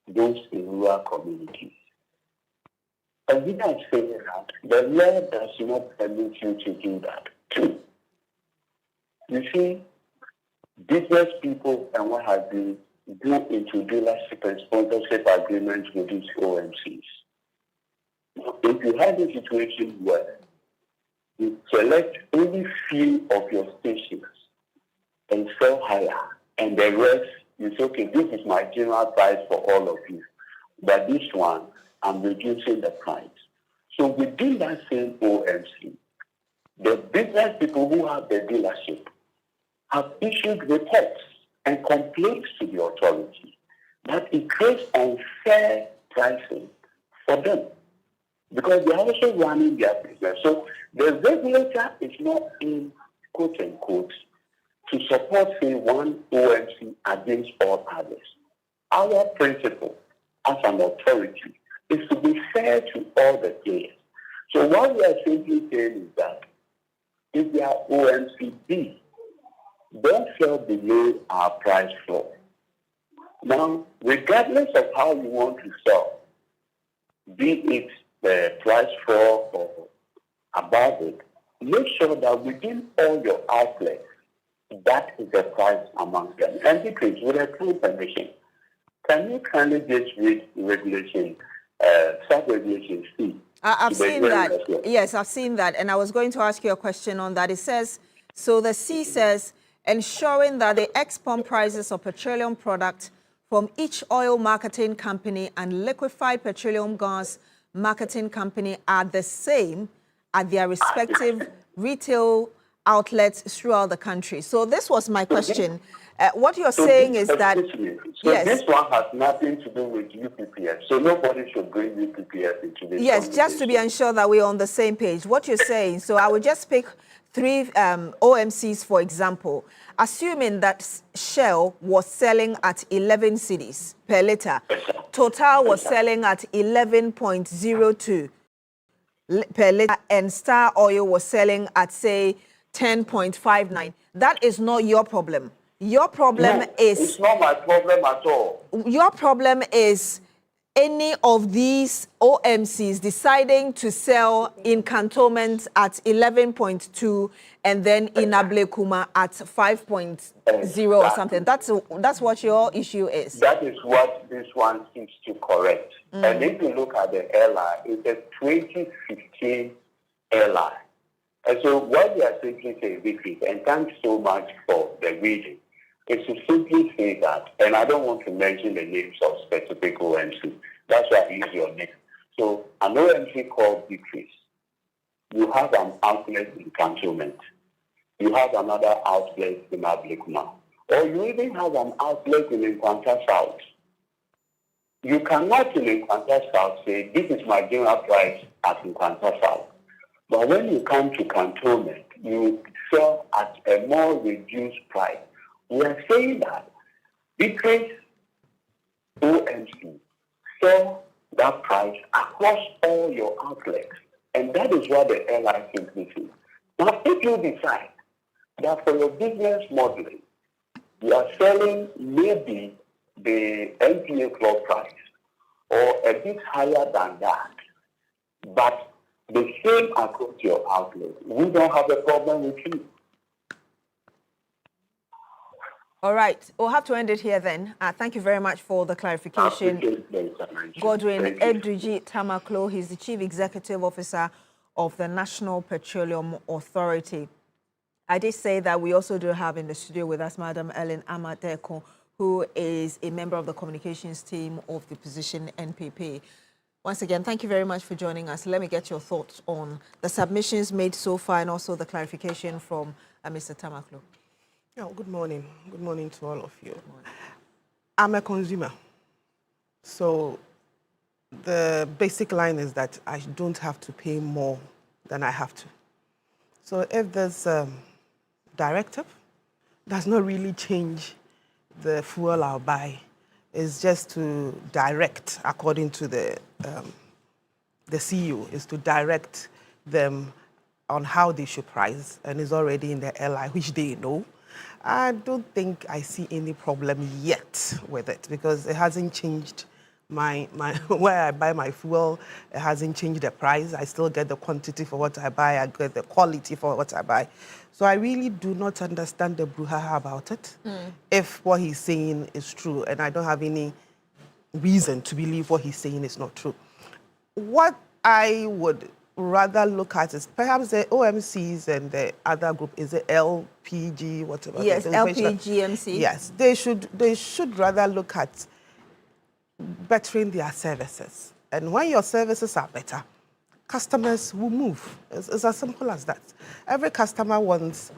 those in rural communities. And we are saying that the law does not permit you to do that. 2, you see, business people and what have you go into dealership and sponsorship agreements with these OMCs. Now, if you have a situation where you select only few of your stations and sell higher, and the rest, you say, okay, this is my general price for all of you, but this one, I'm reducing the price. So within that same OMC, the business people who have the dealership have issued reports and complaints to the authority that it creates unfair pricing for them, because they are also running their business. So the regulator is not in, quote unquote, to support, say, one OMC against all others. our principle as an authority is to be fair to all the players. So what we are simply saying is that if they are OMCB, don't sell below our price floor. Now, regardless of how you want to sell, be it the price floor or above it, make sure that within all your outlets, that is the price amongst them. And because with a clear permission, can you kindly just read regulation, sub-regulation C? I've seen that. Yes, I've seen that. And I was going to ask you a question on that. It says, so the C says, ensuring that the ex-pump prices of petroleum products from each oil marketing company and liquefied petroleum gas marketing company are the same at their respective retail outlets throughout the country. So this was my question. What you're saying is that... So this one has nothing to do with UPPF. So nobody should bring UPPF into this. Yes, just to be ensured that we're on the same page. What you're saying, so I would just pick 3 OMCs, for example. Assuming that Shell was selling at 11 cedis per litre, Total was selling at 11.02 per litre, and Star Oil was selling at, say, 10.59. That is not your problem. Your problem is... It's not my problem at all. Your problem is any of these OMCs deciding to sell in cantonments at 11.2 and then in Ablekuma at 5.0 or something. That's what your issue is. That is what this one seems to correct. And if you look at the airline, it's a 2015 airline. And so what we are simply saying, Vicky, and thanks so much for the reading, is to simply say that, and I don't want to mention the names of specific OMC. That's why I use your name. So an OMC called Decrease. You have an outlet in Cantonment. You have another outlet in Ablekuma. Or you even have an outlet in Nkwanta South. You cannot in Nkwanta South say, this is my general price at Nkwanta South. But when you come to Cantonment, you sell at a more reduced price. We are saying that because OMC sell that price across all your outlets, and that is what the airline simply says. Now, if you decide that for your business modeling, you are selling maybe the NPA club price or a bit higher than that, but the same across your outlet, we don't have a problem with you. All right, we'll have to end it here then. Thank you very much for the clarification. Godwin Edriji Tamaklo, he's the Chief Executive Officer of the National Petroleum Authority. I did say that we also do have in the studio with us Madam Ellen Amadeko, who is a member of the communications team of the position NPP. Once again, thank you very much for joining us. Let me get your thoughts on the submissions made so far and also the clarification from Mr. Tamaklo. Yeah, good morning. Good morning to all of you. I'm a consumer. So the basic line is that I don't have to pay more than I have to. So if there's a directive, does not really change the fuel I'll buy. It's just to direct, according to the CEO, is to direct them on how they should price, and it's already in the airline, which they know. I don't think I see any problem yet with it because it hasn't changed my where I buy my fuel. It hasn't changed the price. I still get the quantity for what I buy. I get the quality for what I buy. So I really do not understand the brouhaha about it. If what he's saying is true, and I don't have any reason to believe what he's saying is not true. What I would rather look at is perhaps the OMCs and the other group, is it LPG, whatever? Yes, LPGMC. Yes, they should rather look at bettering their services. And when your services are better, customers will move. It's as simple as that. Every customer wants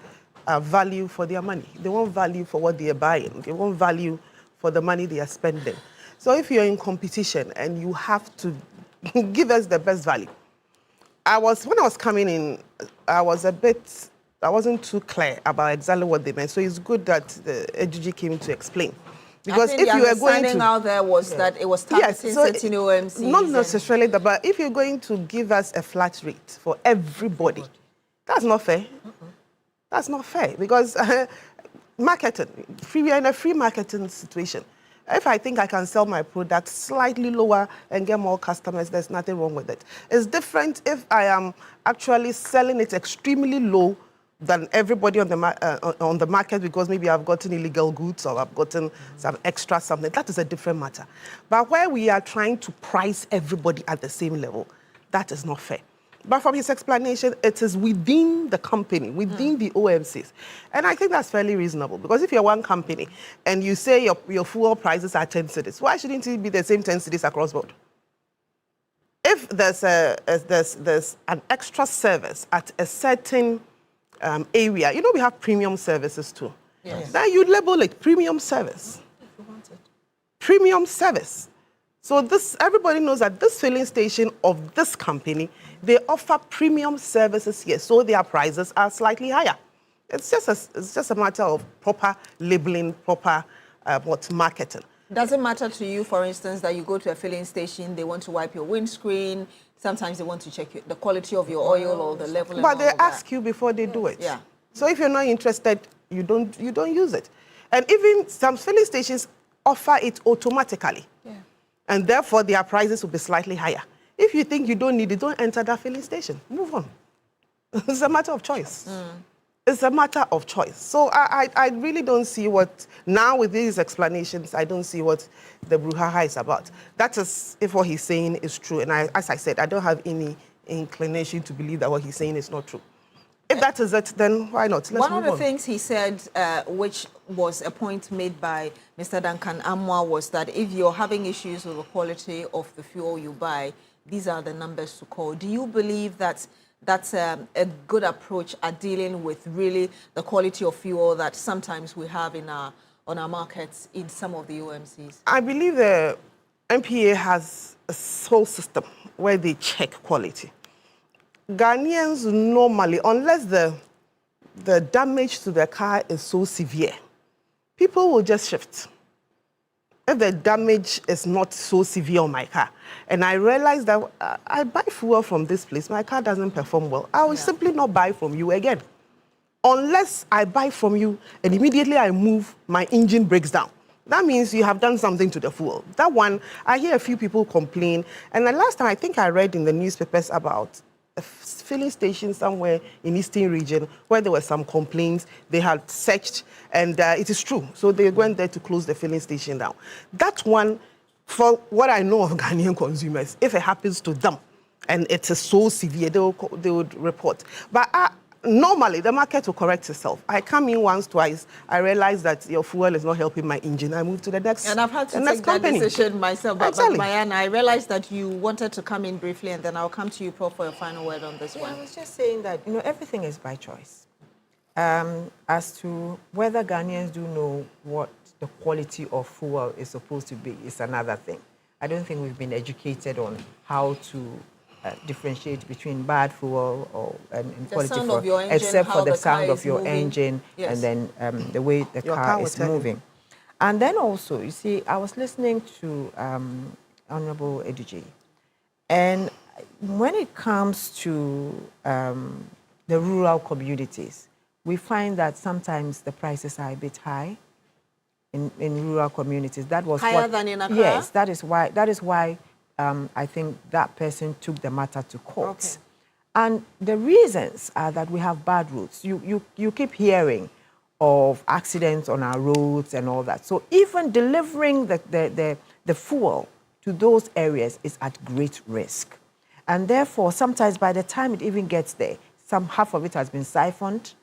value for their money. They want value for what they are buying. They want value for the money they are spending. So if you're in competition and you have to give us the best value, when I was coming in, I wasn't too clear about exactly what they meant. So it's good that the AGG came to explain. Because if you were going to out there was that it was targeting certain OMCs. Not necessarily that, but if you're going to give us a flat rate for everybody, that's not fair. That's not fair because marketing, we are in a free marketing situation. If I think I can sell my product slightly lower and get more customers, there's nothing wrong with it. It's different if I am actually selling it extremely low than everybody on the market because maybe I've gotten illegal goods or I've gotten some extra something. That is a different matter. But where we are trying to price everybody at the same level, that is not fair. But from his explanation, it is within the company, within the OMCs. And I think that's fairly reasonable because if you're one company and you say your fuel prices are 10 cedis, why shouldn't it be the same 10 cedis across board? If there's an extra service at a certain area, you know we have premium services too. Yes. Then you label it premium service. Premium service. So everybody knows that this filling station of this company, they offer premium services here, so their prices are slightly higher. It's just a matter of proper labeling, proper marketing. Does it matter to you, for instance, that you go to a filling station, they want to wipe your windscreen, sometimes they want to check the quality of your oil or the level? But they ask you before they do it. Yeah. So if you're not interested, you don't use it. And even some filling stations offer it automatically. Yeah. And therefore, their prices will be slightly higher. If you think you don't need it, don't enter that filling station. Move on. It's a matter of choice. It's a matter of choice. So I really don't see what, now with these explanations, I don't see what the brouhaha is about. That is, if what he's saying is true. And as I said, I don't have any inclination to believe that what he's saying is not true. If that is it, then why not? Let's move on. One of the things he said, which was a point made by Mr. Duncan Amwa, was that if you're having issues with the quality of the fuel you buy, these are the numbers to call. Do you believe that that's a good approach at dealing with really the quality of fuel that sometimes we have on our markets in some of the OMCs? I believe the MPA has a whole system where they check quality. Ghanaians normally, unless the damage to their car is so severe, people will just shift. If the damage is not so severe on my car, and I realize that I buy fuel from this place, my car doesn't perform well, I will simply not buy from you again. Unless I buy from you and immediately I move, my engine breaks down. That means you have done something to the fuel. That one, I hear a few people complain, and the last time I think I read in the newspapers about a filling station somewhere in Eastern region where there were some complaints. They had searched, and it is true. So they went there to close the filling station down. That one, for what I know of Ghanaian consumers, if it happens to them and it is so severe, they would report. But normally, the market will correct itself. I come in once, twice. I realize that your fuel is not helping my engine. I move to the next company. And I've had to take that decision myself. But Mayana, I realized that you wanted to come in briefly, and then I'll come to you, Prof, for your final word on this one. I was just saying that, everything is by choice. As to whether Ghanaians do know what the quality of fuel is supposed to be is another thing. I don't think we've been educated on how to differentiate between bad fuel and quality fuel, except for the sound of your engine and then the way the car is moving. And then also, you see, I was listening to Honorable Eduje, and when it comes to the rural communities, we find that sometimes the prices are a bit high in rural communities. That was higher than in Accra? Yes, that is why I think that person took the matter to court. Okay. And the reasons are that we have bad roads. You keep hearing of accidents on our roads and all that. So even delivering the fuel to those areas is at great risk. And therefore, sometimes by the time it even gets there, half of it has been siphoned,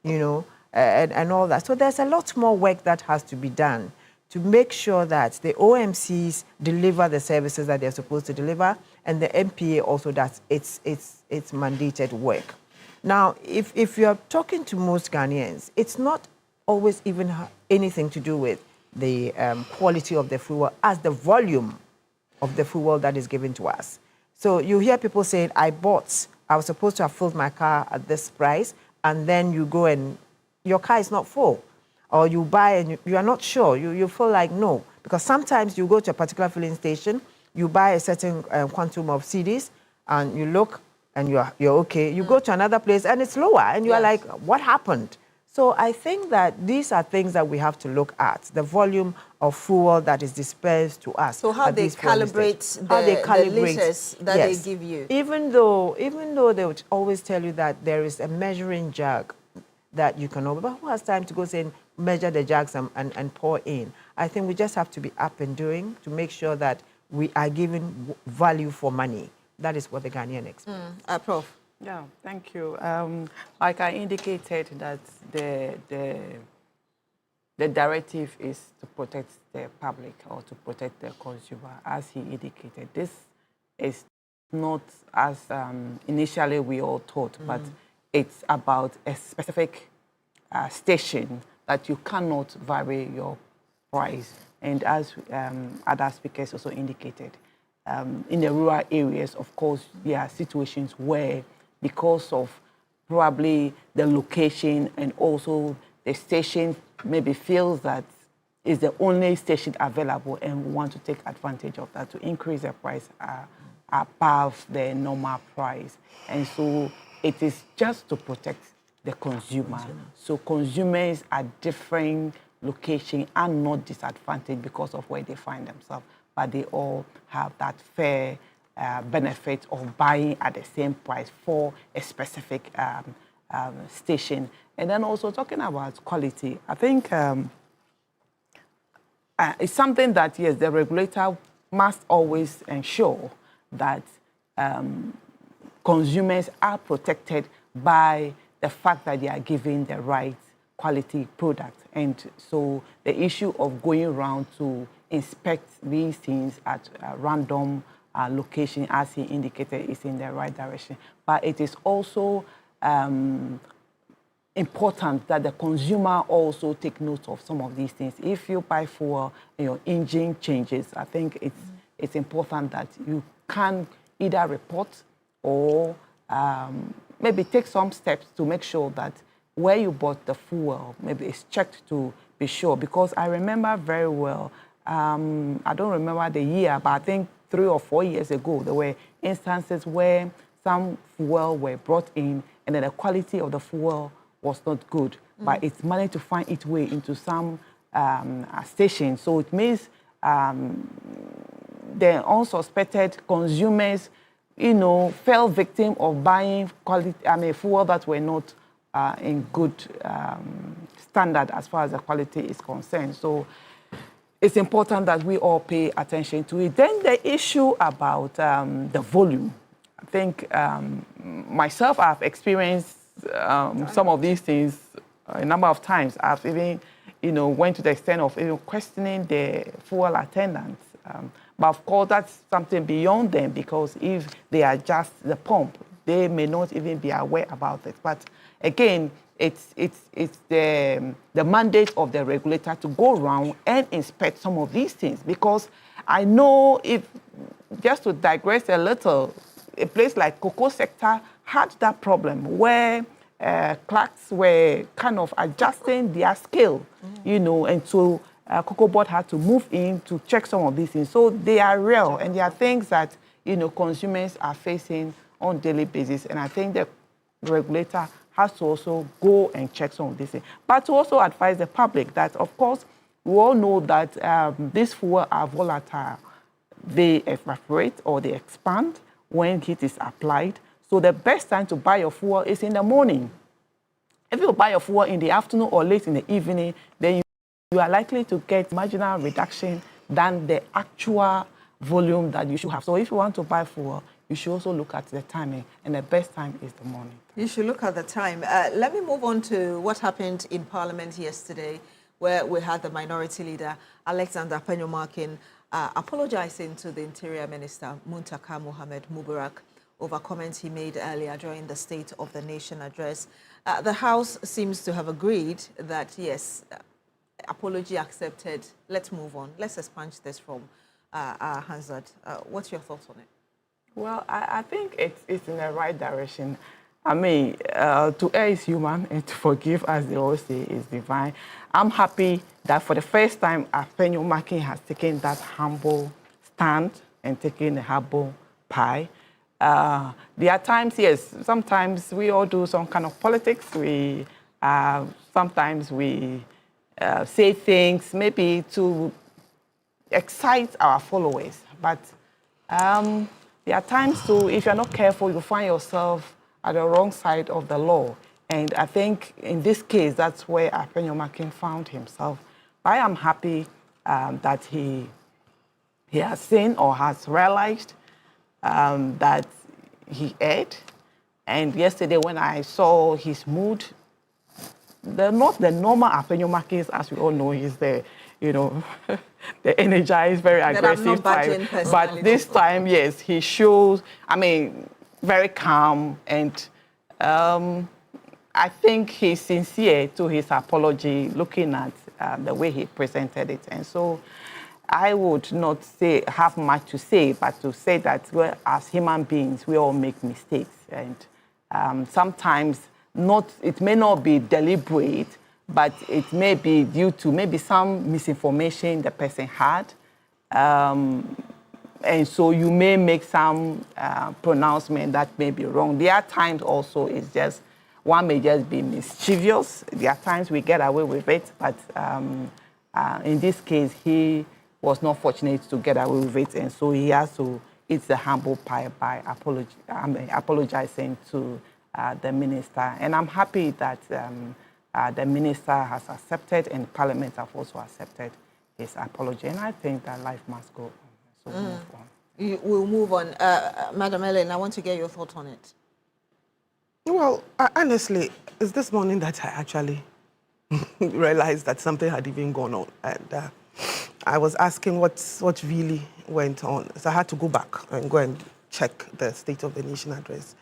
and all that. So there's a lot more work that has to be done to make sure that the OMCs deliver the services that they're supposed to deliver, and the MPA also does its mandated work. Now, if you're talking to most Ghanaians, it's not always even anything to do with the quality of the fuel as the volume of the fuel that is given to us. So you hear people saying, I was supposed to have filled my car at this price, and then you go and your car is not full. or you buy and you are not sure. You feel like no. Because sometimes you go to a particular filling station, you buy a certain quantum of CDs, and you look and you're okay. You go to another place and it's lower, and you are like, what happened? So I think that these are things that we have to look at, the volume of fuel that is dispersed to us. So how they calibrate the liters that they give you. Even though they would always tell you that there is a measuring jug that you can over, but who has time to go and measure the jugs and pour in? I think we just have to be up and doing to make sure that we are giving value for money. That is what the Ghanaian expect. Prof. Yeah, thank you. Like I indicated, that the directive is to protect the public or to protect the consumer, as he indicated. This is not as initially we all thought, but it's about a specific station that you cannot vary your price. And as other speakers also indicated, in the rural areas, of course, there are situations where, because of probably the location and also the station maybe feels that is the only station available and want to take advantage of that to increase the price above the normal price. And so it is just to protect the consumer. So consumers at different locations are not disadvantaged because of where they find themselves, but they all have that fair benefit of buying at the same price for a specific station. And then also talking about quality, I think it's something that, yes, the regulator must always ensure that consumers are protected by the fact that they are given the right quality product. And so the issue of going around to inspect these things at random location, as he indicated, is in the right direction. But it is also important that the consumer also take note of some of these things. If you buy fuel and your engine changes, I think it's important that you can either report or maybe take some steps to make sure that where you bought the fuel maybe it's checked to be sure. Because I remember very well, I don't remember the year, but I think 3 or 4 years ago, there were instances where some fuel were brought in and then the quality of the fuel was not good, but it's managed to find its way into some stations. So it means the unsuspected consumers, fell victim of buying fuel that were not in good standard as far as the quality is concerned. So it's important that we all pay attention to it. Then the issue about the volume. I think myself, I've experienced some of these things a number of times. I've even, went to the extent of even questioning the fuel attendants. But of course, that's something beyond them, because if they adjust the pump, they may not even be aware about it. But again, it's the mandate of the regulator to go around and inspect some of these things. Because I know, if just to digress a little, a place like cocoa sector had that problem where clerks were kind of adjusting their scale, and so Cocoa Board had to move in to check some of these things. So they are real, and they are things that, consumers are facing on a daily basis. And I think the regulator has to also go and check some of these things. But to also advise the public that, of course, we all know that these fuel are volatile. They evaporate or they expand when heat is applied. So the best time to buy your fuel is in the morning. If you buy your fuel in the afternoon or late in the evening, then you are likely to get marginal reduction than the actual volume that you should have. So if you want to buy fuel, you should also look at the timing, and the best time is the morning. You should look at the time. Let me move on to what happened in Parliament yesterday, where we had the Minority Leader, Alexander Penyomarkin, apologizing to the Interior Minister, Muntaka Mohamed Mubarak, over comments he made earlier during the State of the Nation address. The House seems to have agreed that, yes, apology accepted. Let's move on. Let's expunge this from our hazard. What's your thoughts on it? Well, I think it's in the right direction. I mean, to err is human, and to forgive, as they always say, is divine. I'm happy that for the first time, Afenyo Makin has taken that humble stand and taken a humble pie. There are times, yes, sometimes we all do some kind of politics. Sometimes we say things maybe to excite our followers. But there are times too, if you're not careful, you find yourself at the wrong side of the law. And I think in this case, that's where Afenyo Makin found himself. I am happy that he has seen or has realized that he erred. And yesterday when I saw his mood, not the normal Afenyo Makin, as we all know, he's the, the energized, very aggressive type. But this time, yes, he shows, very calm. And I think he's sincere to his apology, looking at the way he presented it. And so I would not have much to say, but to say that as human beings, we all make mistakes. And sometimes it may not be deliberate, but it may be due to maybe some misinformation the person had. And so you may make some pronouncement that may be wrong. There are times also one may just be mischievous. There are times we get away with it, but in this case, he was not fortunate to get away with it, and so he has to eat the humble pie by apologizing to the minister. And I'm happy that the minister has accepted and Parliament have also accepted his apology. And I think that life must go on. So we'll move on. We'll move on. Madam Ellen, I want to get your thought on it. Well, honestly, it's this morning that I actually realized that something had even gone on. And I was asking what really went on. So I had to go back and go and check the State of the Nation address.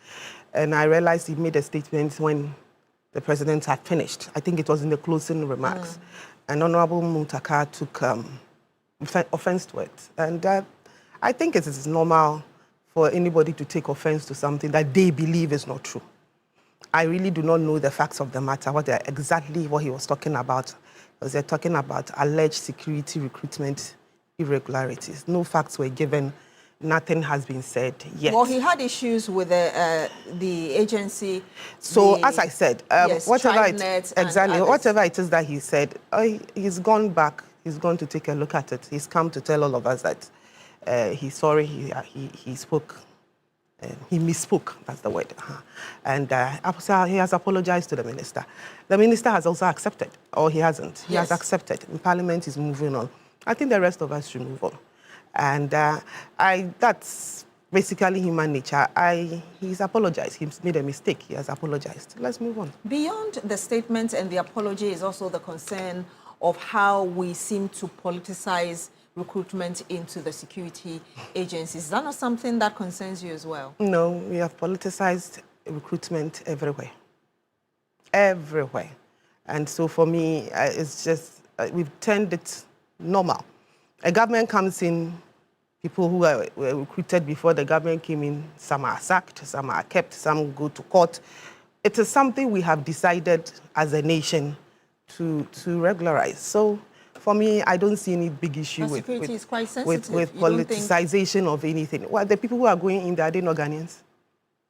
And I realized he made a statement when the president had finished. I think it was in the closing remarks. And Honorable Muntaka took offense to it. And I think it is normal for anybody to take offense to something that they believe is not true. I really do not know the facts of the matter, exactly what he was talking about. Because they're talking about alleged security recruitment irregularities. No facts were given. Nothing has been said yet. Well, he had issues with the agency. So, as I said, yes, whatever it is that he said, he's gone back. He's going to take a look at it. He's come to tell all of us that he's sorry. He spoke. He misspoke, that's the word. And he has apologized to the minister. The minister has also accepted, or he hasn't. He has accepted. And Parliament is moving on. I think the rest of us should move on. And that's basically human nature. He's apologized. He's made a mistake. He has apologized. Let's move on. Beyond the statement and the apology is also the concern of how we seem to politicize recruitment into the security agencies. Is that not something that concerns you as well? No, we have politicized recruitment everywhere. Everywhere. And so for me, it's just, we've turned it normal. A government comes in, people who were recruited before the government came in, some are sacked, some are kept, some go to court. It is something we have decided as a nation to regularize. So for me, I don't see any big issue with politicization of anything. Well, the people who are going in there, are they not Ghanaians?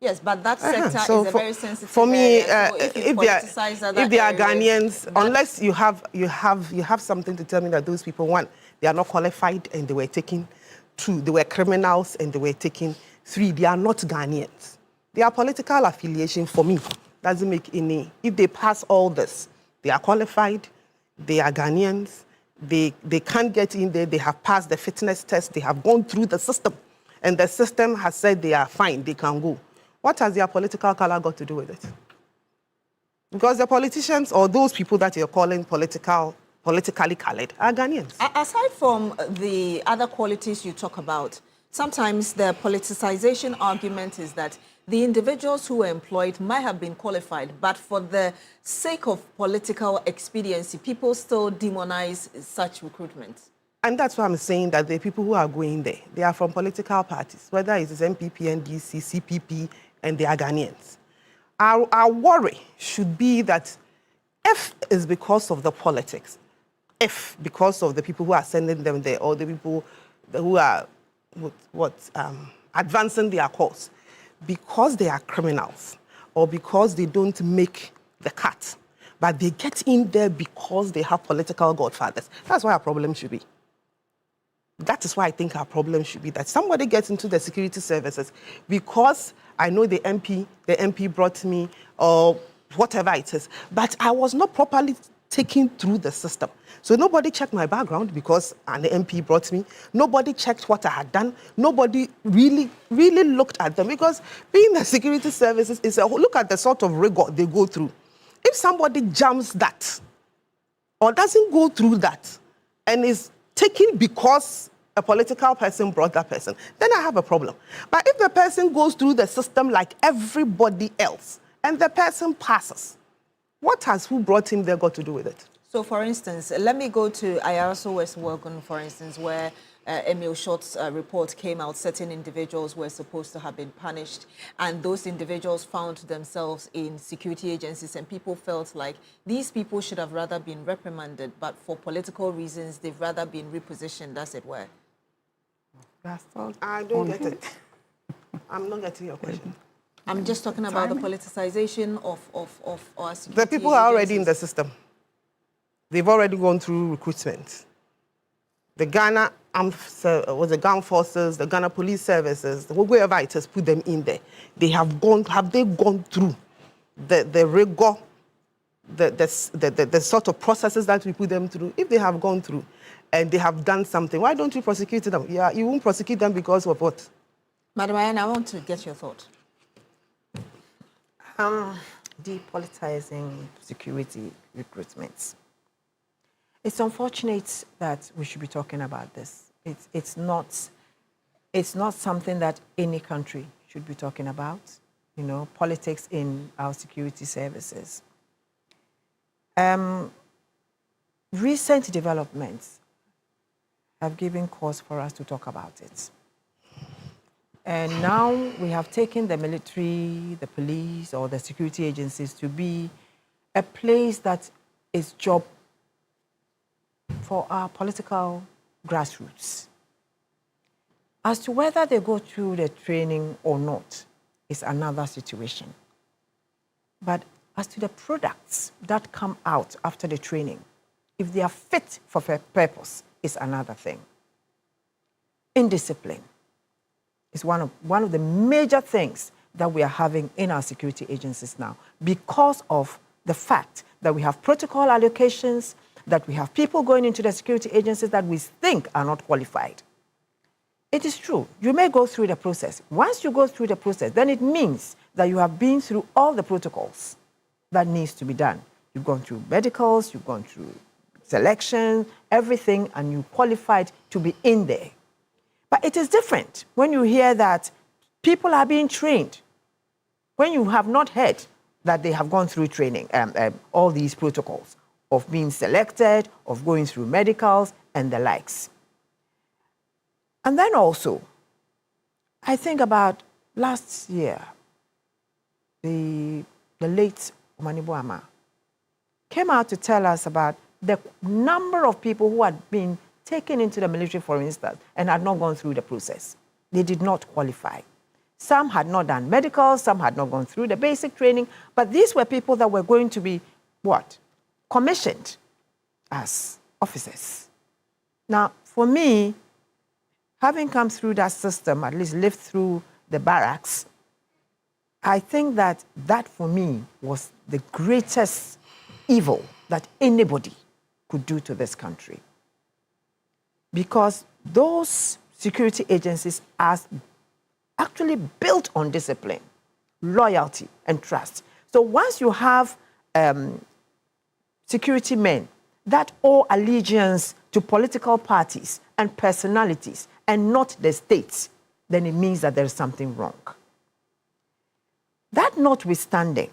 Yes, but that sector is a very sensitive for me, area. So if they are Ghanaians, unless you have something to tell me that those people, one, they are not qualified and they were taken. Two, they were criminals and they were taken. Three, they are not Ghanaians. Their political affiliation, for me, doesn't make any. If they pass all this, they are qualified, they are Ghanaians, they can't get in there, they have passed the fitness test, they have gone through the system, and the system has said they are fine, they can go. What has their political color got to do with it? Because the politicians or those people that you're calling politically colored are Ghanaians. Aside from the other qualities you talk about, sometimes the politicization argument is that the individuals who were employed might have been qualified, but for the sake of political expediency, people still demonize such recruitment. And that's why I'm saying that the people who are going there, they are from political parties, whether it is MPP, NDC, CPP, and they are Ghanaians. Our worry should be that if it's because of the politics, if because of the people who are sending them there or the people who are advancing their cause, because they are criminals or because they don't make the cut, but they get in there because they have political godfathers. That's why our problem should be. That is why I think our problem should be that somebody gets into the security services because I know the MP brought me or whatever it is, but I was not properly taken through the system. So nobody checked my background because an MP brought me. Nobody checked what I had done. Nobody really looked at them because being the security services is a look at the sort of rigor they go through. If somebody jumps that or doesn't go through that and is taken because a political person brought that person, then I have a problem. But if the person goes through the system like everybody else and the person passes, what has who brought him there got to do with it? So, for instance, let me go to Ayaso West Worgon, for instance, where Emil Short's report came out. Certain individuals were supposed to have been punished, and those individuals found themselves in security agencies, and people felt like these people should have rather been reprimanded, but for political reasons, they've rather been repositioned, as it were. I don't get it. I'm not getting your question. I'm just talking about the politicization of our security The people are already agencies. in the system. They've already gone through recruitment. The Ghana the Ghana forces, the Ghana police services, whoever it has put them in there. They have they gone through the rigor, the sort of processes that we put them through? If they have gone through and they have done something, why don't you prosecute them? Yeah, you won't prosecute them because of what? Madam Ayan, I want to get your thought. Depoliticizing security recruitments. It's unfortunate that we should be talking about this. It's not something that any country should be talking about. You know, politics in our security services. Recent developments have given cause for us to talk about it. And now we have taken the military, the police, or the security agencies to be a place that is job for our political grassroots. As to whether they go through the training or not is another situation. But as to the products that come out after the training, if they are fit for purpose, is another thing. Indiscipline is one of the major things that we are having in our security agencies now because of the fact that we have protocol allocations, that we have people going into the security agencies that we think are not qualified. It is true, you may go through the process. Once you go through the process, then it means that you have been through all the protocols that needs to be done. You've gone through medicals, you've gone through selection, everything, and you qualified to be in there. But it is different when you hear that people are being trained, when you have not heard that they have gone through training, all these protocols of being selected, of going through medicals, and the likes. And then also, I think about last year, the late Omanibuama came out to tell us about the number of people who had been taken into the military, for instance, and had not gone through the process. They did not qualify. Some had not done medical, some had not gone through the basic training, but these were people that were going to be, what? Commissioned as officers. Now, for me, having come through that system, at least lived through the barracks, I think that for me was the greatest evil that anybody could do to this country. Because those security agencies are actually built on discipline, loyalty, and trust. So once you have security men that owe allegiance to political parties and personalities and not the states, then it means that there's something wrong. That notwithstanding,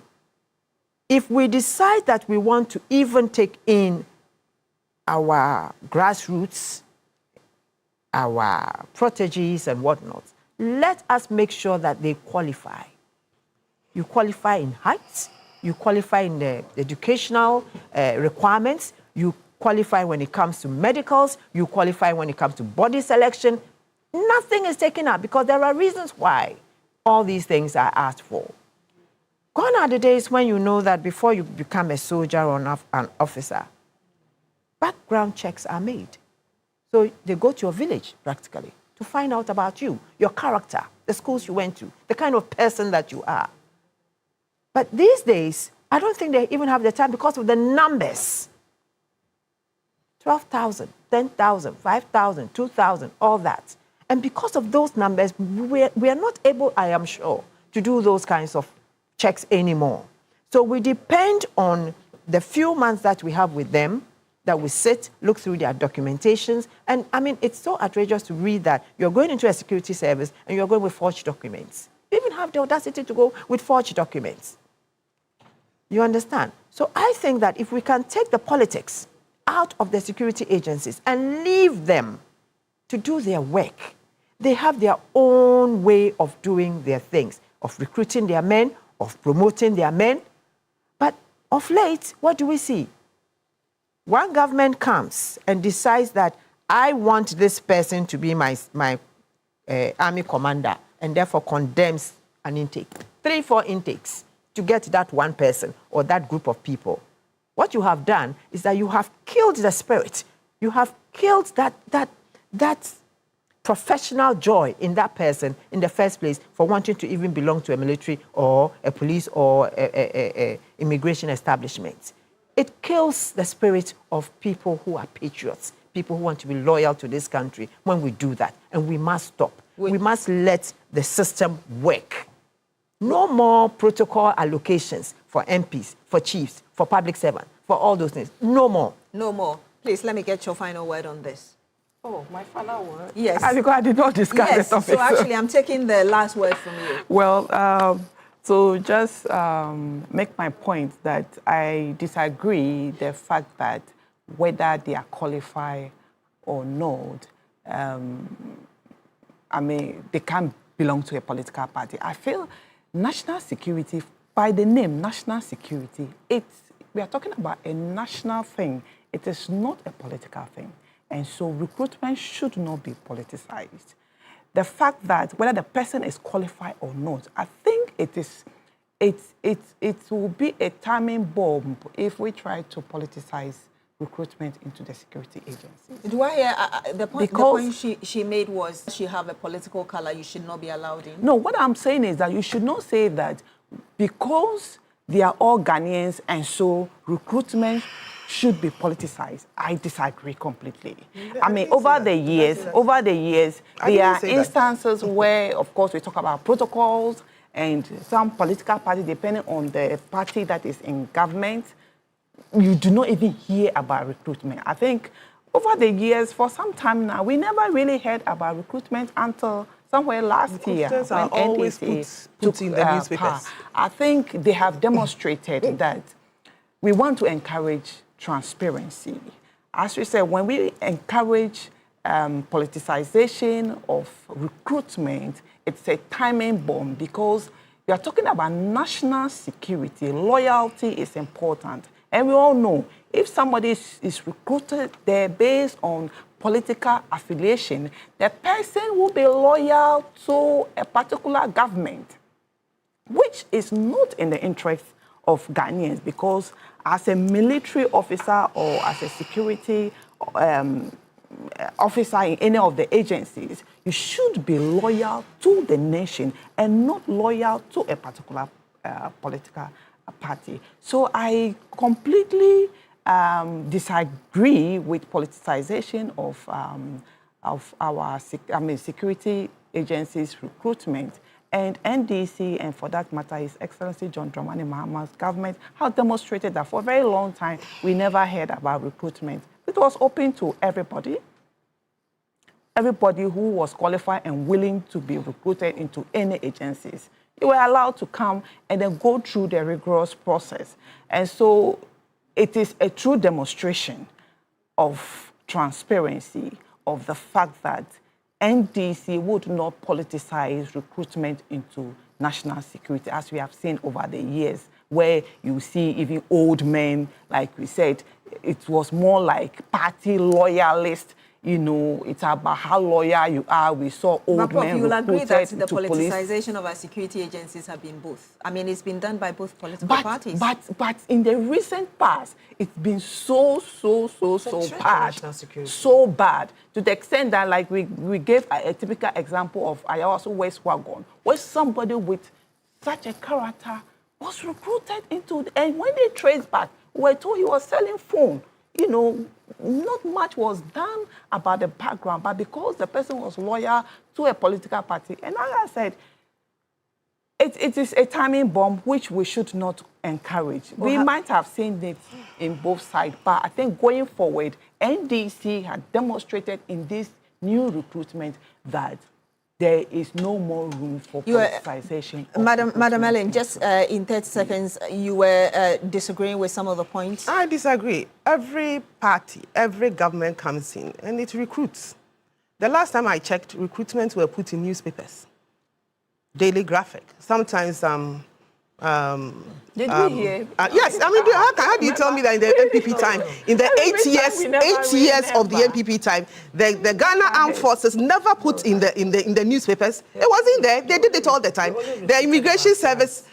if we decide that we want to even take in our grassroots, our proteges and whatnot, let us make sure that they qualify. You qualify in height, you qualify in the educational requirements, you qualify when it comes to medicals, you qualify when it comes to body selection. Nothing is taken up because there are reasons why all these things are asked for. Gone are the days when you know that before you become a soldier or an officer, background checks are made. So they go to your village, practically, to find out about you, your character, the schools you went to, the kind of person that you are. But these days, I don't think they even have the time because of the numbers. 12,000, 10,000, 5,000, 2,000, all that. And because of those numbers, we are not able, I am sure, to do those kinds of checks anymore. So we depend on the few months that we have with them, that we sit, look through their documentations. And I mean, it's so outrageous to read that you're going into a security service and you're going with forged documents. You even have the audacity to go with forged documents. You understand? So I think that if we can take the politics out of the security agencies and leave them to do their work, they have their own way of doing their things, of recruiting their men, of promoting their men. But of late, what do we see? One government comes and decides that I want this person to be my army commander, and therefore condemns an intake. 3, 4 intakes to get that one person or that group of people. What you have done is that you have killed the spirit. You have killed that professional joy in that person in the first place for wanting to even belong to a military or a police or a immigration establishment. It kills the spirit of people who are patriots, people who want to be loyal to this country when we do that. And we must stop. We must let the system work. No more protocol allocations for MPs, for chiefs, for public servants, for all those things. No more. No more. Please, let me get your final word on this. Oh, my final word? Yes. Because I did not discuss the topic. So actually, I'm taking the last word from you. Well, so just make my point that I disagree the fact that whether they are qualified or not, I mean, they can't belong to a political party. I feel national security, by the name national security, we are talking about a national thing. It is not a political thing. And so recruitment should not be politicized. The fact that whether the person is qualified or not, I think it will be a timing bomb if we try to politicize recruitment into the security agencies. Do I hear the point she made was she have a political color, you should not be allowed in? No, what I'm saying is that you should not say that because they are all Ghanaians and so recruitment should be politicized. I disagree completely. I mean, over the years, there are instances where, of course, we talk about protocols and some political party, depending on the party that is in government, you do not even hear about recruitment. I think over the years, for some time now, we never really heard about recruitment until somewhere last year. Recruiters are always put in the newspapers. I think they have demonstrated that we want to encourage transparency. As we said, when we encourage politicization of recruitment, it's a timing bomb because we are talking about national security. Loyalty is important. And we all know if somebody is recruited there based on political affiliation, the person will be loyal to a particular government, which is not in the interest of Ghanaians, because as a military officer or as a security officer in any of the agencies, you should be loyal to the nation and not loyal to a particular political party. So I completely disagree with politicization of our security agencies' recruitment. And NDC, and for that matter, His Excellency John Dramani Mahama's government have demonstrated that for a very long time, we never heard about recruitment. It was open to everybody who was qualified and willing to be recruited into any agencies. You were allowed to come and then go through the rigorous process. And so it is a true demonstration of transparency, of the fact that NDC would not politicize recruitment into national security, as we have seen over the years, where you see even old men, like we said, it was more like party loyalist. You know, it's about how loyal you are. We saw old men you will agree that the police. politicization of our security agencies have been both. I mean, it's been done by both political parties. But in the recent past, it's been so bad. So bad. To the extent that, like, we gave a typical example of Ayawaso West Wagon, where somebody with such a character was recruited into, and when they traced back, we were told he was selling phone. You know, not much was done about the background, but because the person was loyal to a political party, and like I said, it is a timing bomb which we should not encourage. We might have seen it in both sides, but I think going forward, NDC had demonstrated in this new recruitment that there is no more room for politicization. Madam Ellen, just in 30 seconds, you were disagreeing with some of the points. I disagree. Every party, every government comes in and it recruits. The last time I checked, recruitments were put in newspapers, Daily Graphic. Sometimes Did we hear? Yes, I mean, how do you tell me that in the NPP time, in the 8 years of the NPP time, the Ghana Armed Forces never put in the newspapers. It wasn't there. They did it all the time. The Immigration Service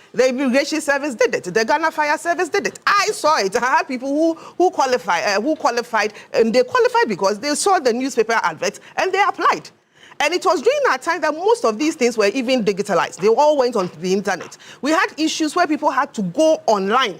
did it. The Ghana Fire Service did it. I saw it. I had people who qualified, and they qualified because they saw the newspaper adverts and they applied. And it was during that time that most of these things were even digitalized. They all went on the internet. We had issues where people had to go online.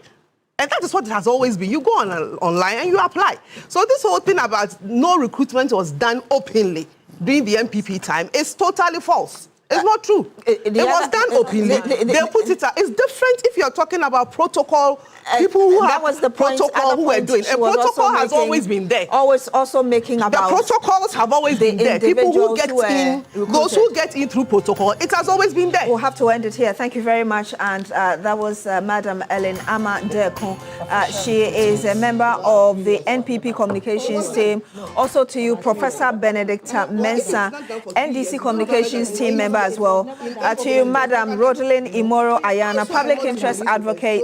And that is what it has always been. You go online and you apply. So this whole thing about no recruitment was done openly during the NPP time is totally false. It's not true. It was done openly. They put it out. It's different if you're talking about protocol. People who have protocol who were doing. A protocol has always been there. Always also making about the protocols have always been there. People who get in, those who get in through protocol, it has always been there. We'll have to end it here. Thank you very much. And that was Madam Ellen Amadekun. She is a member of the NPP communications team. Also to you, Professor Benedicta Mensah, NDC communications team member as well. To you, Madam Rodelyn Imoro Ayana, public interest advocate.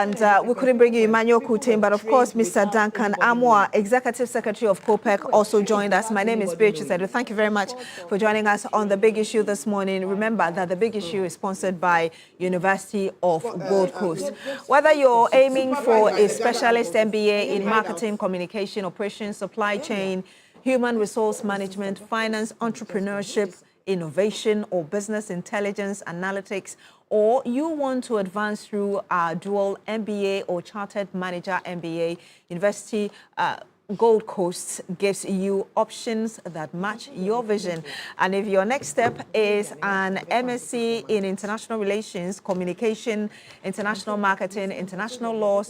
And we couldn't bring you Emmanuel Kutin, but of course, Mr. Duncan Amwa, Executive Secretary of COPEC, also joined us. My name is Beatrice Edu. Thank you very much for joining us on The Big Issue this morning. Remember that The Big Issue is sponsored by University of Gold Coast. Whether you're aiming for a specialist MBA in marketing, communication, operations, supply chain, human resource management, finance, entrepreneurship, innovation, or business intelligence analytics, or you want to advance through our dual MBA or Chartered Manager MBA, University Gold Coast gives you options that match your vision. And if your next step is an MSc in International Relations, Communication, International Marketing, International Law,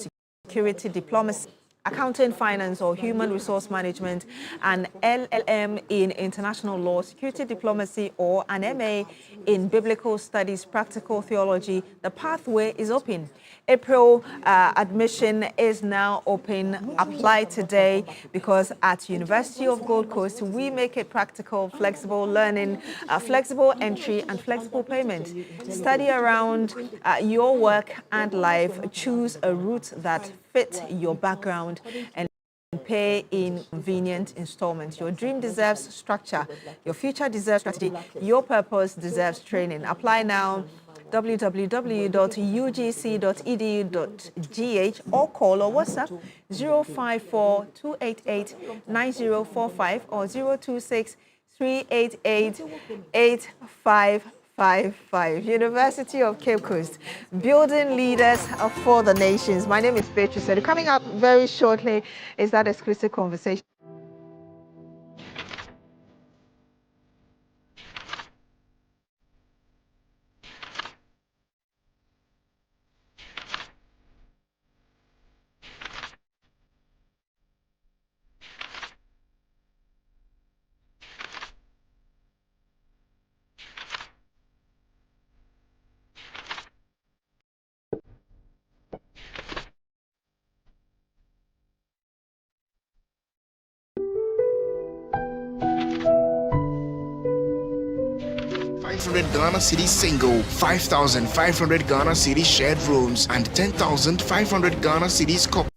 Security, Diplomacy, Accounting, Finance, or Human Resource Management, an LLM in International Law, Security Diplomacy, or an MA in Biblical Studies, Practical Theology, the pathway is open. April admission is now open. Apply today, because at University of Gold Coast, we make it practical, flexible learning, flexible entry, and flexible payment. Study around your work and life. Choose a route that fit your background and pay in convenient installments. Your dream deserves structure. Your future deserves strategy. Your purpose deserves training. Apply now. www.ugc.edu.gh or call or WhatsApp 054-288-9045 or 026-388-8555. University of Cape Coast, building leaders for the nations. My name is Beatrice. Coming up very shortly is that exclusive conversation. 500 Ghana Cedi single, 5,500 Ghana Cedi shared rooms, and 10,500 Ghana Cedis couple.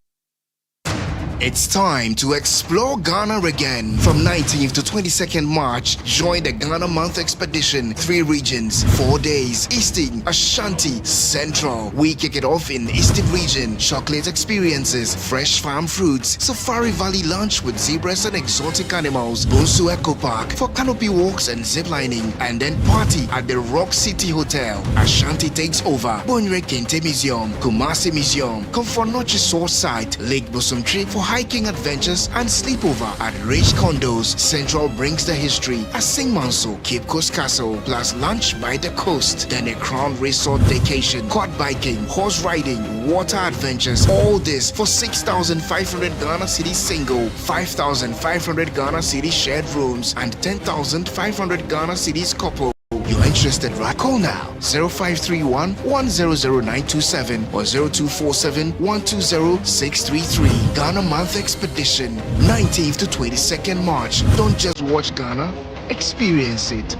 It's time to explore Ghana again. From 19th to 22nd March, join the Ghana Month Expedition. 3 regions, 4 days. Eastern, Ashanti, Central. We kick it off in Eastern region. Chocolate experiences, fresh farm fruits, Safari Valley lunch with zebras and exotic animals, Bonsu Eco Park for canopy walks and ziplining, and then party at the Rock City Hotel. Ashanti takes over. Bonre Kente Museum, Kumasi Museum, Comfort Noche Sword Site, Lake Bosomtri for hiking adventures and sleepover at Rich Condos. Central brings the history at Singmanso, Cape Coast Castle, plus lunch by the coast, then a Crown Resort vacation, quad biking, horse riding, water adventures. All this for 6,500 Ghana Cedi single, 5,500 Ghana Cedi shared rooms, and 10,500 Ghana Cedis couple. You're interested, right? Call now 0531 100927 or 0247 120 633. Ghana Month Expedition, 19th to 22nd March. Don't just watch Ghana, experience it.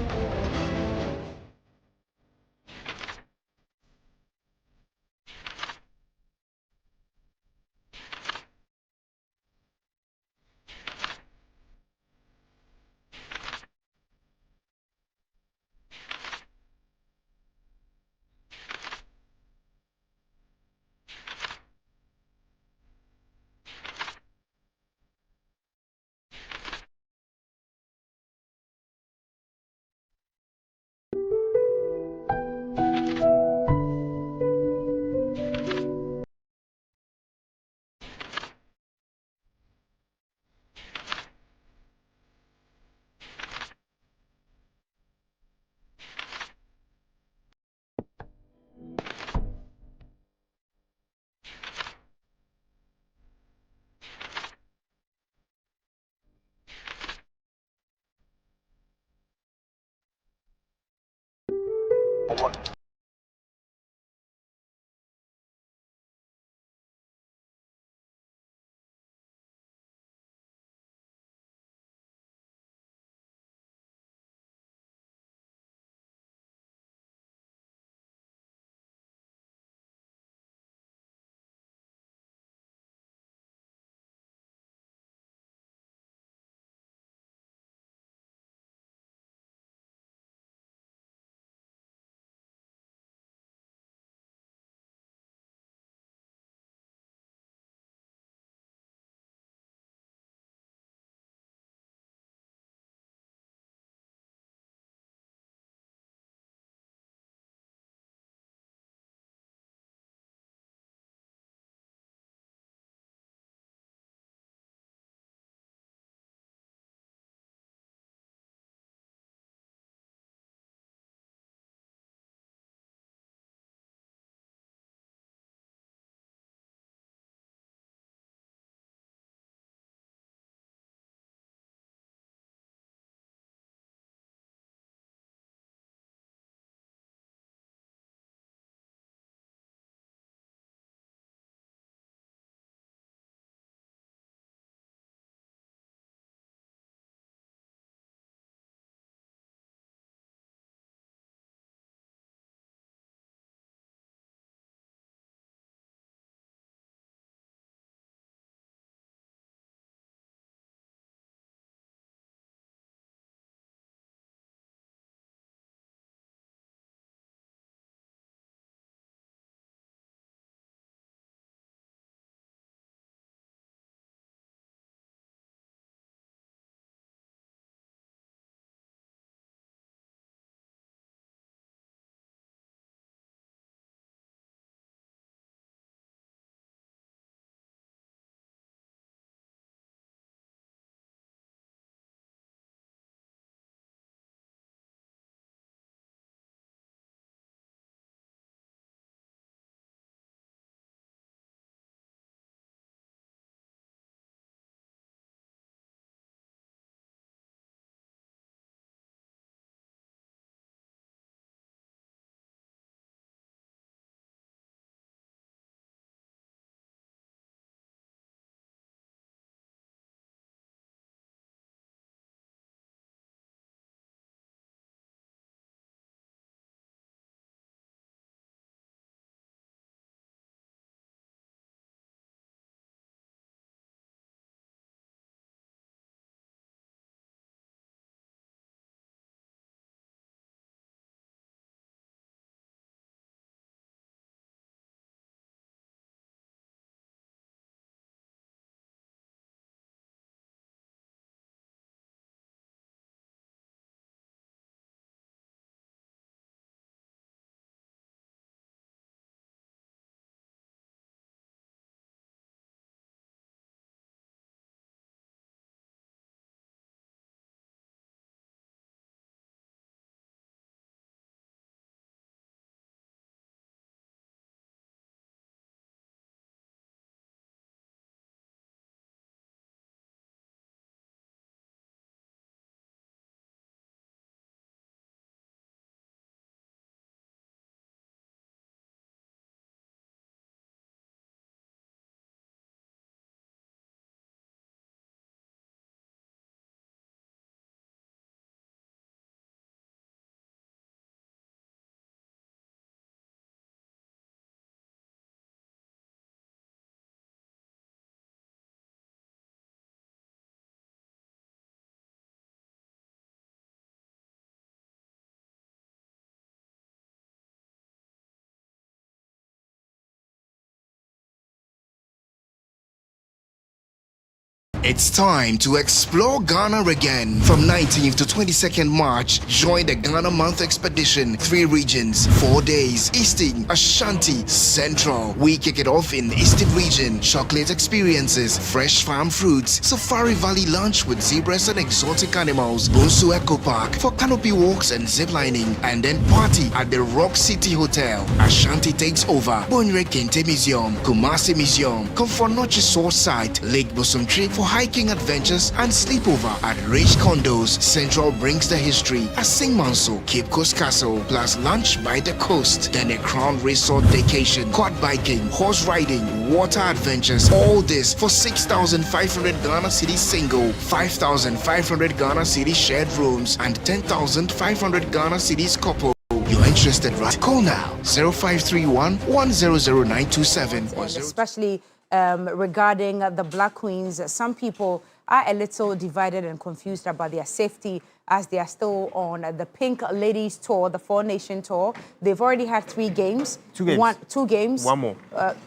It's time to explore Ghana again. From 19th to 22nd March, join the Ghana Month Expedition. 3 regions, 4 days. Eastern, Ashanti, Central. We kick it off in the Eastern region. Chocolate experiences, fresh farm fruits, Safari Valley lunch with zebras and exotic animals, Bonsu Eco Park for canopy walks and ziplining, and then party at the Rock City Hotel. Ashanti takes over. Bonre Kente Museum, Kumasi Museum, Komfonochi Source Site, Lake Bosumtri for hiking adventures and sleepover at Rich Condos. Central brings the history at St. Manso, Cape Coast Castle, plus lunch by the coast. Then a Crown Resort vacation, quad biking, horse riding, water adventures. All this for 6,500 Ghana Cedi single, 5,500 Ghana Cedi shared rooms, and 10,500 Ghana Cedis couple. You're interested, right? Call now 0531 100927. Especially regarding the Black Queens, some people are a little divided and confused about their safety as they are still on the Pink Ladies Tour, the 4-nation tour. They've already had 3 games. 2 games. 2 games. One more.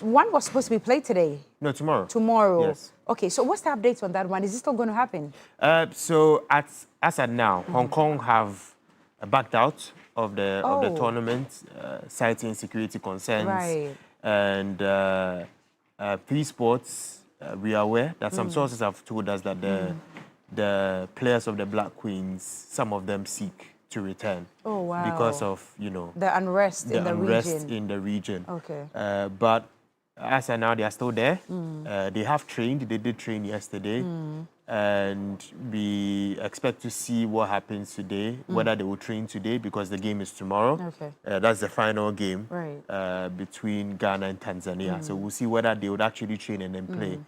One was supposed to be played today. No, tomorrow. Tomorrow. Yes. Okay, so what's the update on that one? Is it still going to happen? So as at now, Hong Kong have backed out of the tournament, citing security concerns. Right. And P Sports, we are aware that some sources have told us that the players of the Black Queens, some of them seek to return. Oh, wow. Because of, you know, the unrest in the region. in the region. Okay. But as of now, they are still there. They have trained. They did train yesterday. And we expect to see what happens today, whether they will train today because the game is tomorrow. Okay. That's the final game right. between Ghana and Tanzania. So we'll see whether they would actually train and then play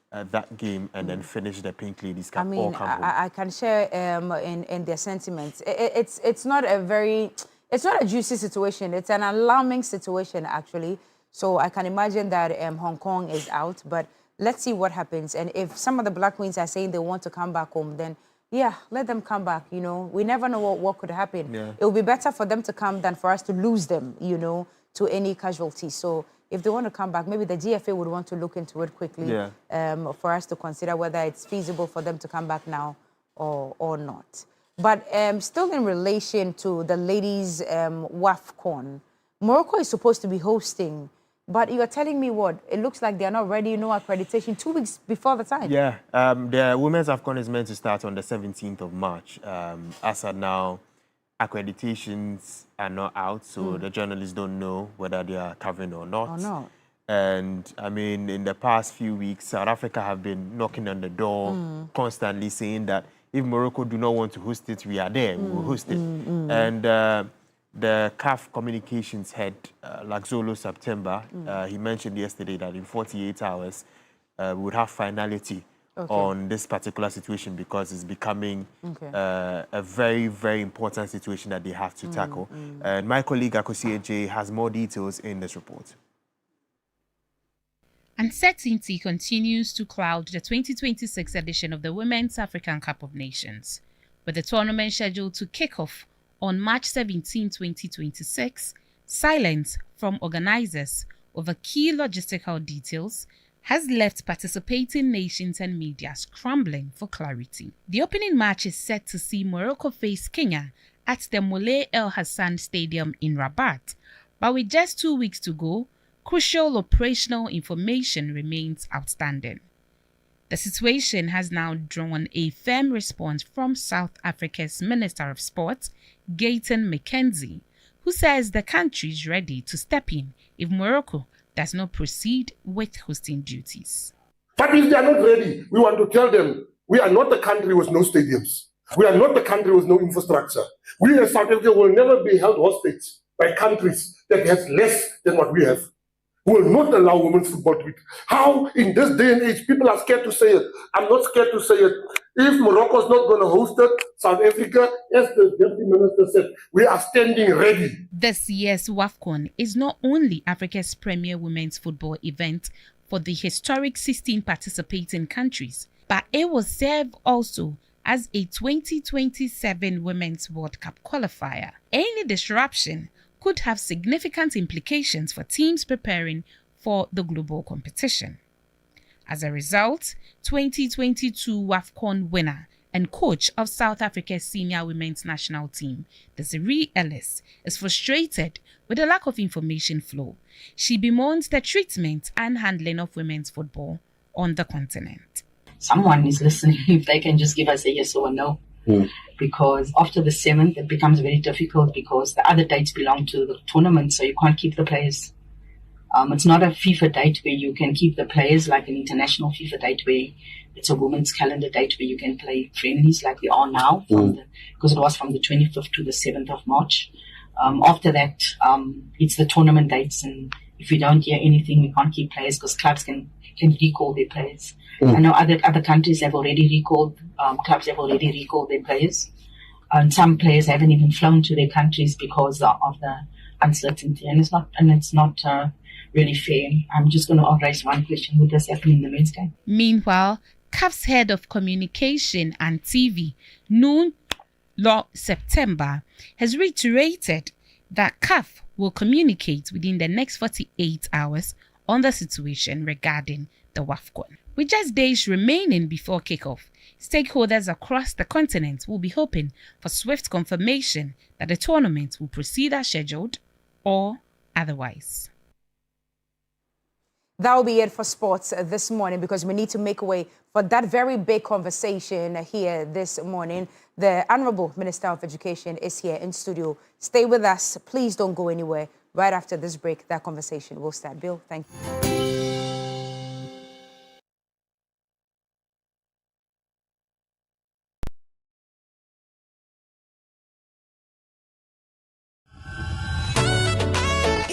that game and then finish the Pink Ladies Cup. I mean, I can share in their sentiments. It's not a juicy situation. It's an alarming situation, actually. So I can imagine that Hong Kong is out, but let's see what happens. And if some of the Black Queens are saying they want to come back home, then yeah, let them come back, you know. We never know what could happen. Yeah. It will be better for them to come than for us to lose them, you know, to any casualty. So if they want to come back, maybe the GFA would want to look into it quickly for us to consider whether it's feasible for them to come back now or not. But still in relation to the ladies' WAFCON, Morocco is supposed to be hosting. But you are telling me what? It looks like they're not ready, no accreditation, 2 weeks before the time. Yeah, the Women's AFCON is meant to start on the 17th of March. As of now, accreditations are not out, so the journalists don't know whether they are covering or not. Or not. And, I mean, in the past few weeks, South Africa have been knocking on the door, constantly saying that if Morocco do not want to host it, we are there, we will host it. And the CAF communications head, Laxolo September, he mentioned yesterday that in 48 hours, we would have finality on this particular situation because it's becoming a very, very important situation that they have to tackle. And my colleague, Akosi J, has more details in this report. Uncertainty continues to cloud the 2026 edition of the Women's African Cup of Nations, with the tournament scheduled to kick off on March 17, 2026, silence from organizers over key logistical details has left participating nations and media scrambling for clarity. The opening match is set to see Morocco face Kenya at the Moulay El Hassan Stadium in Rabat, but with just 2 weeks to go, crucial operational information remains outstanding. The situation has now drawn a firm response from South Africa's Minister of Sport, Gayton McKenzie, who says the country is ready to step in if Morocco does not proceed with hosting duties. But if they are not ready, we want to tell them, we are not a country with no stadiums. We are not a country with no infrastructure. We as South Africa will never be held hostage by countries that have less than what we have. We will not allow women's football to be. How, in this day and age, people are scared to say it. I'm not scared to say it. If Morocco is not going to host it, South Africa, as the Deputy Minister said, we are standing ready. This year's WAFCON is not only Africa's premier women's football event for the historic 16 participating countries, but it will serve also as a 2027 Women's World Cup qualifier. Any disruption could have significant implications for teams preparing for the global competition. As a result, 2022 WAFCON winner and coach of South Africa's senior women's national team, Desiree Ellis, is frustrated with the lack of information flow. She bemoans the treatment and handling of women's football on the continent. Someone is listening if they can just give us a yes or a no. Because after the 7th, it becomes very difficult because the other dates belong to the tournament, so you can't keep the players. It's not a FIFA date where you can keep the players like an international FIFA date where it's a women's calendar date where you can play friendlies like we are now, because it was from the 25th to the 7th of March. After that, it's the tournament dates, and if we don't hear anything, we can't keep players because clubs can recall their players. I know other countries have already recalled, clubs have already recalled their players. And some players haven't even flown to their countries because of the uncertainty. And it's not really fair. I'm just going to raise one question. Would this happen in the men's game? Meanwhile, CAF's head of communication and TV, Noon Law September, has reiterated that CAF will communicate within the next 48 hours on the situation regarding the WAFCON. With just days remaining before kickoff, stakeholders across the continent will be hoping for swift confirmation that the tournament will proceed as scheduled or otherwise. That will be it for sports this morning because we need to make way for that very big conversation here this morning. The Honorable Minister of Education is here in studio. Stay with us. Please don't go anywhere. Right after this break, that conversation will start. Bill, thank you.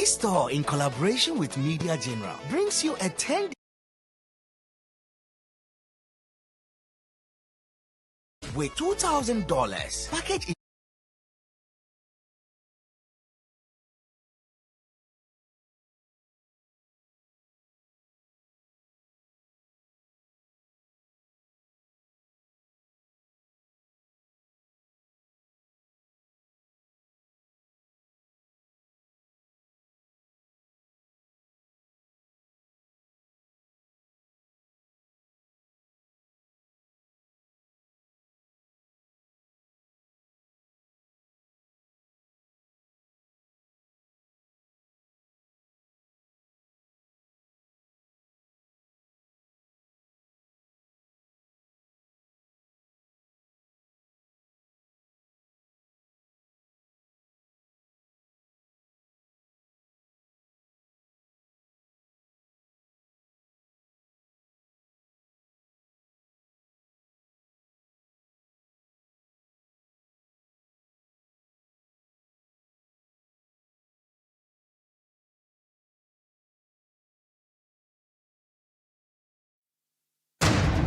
Store in collaboration with Media General brings you a 10 with $2,000 package.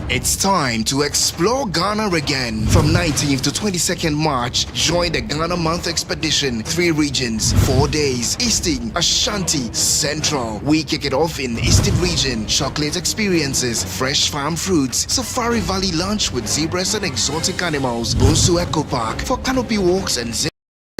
It's time to explore Ghana again. From 19th to 22nd March, join the Ghana Month Expedition. 3 regions, 4 days. Eastern, Ashanti, Central. We kick it off in Eastern region. Chocolate experiences, fresh farm fruits, Safari Valley lunch with zebras and exotic animals, Bonsu Eco Park for canopy walks and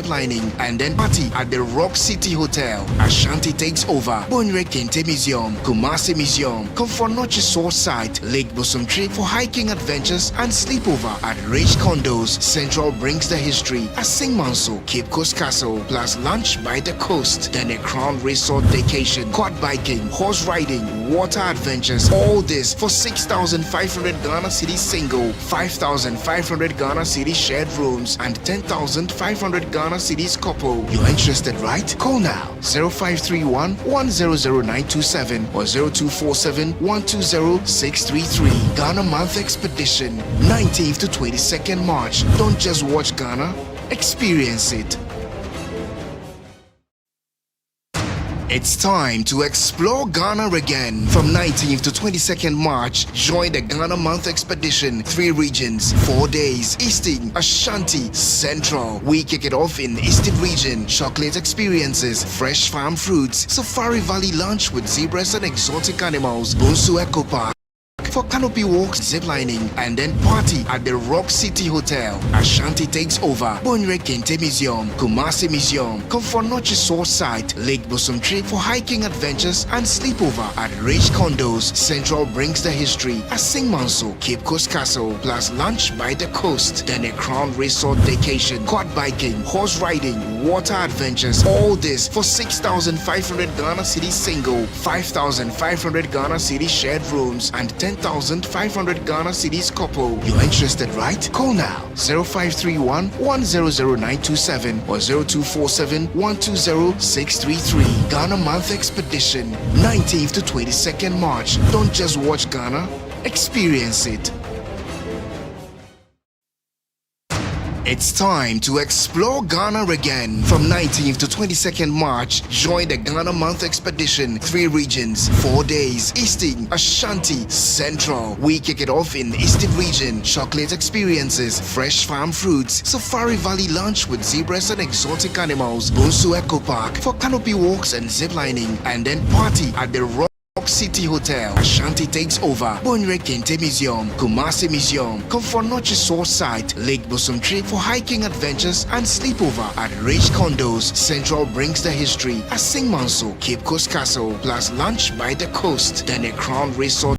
lining, and then party at the Rock City Hotel. Ashanti takes over. Bonre Kente Museum, Kumasi Museum, Komfornochi Sword Site, Lake Bosomtree for hiking adventures and sleepover at Rich Condos. Central brings the history at Singmanso, Cape Coast Castle, plus lunch by the coast. Then a Crown Resort vacation, quad biking, horse riding, water adventures. All this for 6,500 Ghana Cedi single, 5,500 Ghana Cedi shared rooms, and 10,500 Ghana Cedi's couple. You're interested, right? Call now 0531 100927 or 0247 120 633. Ghana Month Expedition, 19th to 22nd March. Don't just watch Ghana, experience it. It's time to explore Ghana again. From 19th to 22nd March, join the Ghana Month Expedition. 3 regions, 4 days. Eastern, Ashanti, Central. We kick it off in Eastern region. Chocolate experiences, fresh farm fruits, Safari Valley lunch with zebras and exotic animals, Bonsu Eco Park for canopy walks, ziplining, and then party at the Rock City Hotel. Ashanti takes over. Bonre Kente Museum, Kumasi Museum, Comfort Noche Source Site, Lake Bosomtri for hiking adventures and sleepover at Rich Condos. Central brings the history. Asing Manso, Cape Coast Castle, plus lunch by the coast. Then a Crown Resort vacation, quad biking, horse riding, water adventures. All this for 6,500 Ghana City single, 5,500 Ghana City shared rooms, and 10,500 Ghana Cities couple. You're interested, right? Call now 0531 100927 or 0247 120 633. Ghana Month Expedition, 19th to 22nd March. Don't just watch Ghana, experience it. It's time to explore Ghana again. From 19th to 22nd March, join the Ghana Month Expedition. 3 regions, 4 days. Eastern, Ashanti, Central. We kick it off in the Eastern region. Chocolate experiences, fresh farm fruits, Safari Valley lunch with zebras and exotic animals, Bonsu Eco Park for canopy walks and ziplining, and then party at the Rock City Hotel. Ashanti takes over. Bonre Kente Museum, Kumasi Museum, Comfort Noche Source Site, Lake Bosomtri for hiking adventures and sleepover at Rich Condos. Central brings the history. Asing Manso, Cape Coast Castle, plus lunch by the coast. Then a Crown Resort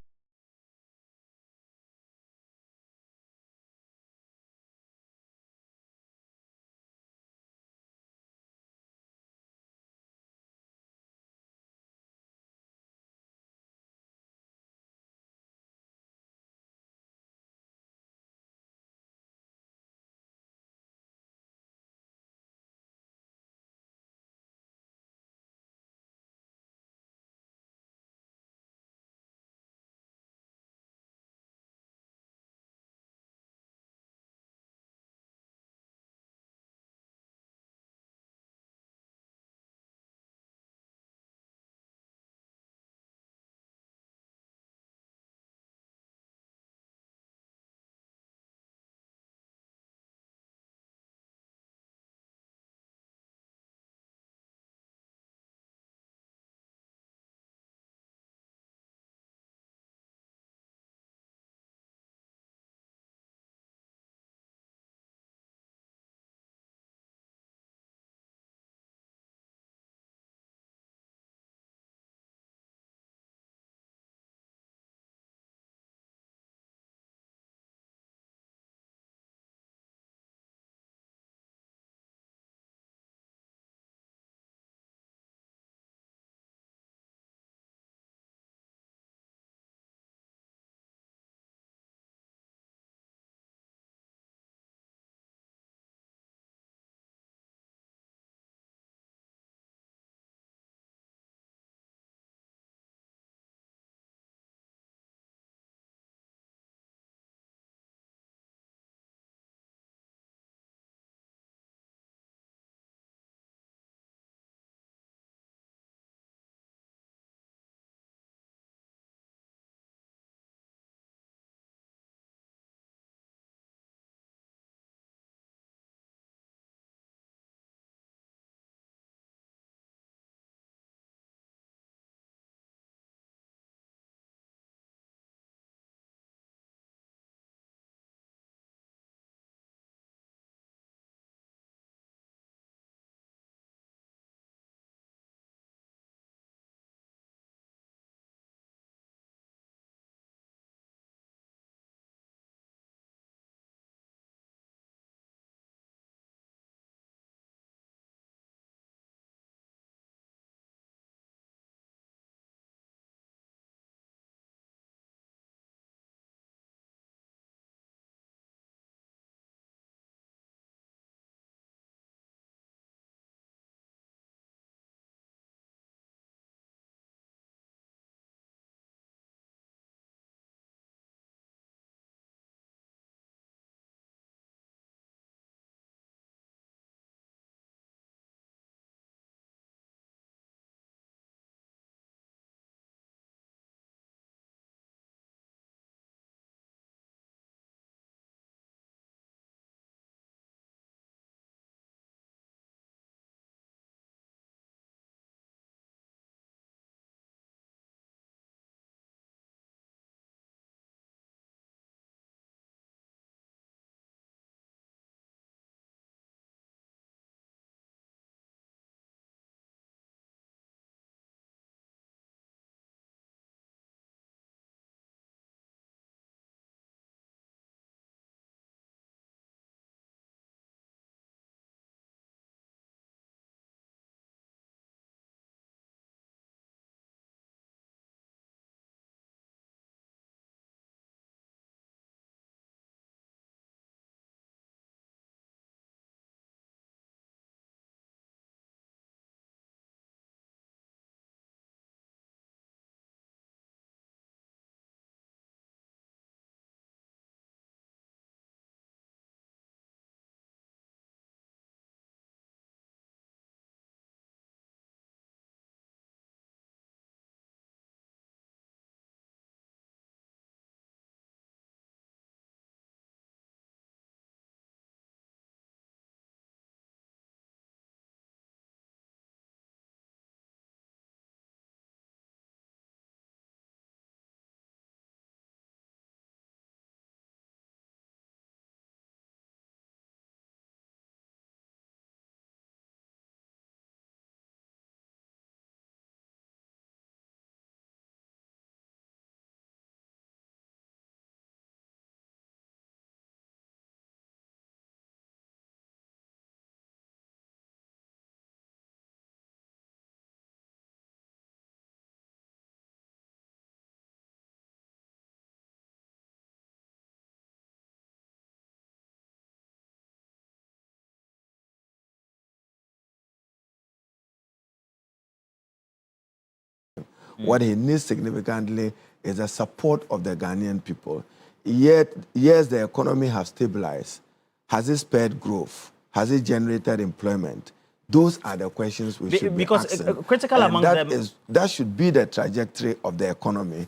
What he needs significantly is the support of the Ghanaian people. Yet, yes, the economy has stabilized. Has it spurred growth? Has it generated employment? Those are the questions we should be asking. Because critical among them... That should be the trajectory of the economy.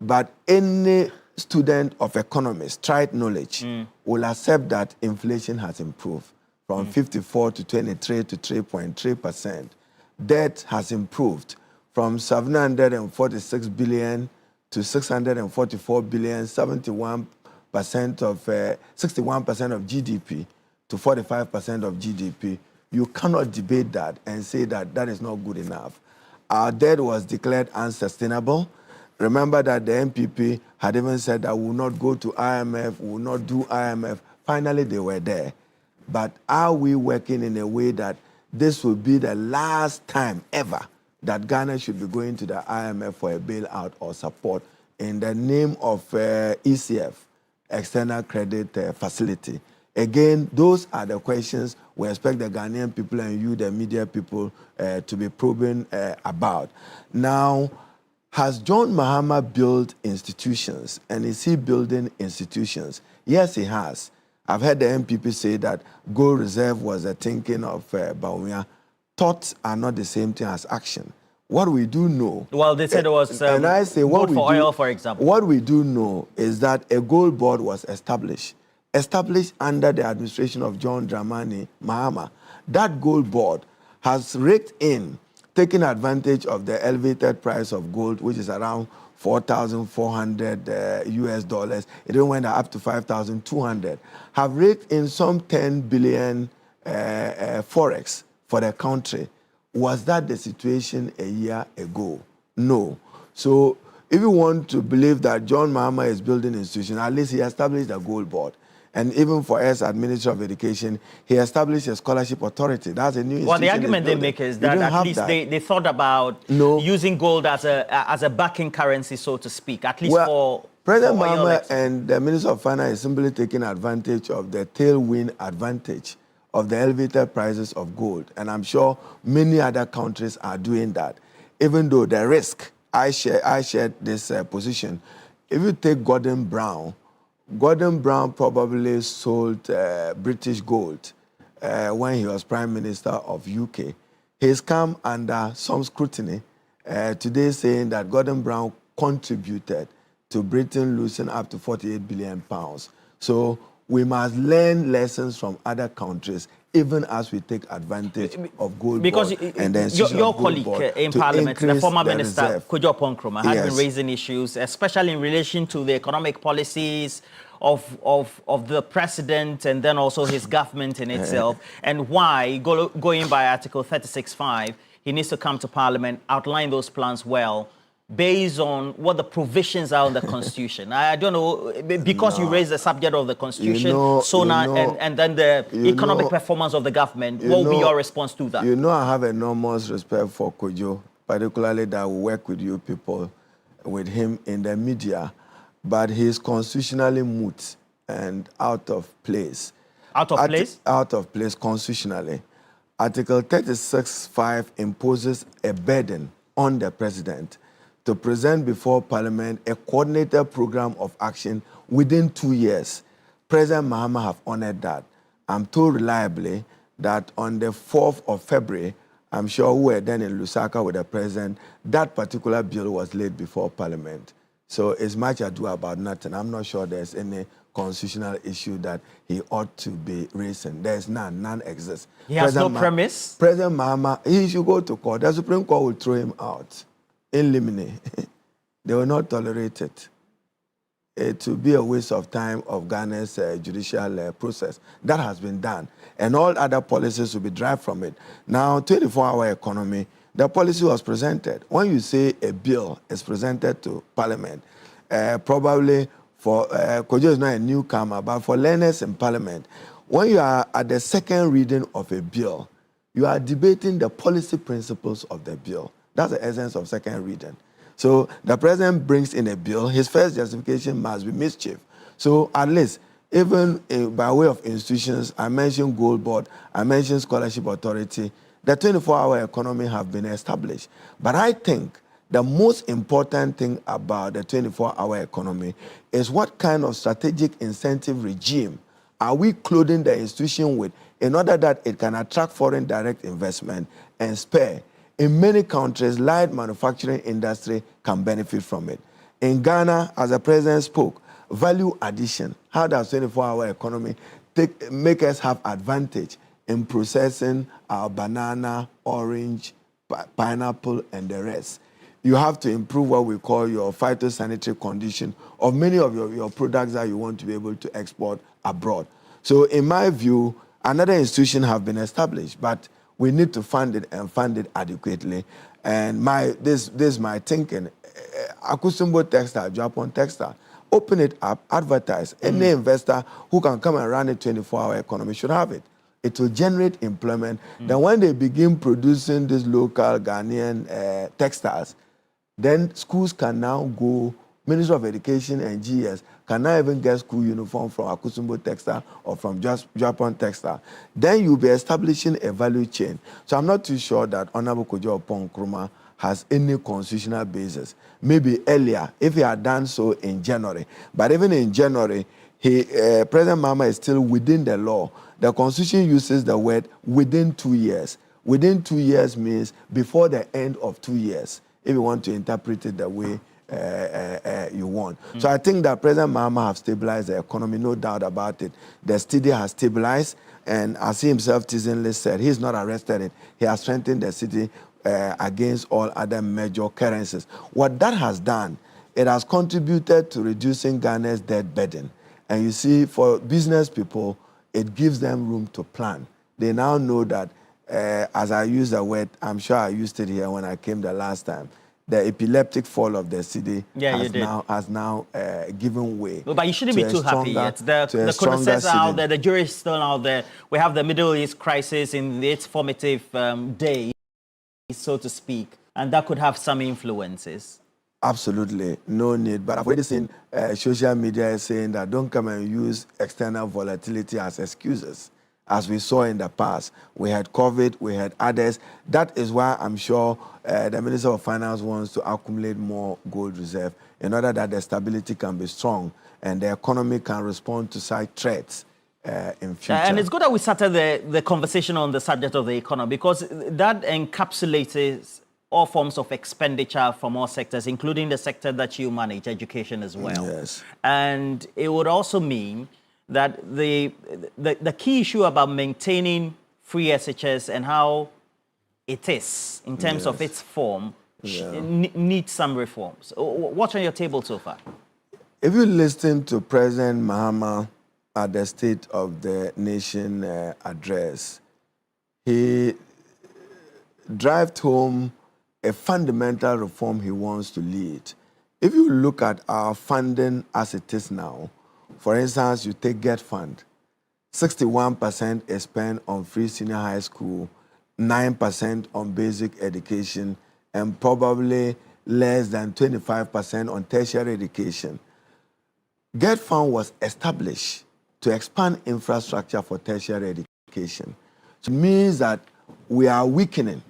But any student of economics, tried knowledge, will accept that inflation has improved from 54 to 23 to 3.3%. Debt has improved from 746 billion to 644 billion, 61% of GDP to 45% of GDP. You cannot debate that and say that that is not good enough. Our debt was declared unsustainable. Remember that the MPP had even said that we will not go to IMF, we will not do IMF. Finally, they were there. But are we working in a way that this will be the last time ever that Ghana should be going to the IMF for a bailout or support in the name of ECF, External Credit Facility? Again, those are the questions we expect the Ghanaian people and you, the media people, to be probing about. Now, has John Mahama built institutions, and is he building institutions? Yes, he has. I've heard the MPP say that gold reserve was a thinking of Bawumia. Thoughts are not the same thing as action. What we do know... Well, they said it was and I say what gold for oil, for example. What we do know is that a gold board was established under the administration of John Dramani Mahama. That gold board has raked in, taking advantage of the elevated price of gold, which is around $4,400 US dollars. It even went up to 5,200. Have raked in some 10 billion forex for the country. Was that the situation a year ago? No. So if you want to believe that John Mahama is building institutions, at least he established a gold board. And even for us, Administrator of Education, he established a scholarship authority. That's a new institution. Well, the argument they make is that at least they thought about using gold as a backing currency, so to speak, at least for President Mahama and the Minister of Finance is simply taking advantage of the tailwind advantage of the elevated prices of gold. And I'm sure many other countries are doing that. Even though the risk, I shared this position. If you take Gordon Brown probably sold British gold when he was Prime Minister of UK. He's come under some scrutiny today, saying that Gordon Brown contributed to Britain losing up to 48 billion pounds. So we must learn lessons from other countries, even as we take advantage of gold because board and the your colleague in Parliament, the former Minister Kojo Ponkroma, has been raising issues, especially in relation to the economic policies of the president and then also his government in itself, and why, going by Article 36(5), he needs to come to Parliament, outline those plans well, based on what the provisions are in the Constitution. I don't know, because you raised the subject of the Constitution, and then the economic performance of the government, what will be your response to that? You know, I have enormous respect for Kojo, particularly that we work with you people, with him in the media, but he is constitutionally moot and out of place. Out of place? Out of place constitutionally. Article 36(5) imposes a burden on the president to present before Parliament a coordinated program of action within 2 years. President Mahama have honored that. I'm told reliably that on the 4th of February, I'm sure we were then in Lusaka with the president, that particular bill was laid before Parliament. So it's much ado about nothing. I'm not sure there's any constitutional issue that he ought to be raising. There's none exists. He has no premise? President Mahama, he should go to court. The Supreme Court will throw him out. In limine. They will not tolerate it. It will be a waste of time of Ghana's judicial process. That has been done. And all other policies will be derived from it. Now, 24-hour economy, the policy was presented. When you say a bill is presented to Parliament, probably for, Kojo is not a newcomer, but for learners in Parliament, when you are at the second reading of a bill, you are debating the policy principles of the bill. That's the essence of second reading. So the president brings in a bill, his first justification must be mischief. So at least, even by way of institutions, I mentioned Gold Board, I mentioned Scholarship Authority, the 24-hour economy have been established. But I think The most important thing about the 24-hour economy is what kind of strategic incentive regime are we clothing the institution with in order that it can attract foreign direct investment and spare. In many countries, light manufacturing industry can benefit from it. In Ghana, as the president spoke, value addition. How does 24-hour economy make us have advantage in processing our banana, orange, pineapple, and the rest? You have to improve what we call your phytosanitary condition of many of your products that you want to be able to export abroad. So in my view, another institution have been established, but we need to fund it and fund it adequately. And this is my thinking. Akusumbo Textile, Japan Textile, open it up, advertise. Any investor who can come and run a 24-hour economy should have it. It will generate employment. Then when they begin producing these local Ghanaian textiles, then schools can now go, Ministry of Education and GS can now even get school uniform from Akusumbo Textile or from Japan Textile. Then you'll be establishing a value chain. So I'm not too sure that Honorable Kojo Oppong Nkrumah has any constitutional basis. Maybe earlier, if he had done so in January. But even in January, President Mahama is still within the law. The Constitution uses the word within 2 years. Within 2 years means before the end of 2 years, if you want to interpret it the way you want. So I think that President Mahama has stabilized the economy, no doubt about it. The city has stabilized, and as he himself teasingly said, he's not arrested it. He has strengthened the city against all other major currencies. What that has done, it has contributed to reducing Ghana's debt burden. And you see, for business people, it gives them room to plan. They now know that, as I use the word, I'm sure I used it here when I came the last time, the epileptic fall of the city has now given way. But you shouldn't be too happy yet. The consensus out there, the jury is still out there. We have the Middle East crisis in its formative days, so to speak, and that could have some influences. Absolutely, no need. But I've already seen social media saying that don't come and use external volatility as excuses. As we saw in the past, we had COVID, we had others. That is why I'm sure the Minister of Finance wants to accumulate more gold reserve in order that the stability can be strong and the economy can respond to such threats in future. And it's good that we started the conversation on the subject of the economy, because that encapsulates all forms of expenditure from all sectors, including the sector that you manage, education as well. Yes. And it would also mean that the key issue about maintaining free SHS and how it is in terms of its form needs some reforms. What's on your table so far? If you listen to President Mahama at the State of the Nation address, he drove home a fundamental reform he wants to lead. If you look at our funding as it is now, for instance, you take Get Fund, 61% is spent on free senior high school, 9% on basic education, and probably less than 25% on tertiary education. Get Fund was established to expand infrastructure for tertiary education. So it means that we are weakening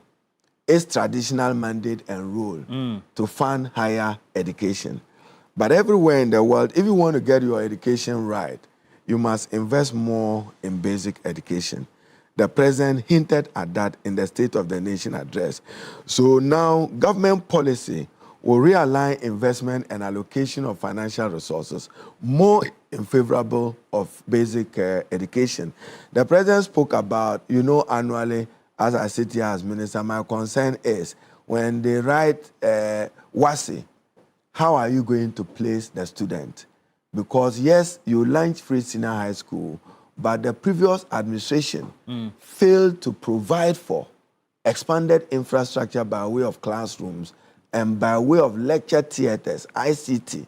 its traditional mandate and role to fund higher education. But everywhere in the world, if you want to get your education right, you must invest more in basic education. The president hinted at that in the State of the Nation address. So now government policy will realign investment and allocation of financial resources more in favorable of basic education. The president spoke about, annually, as I sit here as minister, my concern is when they write WASI, how are you going to place the student? Because yes, you launched free senior high school, but the previous administration failed to provide for expanded infrastructure by way of classrooms and by way of lecture theaters, ICT,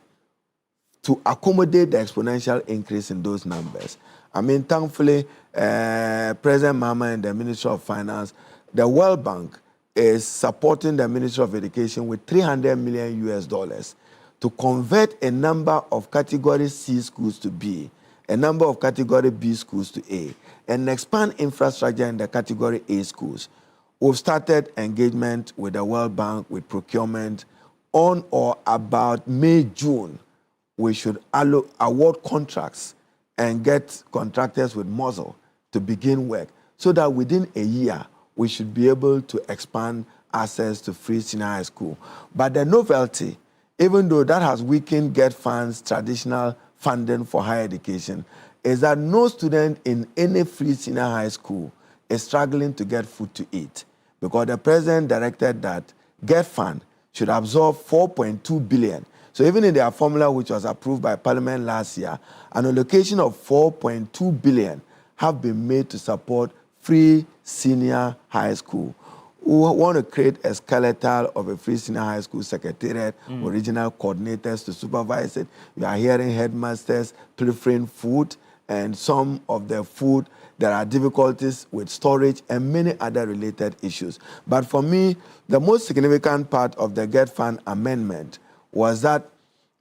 to accommodate the exponential increase in those numbers. I mean, thankfully, President Mahama and the Ministry of Finance, the World Bank is supporting the Ministry of Education with $300 million to convert a number of Category C schools to B, a number of Category B schools to A, and expand infrastructure in the Category A schools. We've started engagement with the World Bank, with procurement. on or about May, June, we should award contracts and get contractors with muscle to begin work so that within a year, we should be able to expand access to free senior high school. But the novelty, even though that has weakened Get Fund's traditional funding for higher education, is that no student in any free senior high school is struggling to get food to eat, because the president directed that Get Fund should absorb 4.2 billion. So even in their formula, which was approved by Parliament last year, an allocation of 4.2 billion have been made to support free senior high school. We want to create a skeletal of a free senior high school secretariat, regional coordinators to supervise it. You are hearing headmasters preferring food, and some of the food, there are difficulties with storage and many other related issues. But for me, the most significant part of the Get Fund amendment was that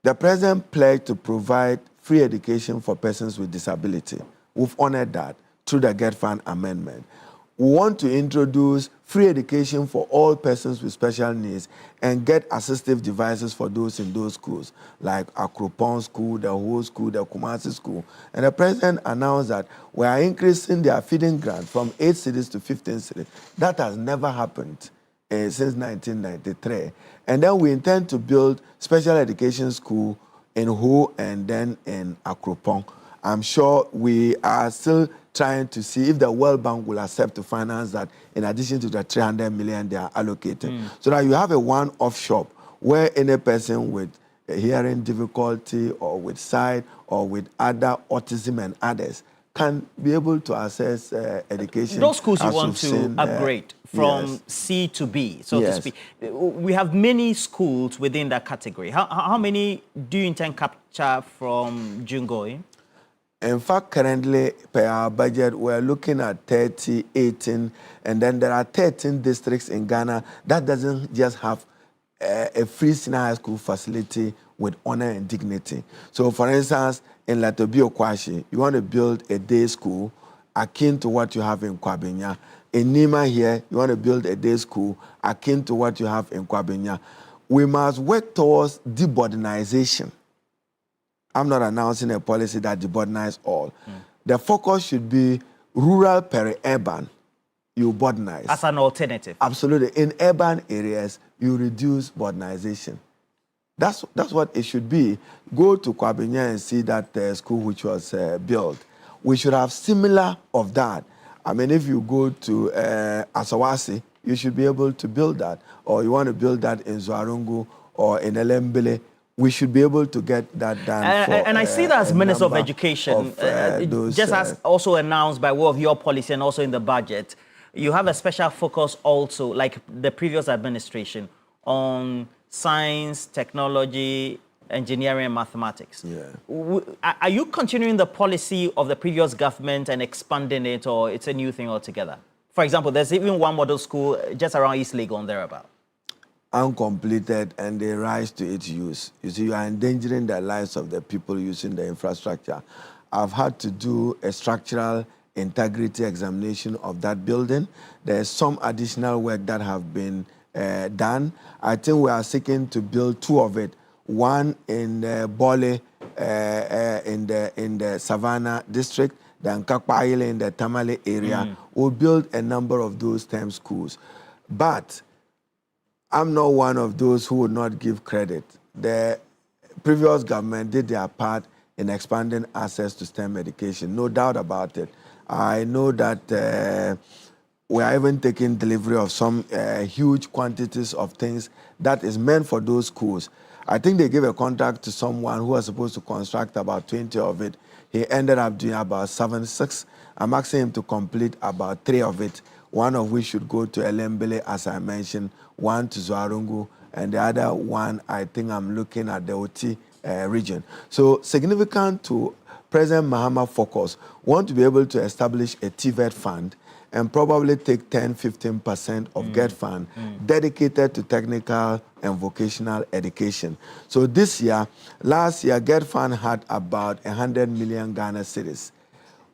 the president pledged to provide free education for persons with disability. We've honored that through the Get Fund amendment. We want to introduce free education for all persons with special needs and get assistive devices for those in those schools, like Akropong School, the Ho School, the Kumasi School. And the president announced that we are increasing their feeding grant from 8 cities to 15 cities. That has never happened since 1993. And then we intend to build special education school in Ho and then in Akropong. I'm sure we are still trying to see if the World Bank will accept to finance that in addition to the 300 million they are allocating. So that you have a one-off shop where any person with hearing difficulty or with sight or with other autism and others can be able to access education. Those schools you want to upgrade from C to B, so to speak. We have many schools within that category. How many do you intend capture from Jungoy? In fact, currently, per our budget, we're looking at 30, 18, and then there are 13 districts in Ghana that doesn't just have a free senior high school facility with honor and dignity. So, for instance, in Latobio Kwashi, you want to build a day school akin to what you have in Kwabenya. In Nima here, you want to build a day school akin to what you have in Kwabenya. We must work towards deburdensization. I'm not announcing a policy that deburdenize all. The focus should be rural peri-urban. You burdenize. As an alternative. Absolutely. In urban areas, you reduce burdensization. That's what it should be. Go to Kwabenya and see that school which was built. We should have similar of that. I mean, if you go to Asawasi, you should be able to build that. Or you want to build that in Zwarungu or in Elembele. We should be able to get that done. And I see that as Minister of Education, just as also announced by way of your policy and also in the budget, you have a special focus also, like the previous administration, on science, technology, engineering, and mathematics. Are you continuing the policy of the previous government and expanding it, or it's a new thing altogether? For example, there's even one model school just around East Legon, thereabout. Uncompleted, and they rise to its use. You see, you are endangering the lives of the people using the infrastructure. I've had to do a structural integrity examination of that building. There's some additional work that have been done. I think we are seeking to build 2 of it. One in Bole, in the Savannah district, then Kakpaile in the Tamale area. We'll build a number of those STEM schools. But I'm not one of those who would not give credit. The previous government did their part in expanding access to STEM education, no doubt about it. I know that we are even taking delivery of some huge quantities of things that is meant for those schools. I think they gave a contract to someone who was supposed to construct about 20 of it. He ended up doing about 6. I'm asking him to complete about 3 of it, one of which should go to Elembele, as I mentioned, one to Zwarungu, and the other one, I think I'm looking at the Oti region. So significant to President Mahama focus, want to be able to establish a TVET fund and probably take 10-15% of Get Fund dedicated to technical and vocational education. So this year, last year, Get Fund had about 100 million Ghana cedis.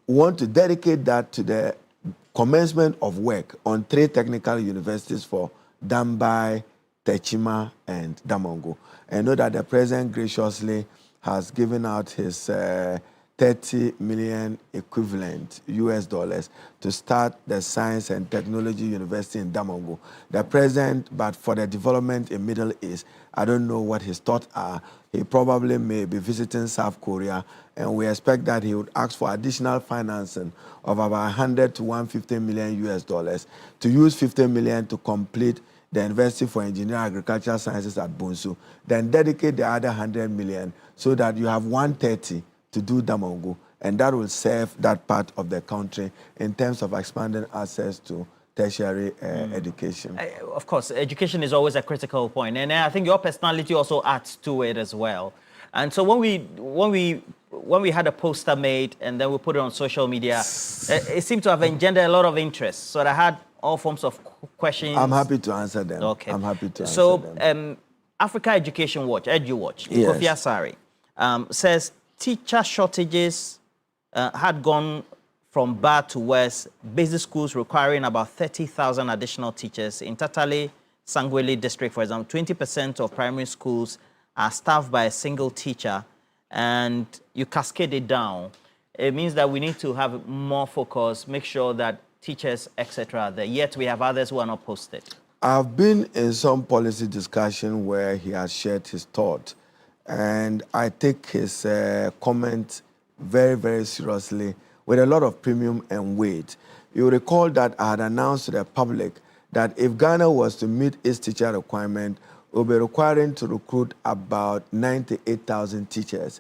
We want to dedicate that to the commencement of work on 3 technical universities for Dambai, Techima, and Damongo. And know that the president graciously has given out his 30 million equivalent US dollars to start the Science and Technology University in Damongo. The president, but for the development in Middle East, I don't know what his thoughts are. He probably may be visiting South Korea, and we expect that he would ask for additional financing of about 100 to 150 million US dollars to use 50 million to complete the University for Engineering and Agricultural Sciences at Bunsu, then dedicate the other 100 million so that you have 130 to do Damongo, and that will serve that part of the country in terms of expanding access to tertiary education. Of course, education is always a critical point, and I think your personality also adds to it as well. And so when we had a poster made and then we put it on social media, it seemed to have engendered a lot of interest. So I had all forms of questions. I'm happy to answer them. Okay. I'm happy to answer them. Africa Education Watch, EduWatch, Yes. Kofi Asare, says teacher shortages had gone from bad to worse. Basic schools requiring about 30,000 additional teachers. In Tatale, Sangwele district, for example, 20% of primary schools are staffed by a single teacher, and you cascade it down. It means that we need to have more focus, make sure that teachers, etc., are there. Yet we have others who are not posted. I've been in some policy discussion where he has shared his thought, and I take his comment very, very seriously with a lot of premium and weight. You recall that I had announced to the public that if Ghana was to meet its teacher requirement, we'll be requiring to recruit about 98,000 teachers.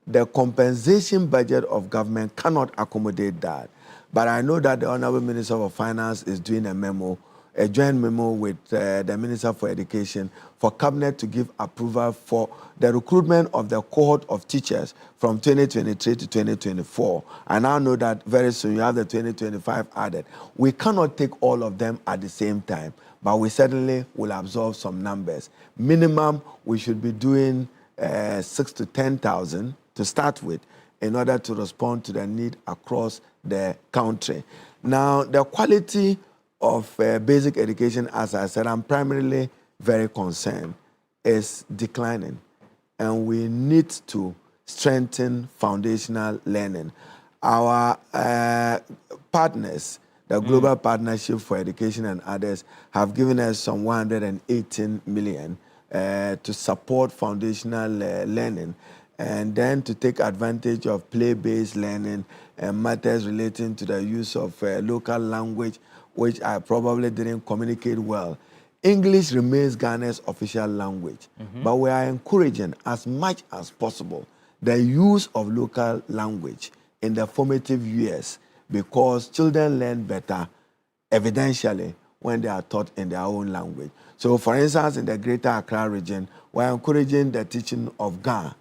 The compensation budget of government cannot accommodate that. But I know that the Honorable Minister of Finance is doing a memo, a joint memo with the Minister for Education for Cabinet to give approval for the recruitment of the cohort of teachers from 2023 to 2024. And I know that very soon you have the 2025 added. We cannot take all of them at the same time, but we certainly will absorb some numbers. Minimum, we should be doing 6 to 10,000 to start with in order to respond to the need across the country. Now, the quality of basic education, as I said, I'm primarily very concerned, is declining. And we need to strengthen foundational learning. Our partners, the Global Partnership for Education and others, have given us some 118 million to support foundational learning, and then to take advantage of play-based learning and matters relating to the use of local language, which I probably didn't communicate well. English remains Ghana's official language, but we are encouraging as much as possible the use of local language in the formative years, because children learn better evidentially when they are taught in their own language. So, for instance, in the Greater Accra region, we are encouraging the teaching of Ga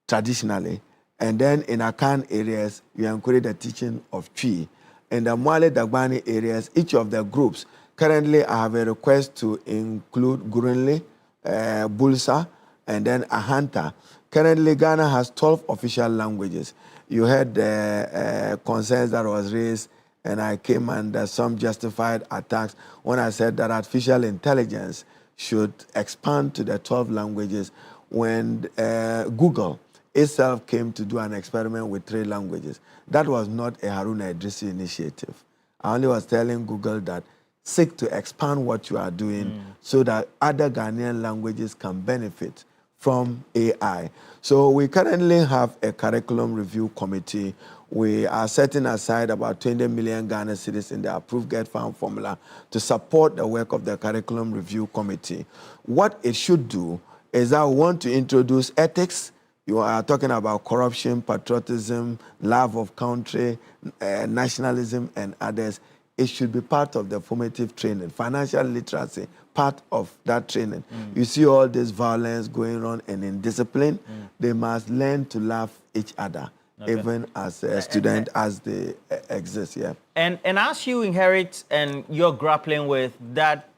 traditionally, and then in Akan areas, we encourage the teaching of Twi. In the Mwale Dagbani areas, each of the groups, currently I have a request to include Gurunli, Bulsa, and then Ahanta. Currently, Ghana has 12 official languages. You heard the concerns that was raised, and I came under some justified attacks when I said that artificial intelligence should expand to the 12 languages when Google itself came to do an experiment with 3 languages. That was not a Haruna Idrisi initiative. I only was telling Google that seek to expand what you are doing so that other Ghanaian languages can benefit from AI. So we currently have a curriculum review committee. We are setting aside about 20 million Ghana cedis in the approved Get Found formula to support the work of the curriculum review committee. What it should do is that we want to introduce ethics. You are talking about corruption, patriotism, love of country, nationalism, and others. It should be part of the formative training. Financial literacy, part of that training. You see all this violence going on and indiscipline, they must learn to love each other, even as a student, as they exist, yeah. And as you inherit and you're grappling with that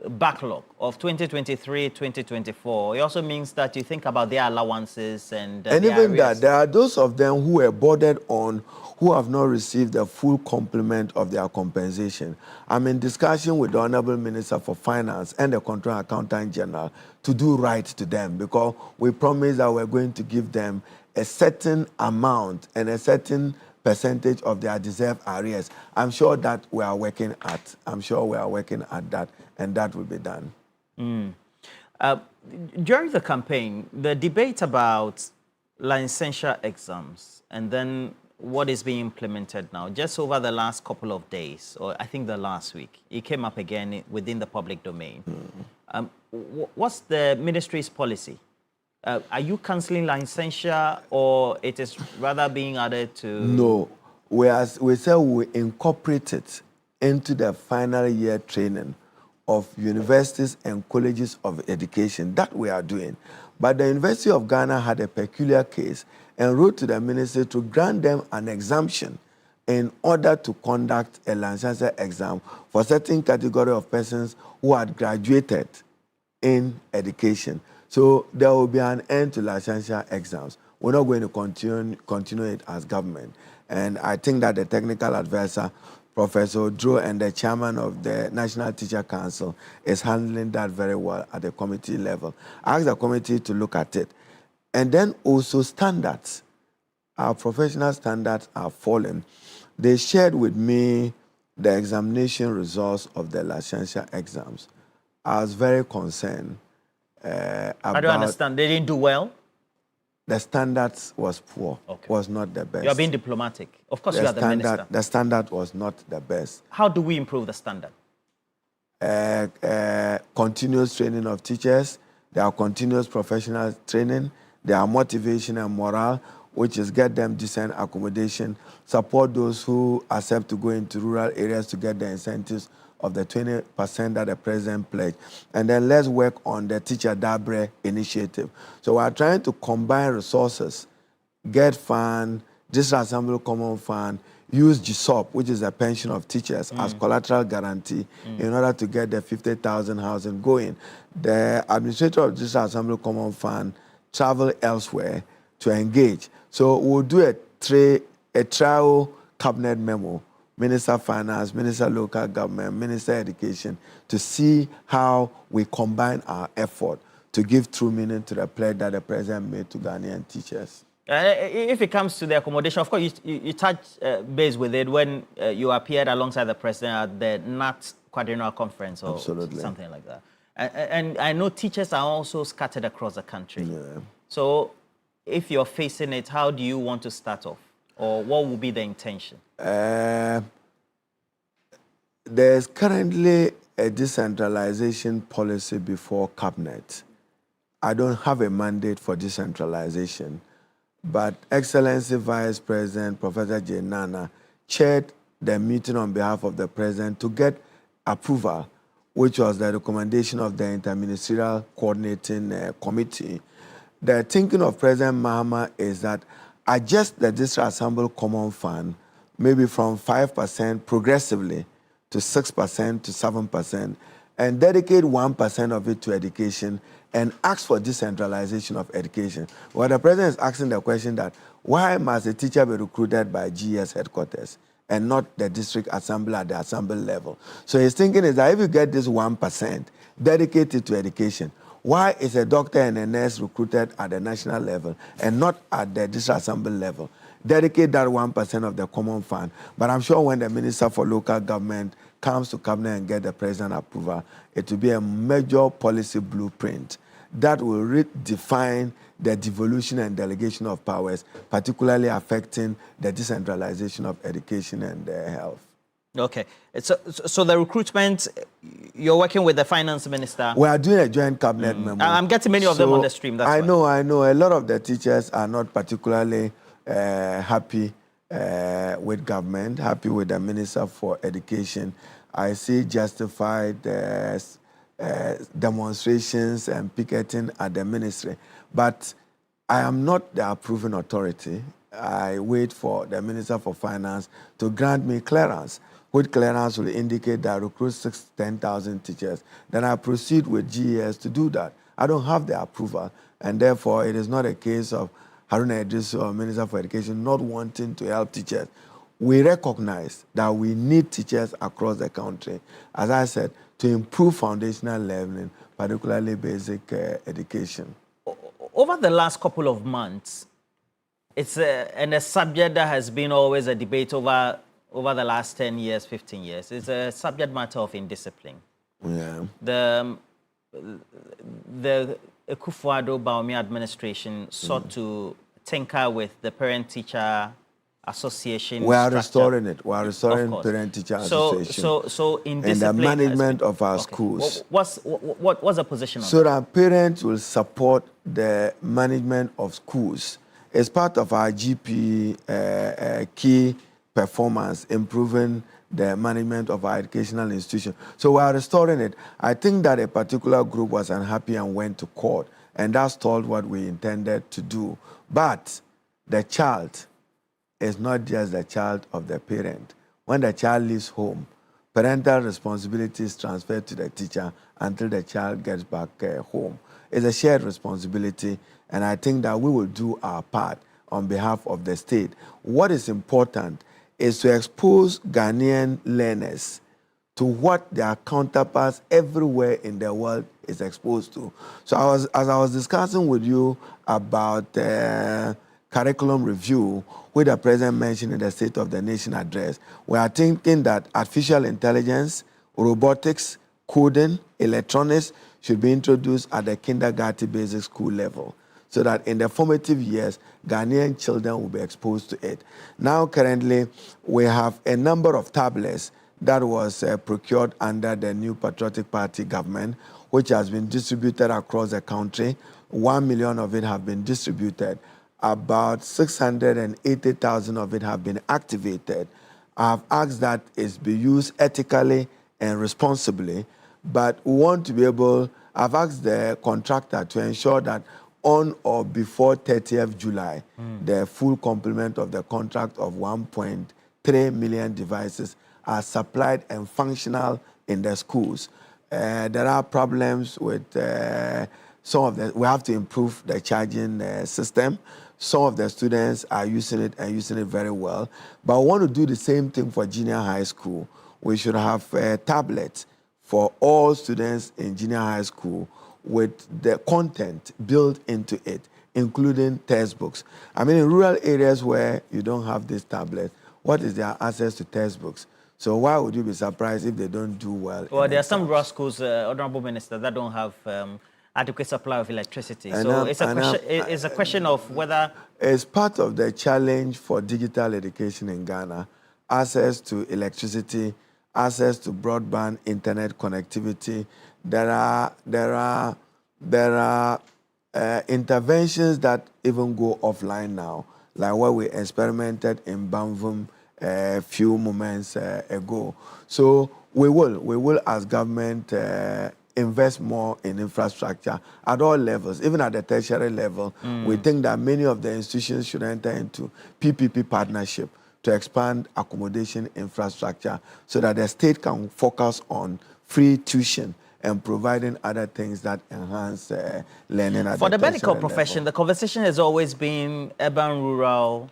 backlog of 2023, 2024, it also means that you think about their allowances and and their even arrears. that, there are those of them who were boarded on who have not received the full complement of their compensation. I'm in discussion with the Honorable Minister for Finance and the Control Accountant General to do right to them, because we promised that we're going to give them a certain amount and a certain percentage of their deserved arrears. I'm sure that we are working at. I'm sure we are working at that, and that will be done. During the campaign, the debate about licensure exams and then what is being implemented now, just over the last couple of days, or I think the last week, it came up again within the public domain. What's the ministry's policy? Are you cancelling licensure, or it is rather being added to? No, we say we incorporate it into the final year training of universities and colleges of education. That we are doing. But the University of Ghana had a peculiar case and wrote to the ministry to grant them an exemption in order to conduct a licensure exam for certain category of persons who had graduated in education. So there will be an end to licensure exams. We're not going to continue it as government. And I think that the technical advisor, Professor Drew, and the chairman of the National Teacher Council is handling that very well at the committee level. I asked the committee to look at it. And then also standards. Our professional standards are falling. They shared with me the examination results of the licensure exams. I was very concerned about... I don't understand. They didn't do well? The standards was poor, was not the best. You are being diplomatic. Of course, you are the minister. The standard was not the best. How do we improve the standard? Continuous training of teachers. There are continuous professional training. There are motivation and morale, which is get them decent accommodation, support those who accept to go into rural areas to get the incentives of the 20% that the president pledged. And then let's work on the Teacher Dabre initiative. So we are trying to combine resources, get fund, District Assembly Common Fund, use GSOP, which is a pension of teachers, as collateral guarantee in order to get the 50,000 housing going. The administrator of District Assembly Common Fund travel elsewhere to engage. So we'll do a trial cabinet memo, Minister of Finance, Minister of Local Government, Minister of Education, to see how we combine our effort to give true meaning to the pledge that the President made to Ghanaian teachers. If it comes to the accommodation, of course, you touch base with it when you appeared alongside the President at the NAT Quadrennial Conference or something like that. And I know teachers are also scattered across the country. Yeah. So if you're facing it, how do you want to start off? Or what will be the intention? There's currently a decentralization policy before Cabinet. I don't have a mandate for decentralization, but Excellency Vice President Professor J. Nana chaired the meeting on behalf of the President to get approval, which was the recommendation of the Interministerial Coordinating Committee. The thinking of President Mahama is that adjust the District Assembly Common Fund maybe from 5% progressively to 6% to 7%, and dedicate 1% of it to education and ask for decentralization of education. Well, the President is asking the question that why must a teacher be recruited by GS headquarters and not the district assembly at the assembly level? So his thinking is that if you get this 1% dedicated to education, why is a doctor and a nurse recruited at the national level and not at the district assembly level? Dedicate that 1% of the common fund. But I'm sure when the Minister for Local Government comes to Cabinet and get the President approval, it will be a major policy blueprint that will redefine the devolution and delegation of powers, particularly affecting the decentralization of education and health. Okay. So the recruitment, you're working with the finance minister? We are doing a joint cabinet memo. I'm getting many of them on the stream. That's I know. A lot of the teachers are not particularly happy with government, happy with the Minister for Education. I see justified demonstrations and picketing at the ministry. But I am not the approving authority. I wait for the Minister for Finance to grant me clearance. which clearance will indicate that I recruit 10,000 teachers, then I proceed with GES to do that. I don't have the approval, and therefore it is not a case of Haruna Idris or Minister for Education not wanting to help teachers. We recognize that we need teachers across the country, as I said, to improve foundational learning, particularly basic education. Over the last couple of months, it's a subject that has been always a debate over the last 10 years, 15 years. It's a subject matter of indiscipline. Yeah. The Akufo-Addo-Bawumia administration sought to tinker with the parent-teacher association. We are structure. restoring it. We are restoring parent-teacher association. So in the management of our schools. What's the position on so that? that parents will support the management of schools. As part of our GP key performance, improving the management of our educational institution. So we are restoring it. I think that a particular group was unhappy and went to court, and that stalled what we intended to do. But the child is not just the child of the parent. When the child leaves home, parental responsibility is transferred to the teacher until the child gets back home. It's a shared responsibility, and I think that we will do our part on behalf of the state. What is important is to expose Ghanaian learners to what their counterparts everywhere in the world is exposed to. So as I was discussing with you about curriculum review, which the President mentioned in the State of the Nation address, we are thinking that artificial intelligence, robotics, coding, electronics should be introduced at the kindergarten basic school level, so that in the formative years, Ghanaian children will be exposed to it. Now, currently, we have a number of tablets that was procured under the new Patriotic Party government, which has been distributed across the country. 1 million of it have been distributed. About 680,000 of it have been activated. I have asked that it be used ethically and responsibly, but we want to be able, I've asked the contractor to ensure that on or before 30th July, the full complement of the contract of 1.3 million devices are supplied and functional in the schools. There are problems with some of them. We have to improve the charging system. Some of the students are using it and using it very well. But we want to do the same thing for junior high school. We should have tablets for all students in junior high school with the content built into it, including textbooks. I mean, in rural areas where you don't have this tablet, what is their access to textbooks? So why would you be surprised if they don't do well? Well, there are some rural schools, Honorable Minister, that don't have adequate supply of electricity. So it's a question of whether... It's part of the challenge for digital education in Ghana, access to electricity, access to broadband internet connectivity. There are interventions that even go offline now, like what we experimented in Banvum a few moments ago. So we will as government invest more in infrastructure at all levels, even at the tertiary level. We think that many of the institutions should enter into PPP partnership to expand accommodation infrastructure so that the state can focus on free tuition and providing other things that enhance learning at For the medical level. profession, the conversation has always been urban, rural,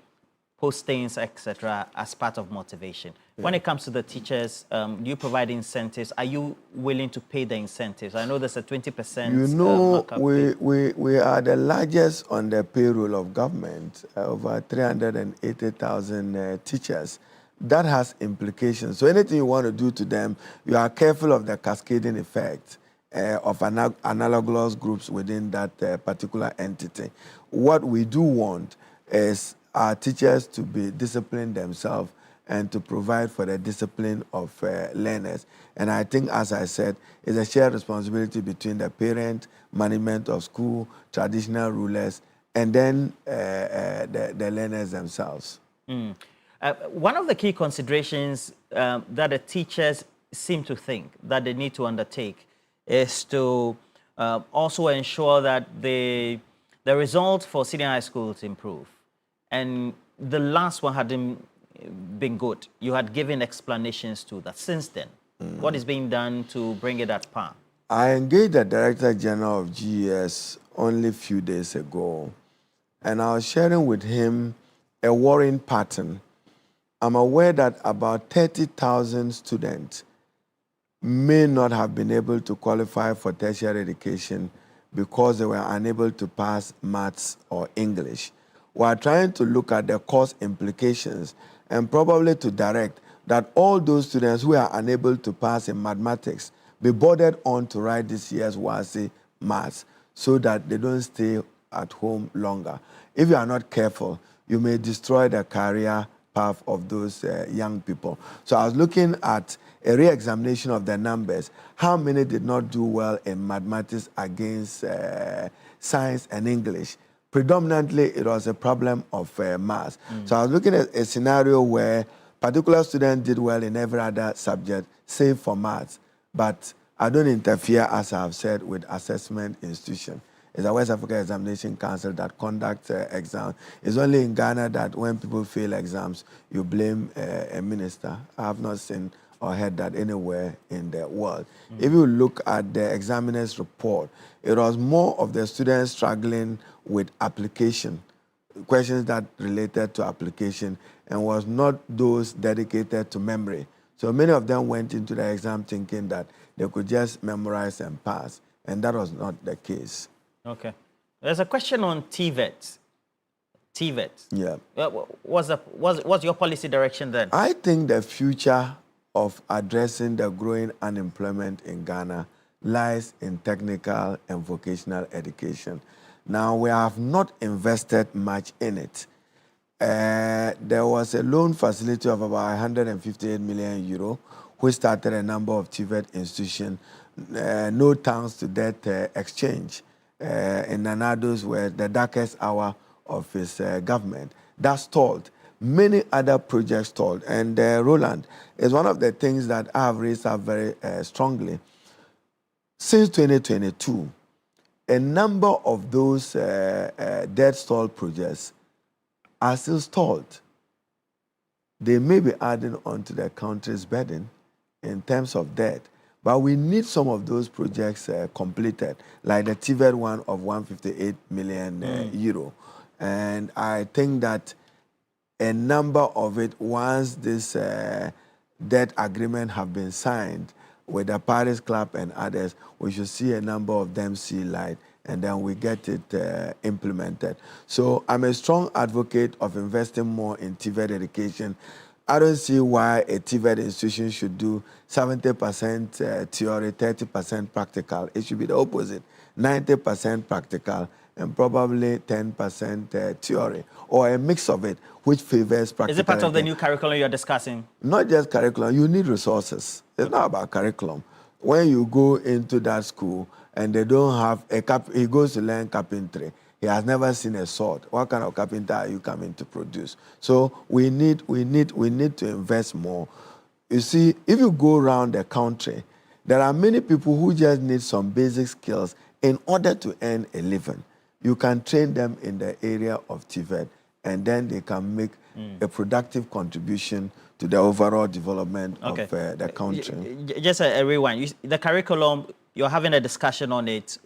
postings, etc., as part of motivation. Yeah. When it comes to the teachers, do you provide incentives? Are you willing to pay the incentives? I know there's a 20%. You know, we are the largest on the payroll of government, over 380,000 teachers. That has implications. So anything you want to do to them, you are careful of the cascading effect of analogous groups within that particular entity. What we do want is our teachers to be disciplined themselves and to provide for the discipline of learners. And I think, as I said, it's a shared responsibility between the parent, management of school, traditional rulers, and then the learners themselves. One of the key considerations that the teachers seem to think that they need to undertake is to also ensure that the results for senior high schools improve. And the last one been good. You had given explanations to that. Since then, what is being done to bring it at par? I engaged the Director General of GES only a few days ago, and I was sharing with him a worrying pattern. I'm aware that about 30,000 students may not have been able to qualify for tertiary education because they were unable to pass maths or English. We are trying to look at the cost implications and probably to direct that all those students who are unable to pass in mathematics be boarded on to write this year's WASI maths so that they don't stay at home longer. If you are not careful, you may destroy the career path of those young people. So I was looking at a re-examination of the numbers. How many did not do well in mathematics against science and English? Predominantly, it was a problem of maths. So I was looking at a scenario where particular students did well in every other subject, save for maths. But I don't interfere, as I've said, with assessment institution. It's a West Africa Examination Council that conducts exams. It's only in Ghana that when people fail exams, you blame a minister. I have not seen or heard that anywhere in the world. If you look at the examiner's report, it was more of the students struggling with application, questions that related to application, and was not those dedicated to memory. So many of them went into the exam thinking that they could just memorize and pass, and that was not the case. Okay. There's a question on TVET. TVET. Yeah. What's your policy direction then? I think the future of addressing the growing unemployment in Ghana lies in technical and vocational education. Now, we have not invested much in it. There was a loan facility of about 158 million euro, which started a number of TVET institutions, no thanks to that exchange. In Nanado's were the darkest hour of his government. That stalled. Many other projects stalled. And Roland, is one of the things that I have raised up very strongly. Since 2022, a number of those dead stalled projects are still stalled. They may be adding on to the country's burden in terms of debt. But we need some of those projects completed, like the TVET one of 158 million euro. And I think that a number of it, once this debt agreement have been signed with the Paris Club and others, we should see a number of them see light, and then we get it implemented. So I'm a strong advocate of investing more in TVET education. I don't see why a TVET institution should do 70% theory, 30% practical. It should be the opposite, 90% practical and probably 10% theory, or a mix of it, which favors practical. Is it part of the new curriculum you're discussing? Not just curriculum, you need resources. It's not about curriculum. When you go into that school and they don't have he goes to learn carpentry. He has never seen a sword. What kind of carpenter are you coming to produce? So we need to invest more. You see, if you go around the country, there are many people who just need some basic skills in order to earn a living. You can train them in the area of TVET, and then they can make a productive contribution to the overall development of the country. Just a rewind. The curriculum, you're having a discussion on it.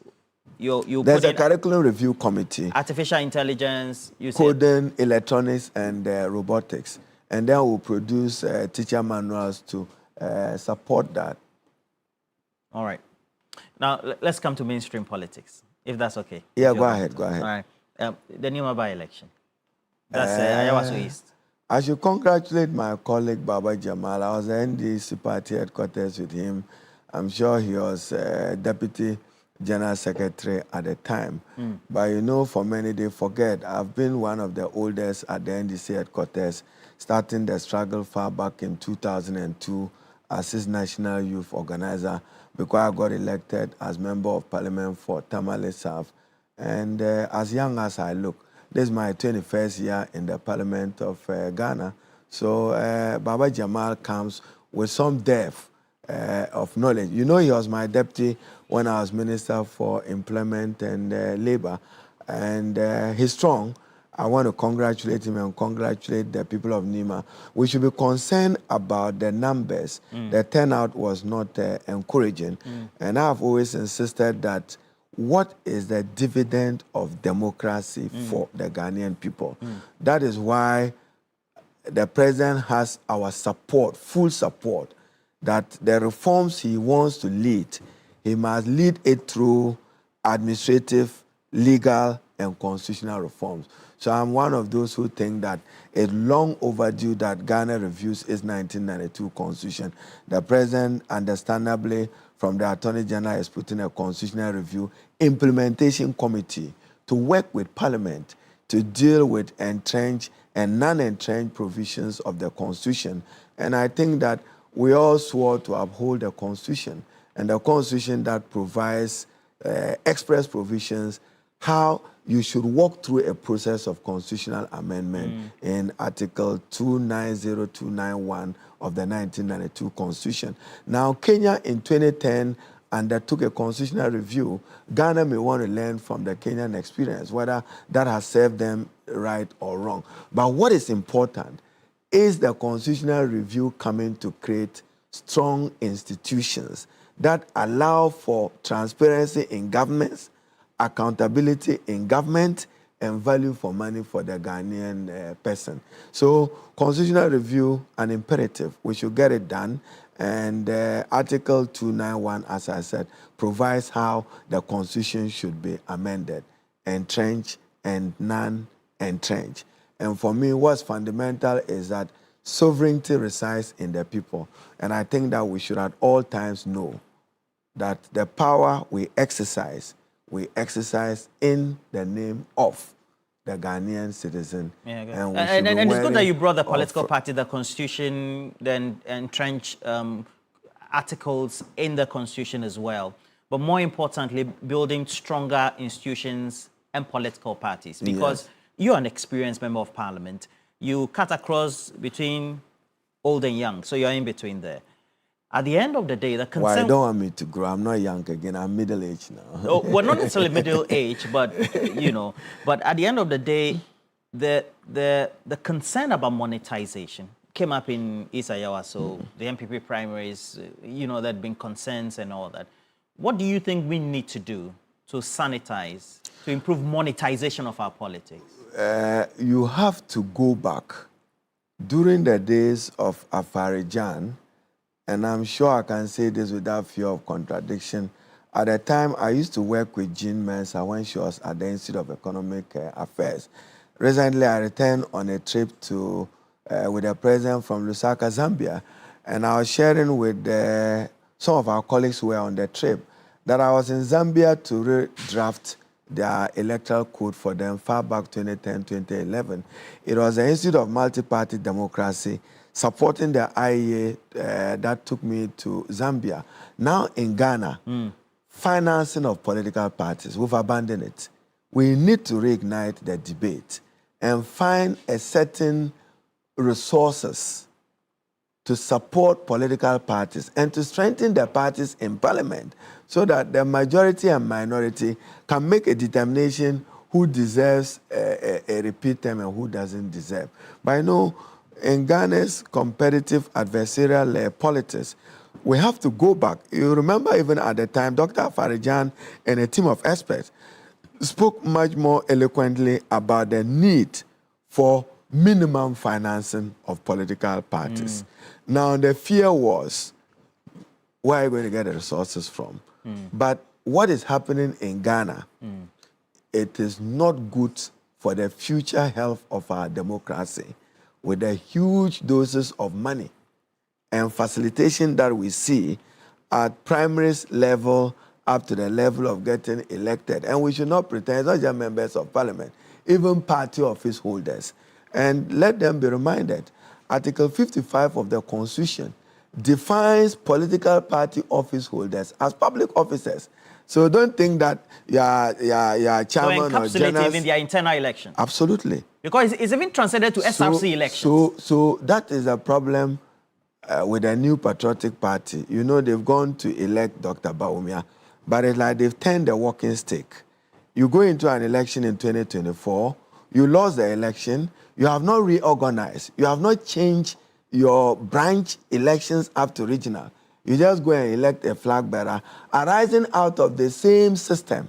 There's a curriculum review committee. Artificial intelligence, coding, electronics, and robotics. And then we'll produce teacher manuals to support that. All right. Now, let's come to mainstream politics, if that's okay. Yeah, go ahead. All right. The Nima by-election. That's Ayawaso East. I should congratulate my colleague, Baba Jamal. I was at NDC party headquarters with him. I'm sure he was Deputy General Secretary at the time. But you know, for many, they forget. I've been one of the oldest at the NDC headquarters, starting the struggle far back in 2002 as his national youth organizer, because I got elected as member of parliament for Tamale South. And as young as I look, this is my 21st year in the parliament of Ghana. So Baba Jamal comes with some depth of knowledge. You know, he was my deputy when I was Minister for Employment and Labor, and he's strong. I want to congratulate him and congratulate the people of Nima. We should be concerned about the numbers. The turnout was not encouraging. And I've always insisted that what is the dividend of democracy for the Ghanaian people? That is why the president has our support, full support, that the reforms he wants to lead, he must lead it through administrative, legal, and constitutional reforms. So I'm one of those who think that it's long overdue that Ghana reviews its 1992 constitution. The president, understandably, from the Attorney General, is putting a constitutional review implementation committee to work with Parliament to deal with entrenched and non-entrenched provisions of the Constitution. And I think that we all swore to uphold the Constitution, and the Constitution that provides express provisions how you should walk through a process of constitutional amendment in Article 290291 of the 1992 Constitution. Now, Kenya in 2010 undertook a constitutional review. Ghana may want to learn from the Kenyan experience, whether that has served them right or wrong. But what is important is the constitutional review coming to create strong institutions that allow for transparency in governments, accountability in government, and value for money for the Ghanaian person. So constitutional review, an imperative. We should get it done. And Article 291, as I said, provides how the Constitution should be amended, entrenched and non-entrenched. And for me, what's fundamental is that sovereignty resides in the people. And I think that we should at all times know that the power we exercise in the name of the Ghanaian citizen. Yeah, and and it's good that you brought the political party, the Constitution, then entrenched articles in the Constitution as well. But more importantly, building stronger institutions and political parties. Because you're an experienced member of Parliament. You cut across between old and young, so you're in between there. At the end of the day, the concern... Why, you don't want me to grow. I'm not young again. I'm middle-aged now. Oh, well, not necessarily middle-aged, but, you know. But at the end of the day, the concern about monetization came up in Isayawa, so the MPP primaries, you know, there had been concerns and all that. What do you think we need to do to sanitize, to improve monetization of our politics? You have to go back. During the days of Afarijan, and I'm sure I can say this without fear of contradiction, at the time I used to work with Jean Mensah when she was at the Institute of Economic Affairs. Recently, I returned on a trip to with the president from Lusaka, Zambia, and I was sharing with some of our colleagues who were on the trip that I was in Zambia to redraft their electoral code for them far back 2010, 2011. It was the Institute of Multi-Party Democracy supporting the IEA that took me to Zambia. Now in Ghana, financing of political parties, we've abandoned it. We need to reignite the debate and find a certain resources to support political parties and to strengthen the parties in Parliament so that the majority and minority can make a determination who deserves a repeat term and who doesn't deserve. But I know in Ghana's competitive adversarial politics, we have to go back. You remember even at the time, Dr. Farijan and a team of experts spoke much more eloquently about the need for minimum financing of political parties. Now, the fear was, where are you going to get the resources from? But what is happening in Ghana, it is not good for the future health of our democracy with the huge doses of money and facilitation that we see at primaries level up to the level of getting elected. And we should not pretend, it's not just members of Parliament, even party office holders. And let them be reminded, Article 55 of the Constitution defines political party office holders as public officers. So don't think that you're chairman or general. In their internal election. Absolutely. Because it's even transcended to SRC elections. So that is a problem with the new patriotic party. You know, they've gone to elect Dr. Bawumia, but it's like they've turned the walking stick. You go into an election in 2024 you lost the election, you have not reorganized, you have not changed your branch elections up to regional. You just go and elect a flag bearer, arising out of the same system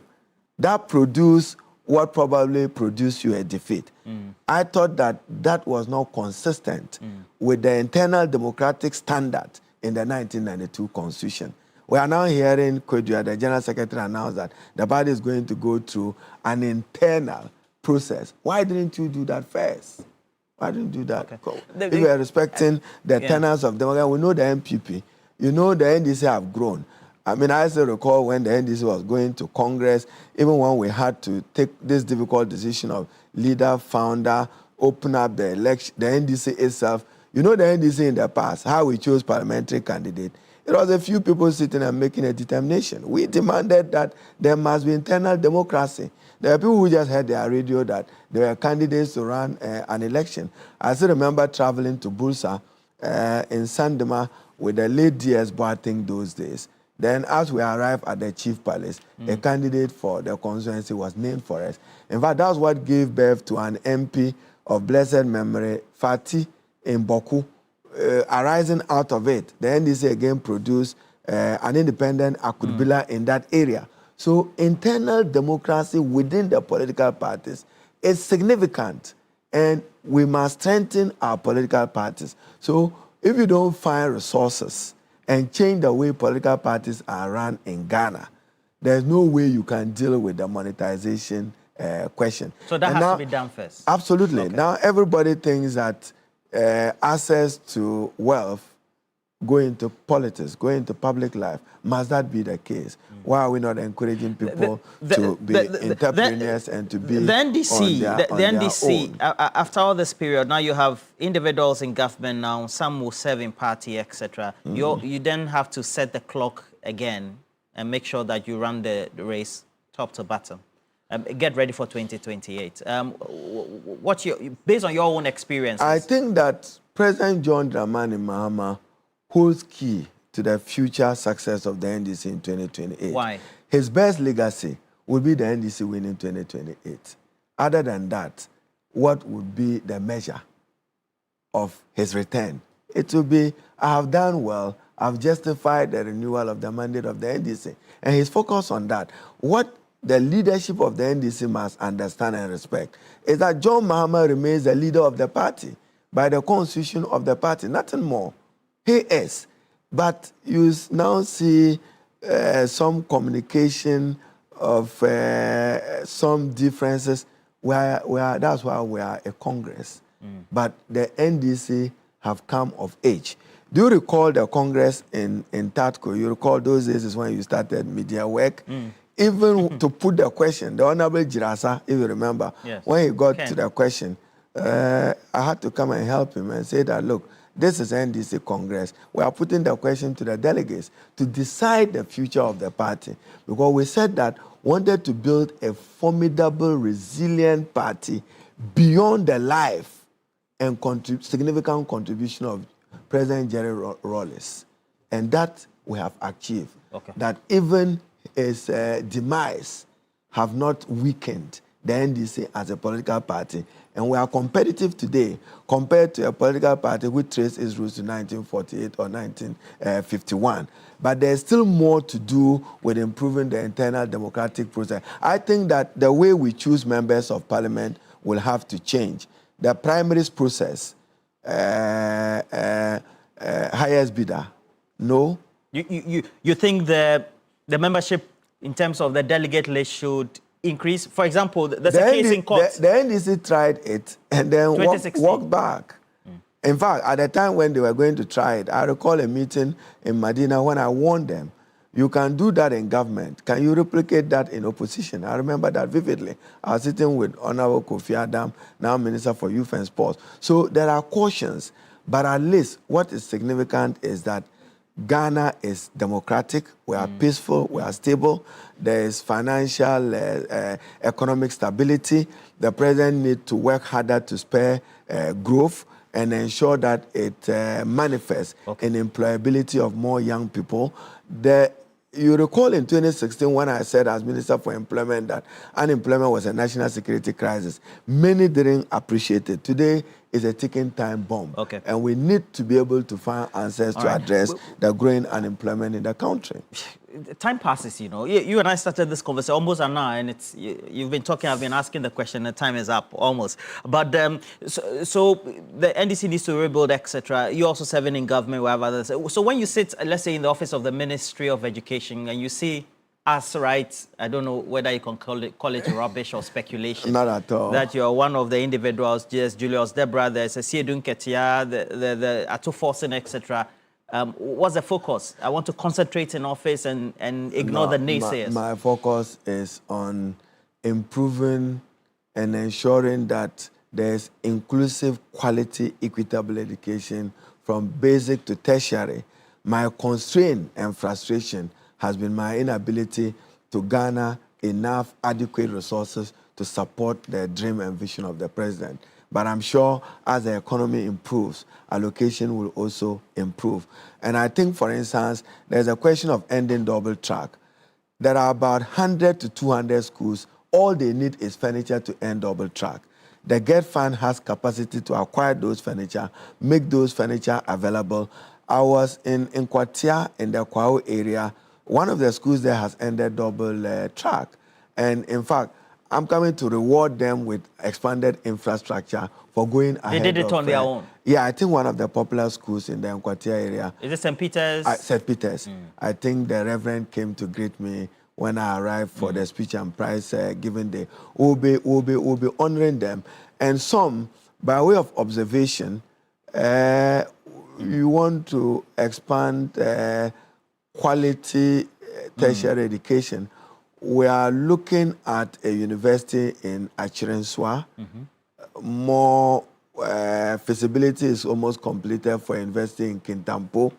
that produced what probably produced you a defeat. I thought that that was not consistent with the internal democratic standard in the 1992 Constitution. We are now hearing Kwadwo, the General Secretary, announce that the party is going to go through an internal process. Why didn't you do that first? Why didn't you do that? Okay. If we are respecting the tenets of democracy, we know the MPP, you know the NDC have grown. I mean, I still recall when the NDC was going to Congress, even when we had to take this difficult decision of leader, founder, open up the election, the NDC itself. You know the NDC in the past, how we chose parliamentary candidate. It was a few people sitting and making a determination. We demanded that there must be internal democracy. There are people who just heard their radio that there were candidates to run an election. I still remember traveling to Bursa in Sandema with the late DS Boateng those days. Then as we arrived at the Chief Palace, a candidate for the constituency was named for us. In fact, that's what gave birth to an MP of blessed memory, Fati in Boku. Arising out of it, the NDC again produced an independent Akudbila in that area. So internal democracy within the political parties is significant, and we must strengthen our political parties. So if you don't find resources and change the way political parties are run in Ghana, there's no way you can deal with the monetization question. So that has to be done first? Absolutely. Okay. Now everybody thinks that access to wealth, going into politics, going into public life, must that be the case? Why are we not encouraging people to be entrepreneurs and to be the NDC, on their NDC, own? After all this period, now you have individuals in government now, some will serve in party, etc. You then have to set the clock again and make sure that you run the race top to bottom. Get ready for 2028. Based on your own experiences? I think that President John Dramani Mahama holds key to the future success of the NDC in 2028. Why? His best legacy will be the NDC winning 2028. Other than that, what would be the measure of his return? It will be, I have done well, I've justified the renewal of the mandate of the NDC. And he's focused on that. What the leadership of the NDC must understand and respect is that John Mahama remains the leader of the party by the constitution of the party, nothing more. He is. But you now see some communication of some differences where that's why we are a Congress. But the NDC have come of age. Do you recall the Congress in Tatco? You recall those days is when you started media work? Even to put the question, the Honorable Jirasa, if you remember, when he got to the question, I had to come and help him and say that, look, this is NDC Congress. We are putting the question to the delegates to decide the future of the party. Because we said that wanted to build a formidable, resilient party beyond the life and significant contribution of President Jerry Rawlings. And that we have achieved. That even his demise have not weakened the NDC as a political party. And we are competitive today compared to a political party which traced its roots to 1948 or 1951. But there's still more to do with improving the internal democratic process. I think that the way we choose members of parliament will have to change. The primaries process, highest bidder, no. You think the membership in terms of the delegate list should increase? For example, there's a case in court. The NDC tried it and then walked back. In fact, at the time when they were going to try it, I recall a meeting in Medina when I warned them, you can do that in government. Can you replicate that in opposition? I remember that vividly. I was sitting with Honorable Kofi Adam, now Minister for Youth and Sports. So there are cautions, but at least what is significant is that Ghana is democratic, we are peaceful, we are stable, there is financial, economic stability. The president needs to work harder to spur growth and ensure that it manifests in employability of more young people. you recall in 2016 when I said as Minister for Employment that unemployment was a national security crisis, many didn't appreciate it. Today is a ticking time bomb. Okay. And we need to be able to find answers to address the growing unemployment in the country. Time passes, you know. You and I started this conversation almost an hour, and you've been talking, I've been asking the question, the time is up almost. But so the NDC needs to rebuild, etc. You're also serving in government, we have others. So when you sit, let's say, in the office of the Ministry of Education, and you see us, right, I don't know whether you can call it rubbish or speculation. Not at all. That you're one of the individuals, just Julius Deborah, there's a Siedun Ketia, the Ato Forsen, etc. What's the focus? I want to concentrate in office and ignore the naysayers. My focus is on improving and ensuring that there's inclusive, quality, equitable education from basic to tertiary. My constraint and frustration has been my inability to garner enough adequate resources to support the dream and vision of the president. But I'm sure as the economy improves, allocation will also improve. And I think, for instance, there's a question of ending double track. There are about 100 to 200 schools. All they need is furniture to end double track. The GET Fund has capacity to acquire those furniture, make those furniture available. I was in Kwatia in the Kwao area. One of the schools there has ended double track. And in fact, I'm coming to reward them with expanded infrastructure for going ahead. They did it on their own? Yeah, I think one of the popular schools in the Nkwatia area. Is it St. Peter's? St. Peter's. I think the Reverend came to greet me when I arrived for the speech and prize giving day. We'll be honoring them. And some, by way of observation, you want to expand quality tertiary education. We are looking at a university in Achirenswa. More feasibility is almost completed for university in Kintampo.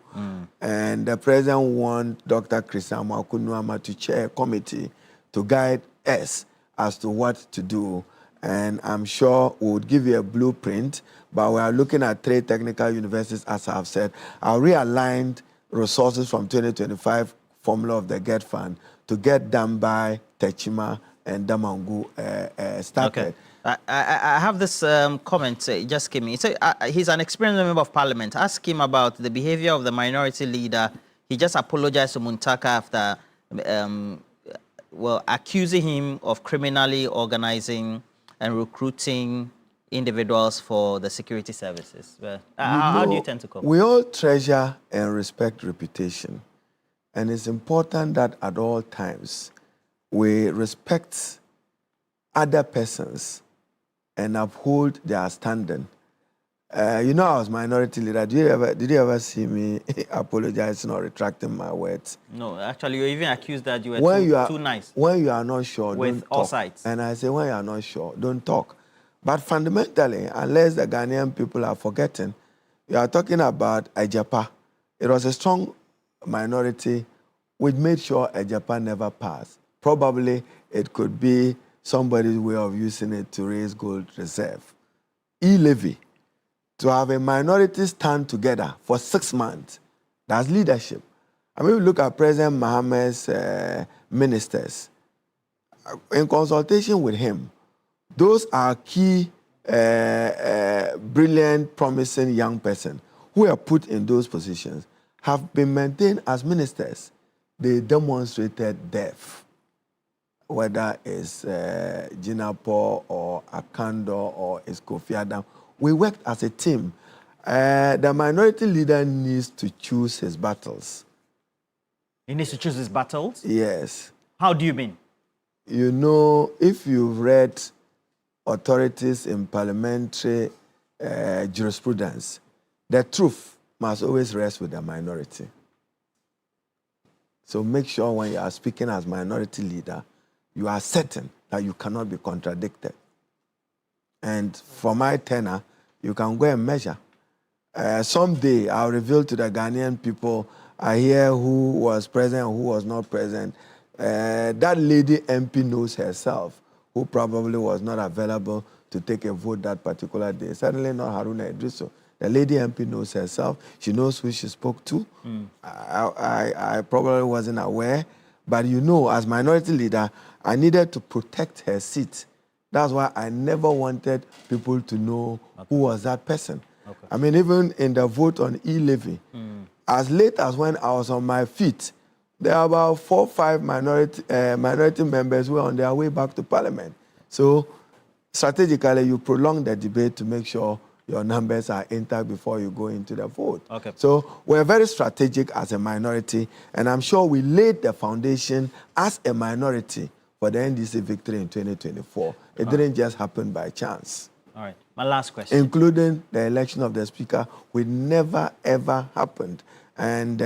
And the president wants Dr. Chrisama Okunuama to chair a committee to guide us as to what to do. And I'm sure we would give you a blueprint, but we are looking at 3 technical universities, as I've said. I realigned resources from 2025 formula of the GET Fund to get Dambai, Techima, and Damangu started. Okay. I have this comment, it just came in. He's an experienced member of parliament. Ask him about the behavior of the minority leader. He just apologized to Muntaka after, accusing him of criminally organizing and recruiting individuals for the security services. How do you tend to cope? We all treasure and respect reputation. And it's important that at all times we respect other persons and uphold their standing. You know, I was minority leader. Did you ever see me apologizing or retracting my words? No, actually, you even accused that you were too nice. When you are not sure, with don't all talk. sides. And I say, when you are not sure, don't talk. But fundamentally, unless the Ghanaian people are forgetting, you are talking about Ajapa. It was a strong minority which made sure Ajapa never passed. Probably it could be somebody's way of using it to raise gold reserve. E-levy. To have a minority stand together for 6 months, that's leadership. I mean, we look at President Mohammed's ministers. In consultation with him, those are key, brilliant, promising young persons who are put in those positions, have been maintained as ministers. They demonstrated depth, whether it's Jinapo or Akando or it's Kofi Adam. We worked as a team. The minority leader needs to choose his battles. He needs to choose his battles? Yes. How do you mean? You know, if you've read authorities in parliamentary jurisprudence, the truth must always rest with the minority. So make sure when you are speaking as minority leader, you are certain that you cannot be contradicted. And for my tenure, you can go and measure. Someday, I'll reveal to the Ghanaian people, I hear who was present and who was not present. That lady MP knows herself, who probably was not available to take a vote that particular day. Certainly not Haruna Idriso. The lady MP knows herself. She knows who she spoke to. I probably wasn't aware. But you know, as minority leader, I needed to protect her seat. That's why I never wanted people to know who was that person. I mean, even in the vote on e-levy, as late as when I was on my feet, there are about 4 or 5 minority members who were on their way back to Parliament. So strategically, you prolong the debate to make sure your numbers are intact before you go into the vote. So we're very strategic as a minority, and I'm sure we laid the foundation as a minority for the NDC victory in 2024. It didn't just happen by chance. All right, my last question. Including the election of the speaker, which never, ever happened. And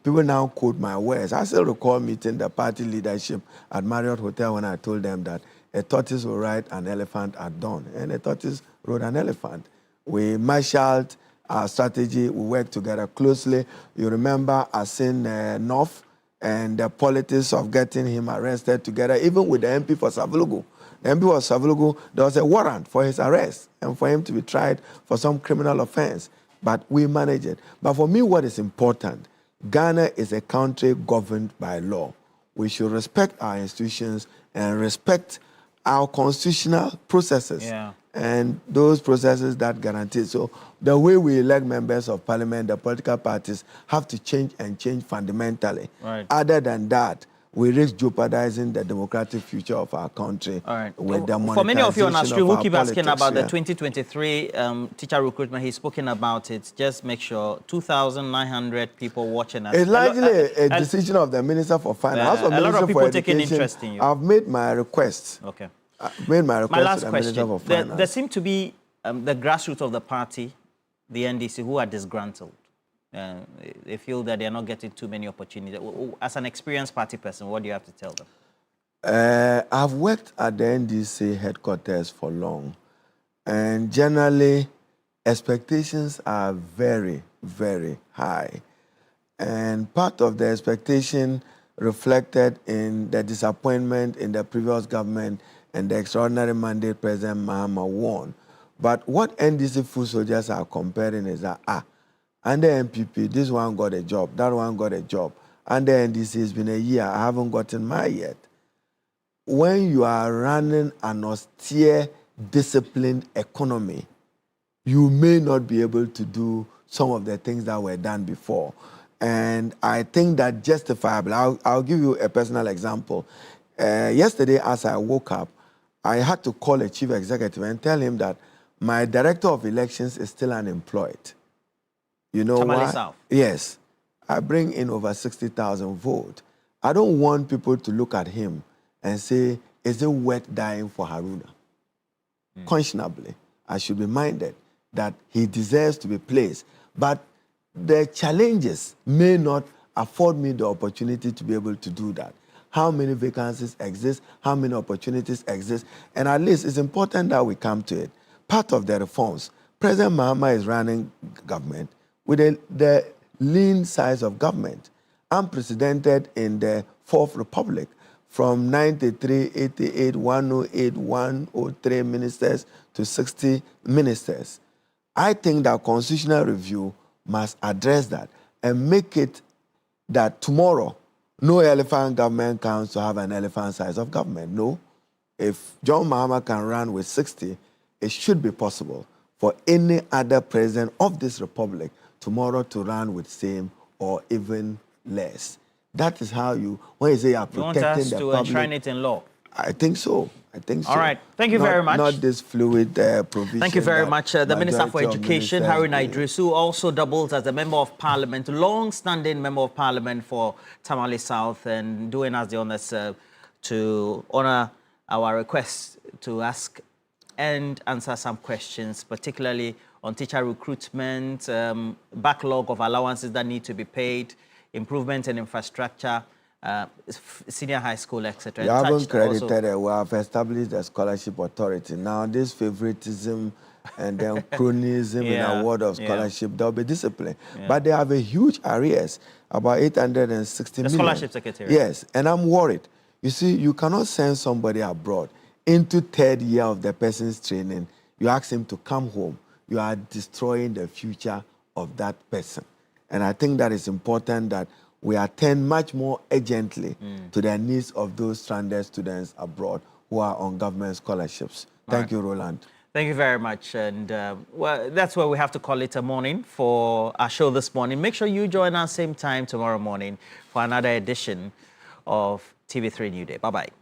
people now quote my words. I still recall meeting the party leadership at Marriott Hotel when I told them that a tortoise will ride an elephant at dawn. And a tortoise rode an elephant. We marshaled our strategy. We worked together closely. You remember Asin North and the politics of getting him arrested together, even with the MP for Savulugu. The MP for Savulugu, there was a warrant for his arrest and for him to be tried for some criminal offense. But we managed it. But for me, what is important, Ghana is a country governed by law. We should respect our institutions and respect our constitutional processes. And those processes that guarantee. So the way we elect members of parliament, the political parties have to change and change fundamentally. Other than that, we risk jeopardizing the democratic future of our country with the monetization. For many of you on our street who keep asking about the yeah. 2023 teacher recruitment, he's spoken about it. Just make sure 2,900 people watching us. It's largely a decision of the Minister for Finance. A lot of people taking interest in you. I've made my request. Okay. I've made my request last to the question. Minister for Finance. There seem to be the grassroots of the party, the NDC, who are disgruntled. They feel that they're not getting too many opportunities. As an experienced party person, what do you have to tell them? I've worked at the NDC headquarters for long, and generally, expectations are very, very high. And part of the expectation reflected in the disappointment in the previous government and the extraordinary mandate President Mahama won. But what NDC foot soldiers are comparing is that, under MPP, this one got a job, that one got a job. Under NDC, it's been a year, I haven't gotten mine yet. When you are running an austere, disciplined economy, you may not be able to do some of the things that were done before. And I think that justifiable. I'll give you a personal example. Yesterday, as I woke up, I had to call a chief executive and tell him that my director of elections is still unemployed. You know Tamale why? South. Yes. I bring in over 60,000 votes. I don't want people to look at him and say, is it worth dying for Haruna? Conscionably, I should be minded that he deserves to be placed. But the challenges may not afford me the opportunity to be able to do that. How many vacancies exist? How many opportunities exist? And at least it's important that we come to it. Part of the reforms, President Mahama is running government with the lean size of government, unprecedented in the Fourth Republic, from 93, 88, 108, 103 ministers to 60 ministers. I think that constitutional review must address that and make it that tomorrow, no elephant government comes to have an elephant size of government. No. If John Mahama can run with 60, it should be possible for any other president of this republic tomorrow to run with same or even less. That is how you, when you say you are protecting the public. You want us to enshrine it in law? I think so. I think so. All right. Thank you very much. Not this fluid provision. Thank you very much. The Minister for Education, Haruna Idrisu, also doubles as a Member of Parliament, long-standing Member of Parliament for Tamale South, and doing us the honors to honor our request to ask and answer some questions, particularly on teacher recruitment, backlog of allowances that need to be paid, improvement in infrastructure, senior high school, etc. You haven't credited it. We have established a scholarship authority. Now, this favoritism and then cronyism in award of scholarship, there'll be discipline. But they have a huge arrears, about 860 million. The scholarship secretary. Yes, and I'm worried. You see, you cannot send somebody abroad into third year of the person's training. You ask him to come home. you are destroying the future of that person. And I think that it's important that we attend much more urgently to the needs of those stranded students abroad who are on government scholarships. Thank you, Roland. Thank you very much. And well, that's where we have to call it a morning for our show this morning. Make sure you join us same time tomorrow morning for another edition of TV3 Newday. Bye-bye.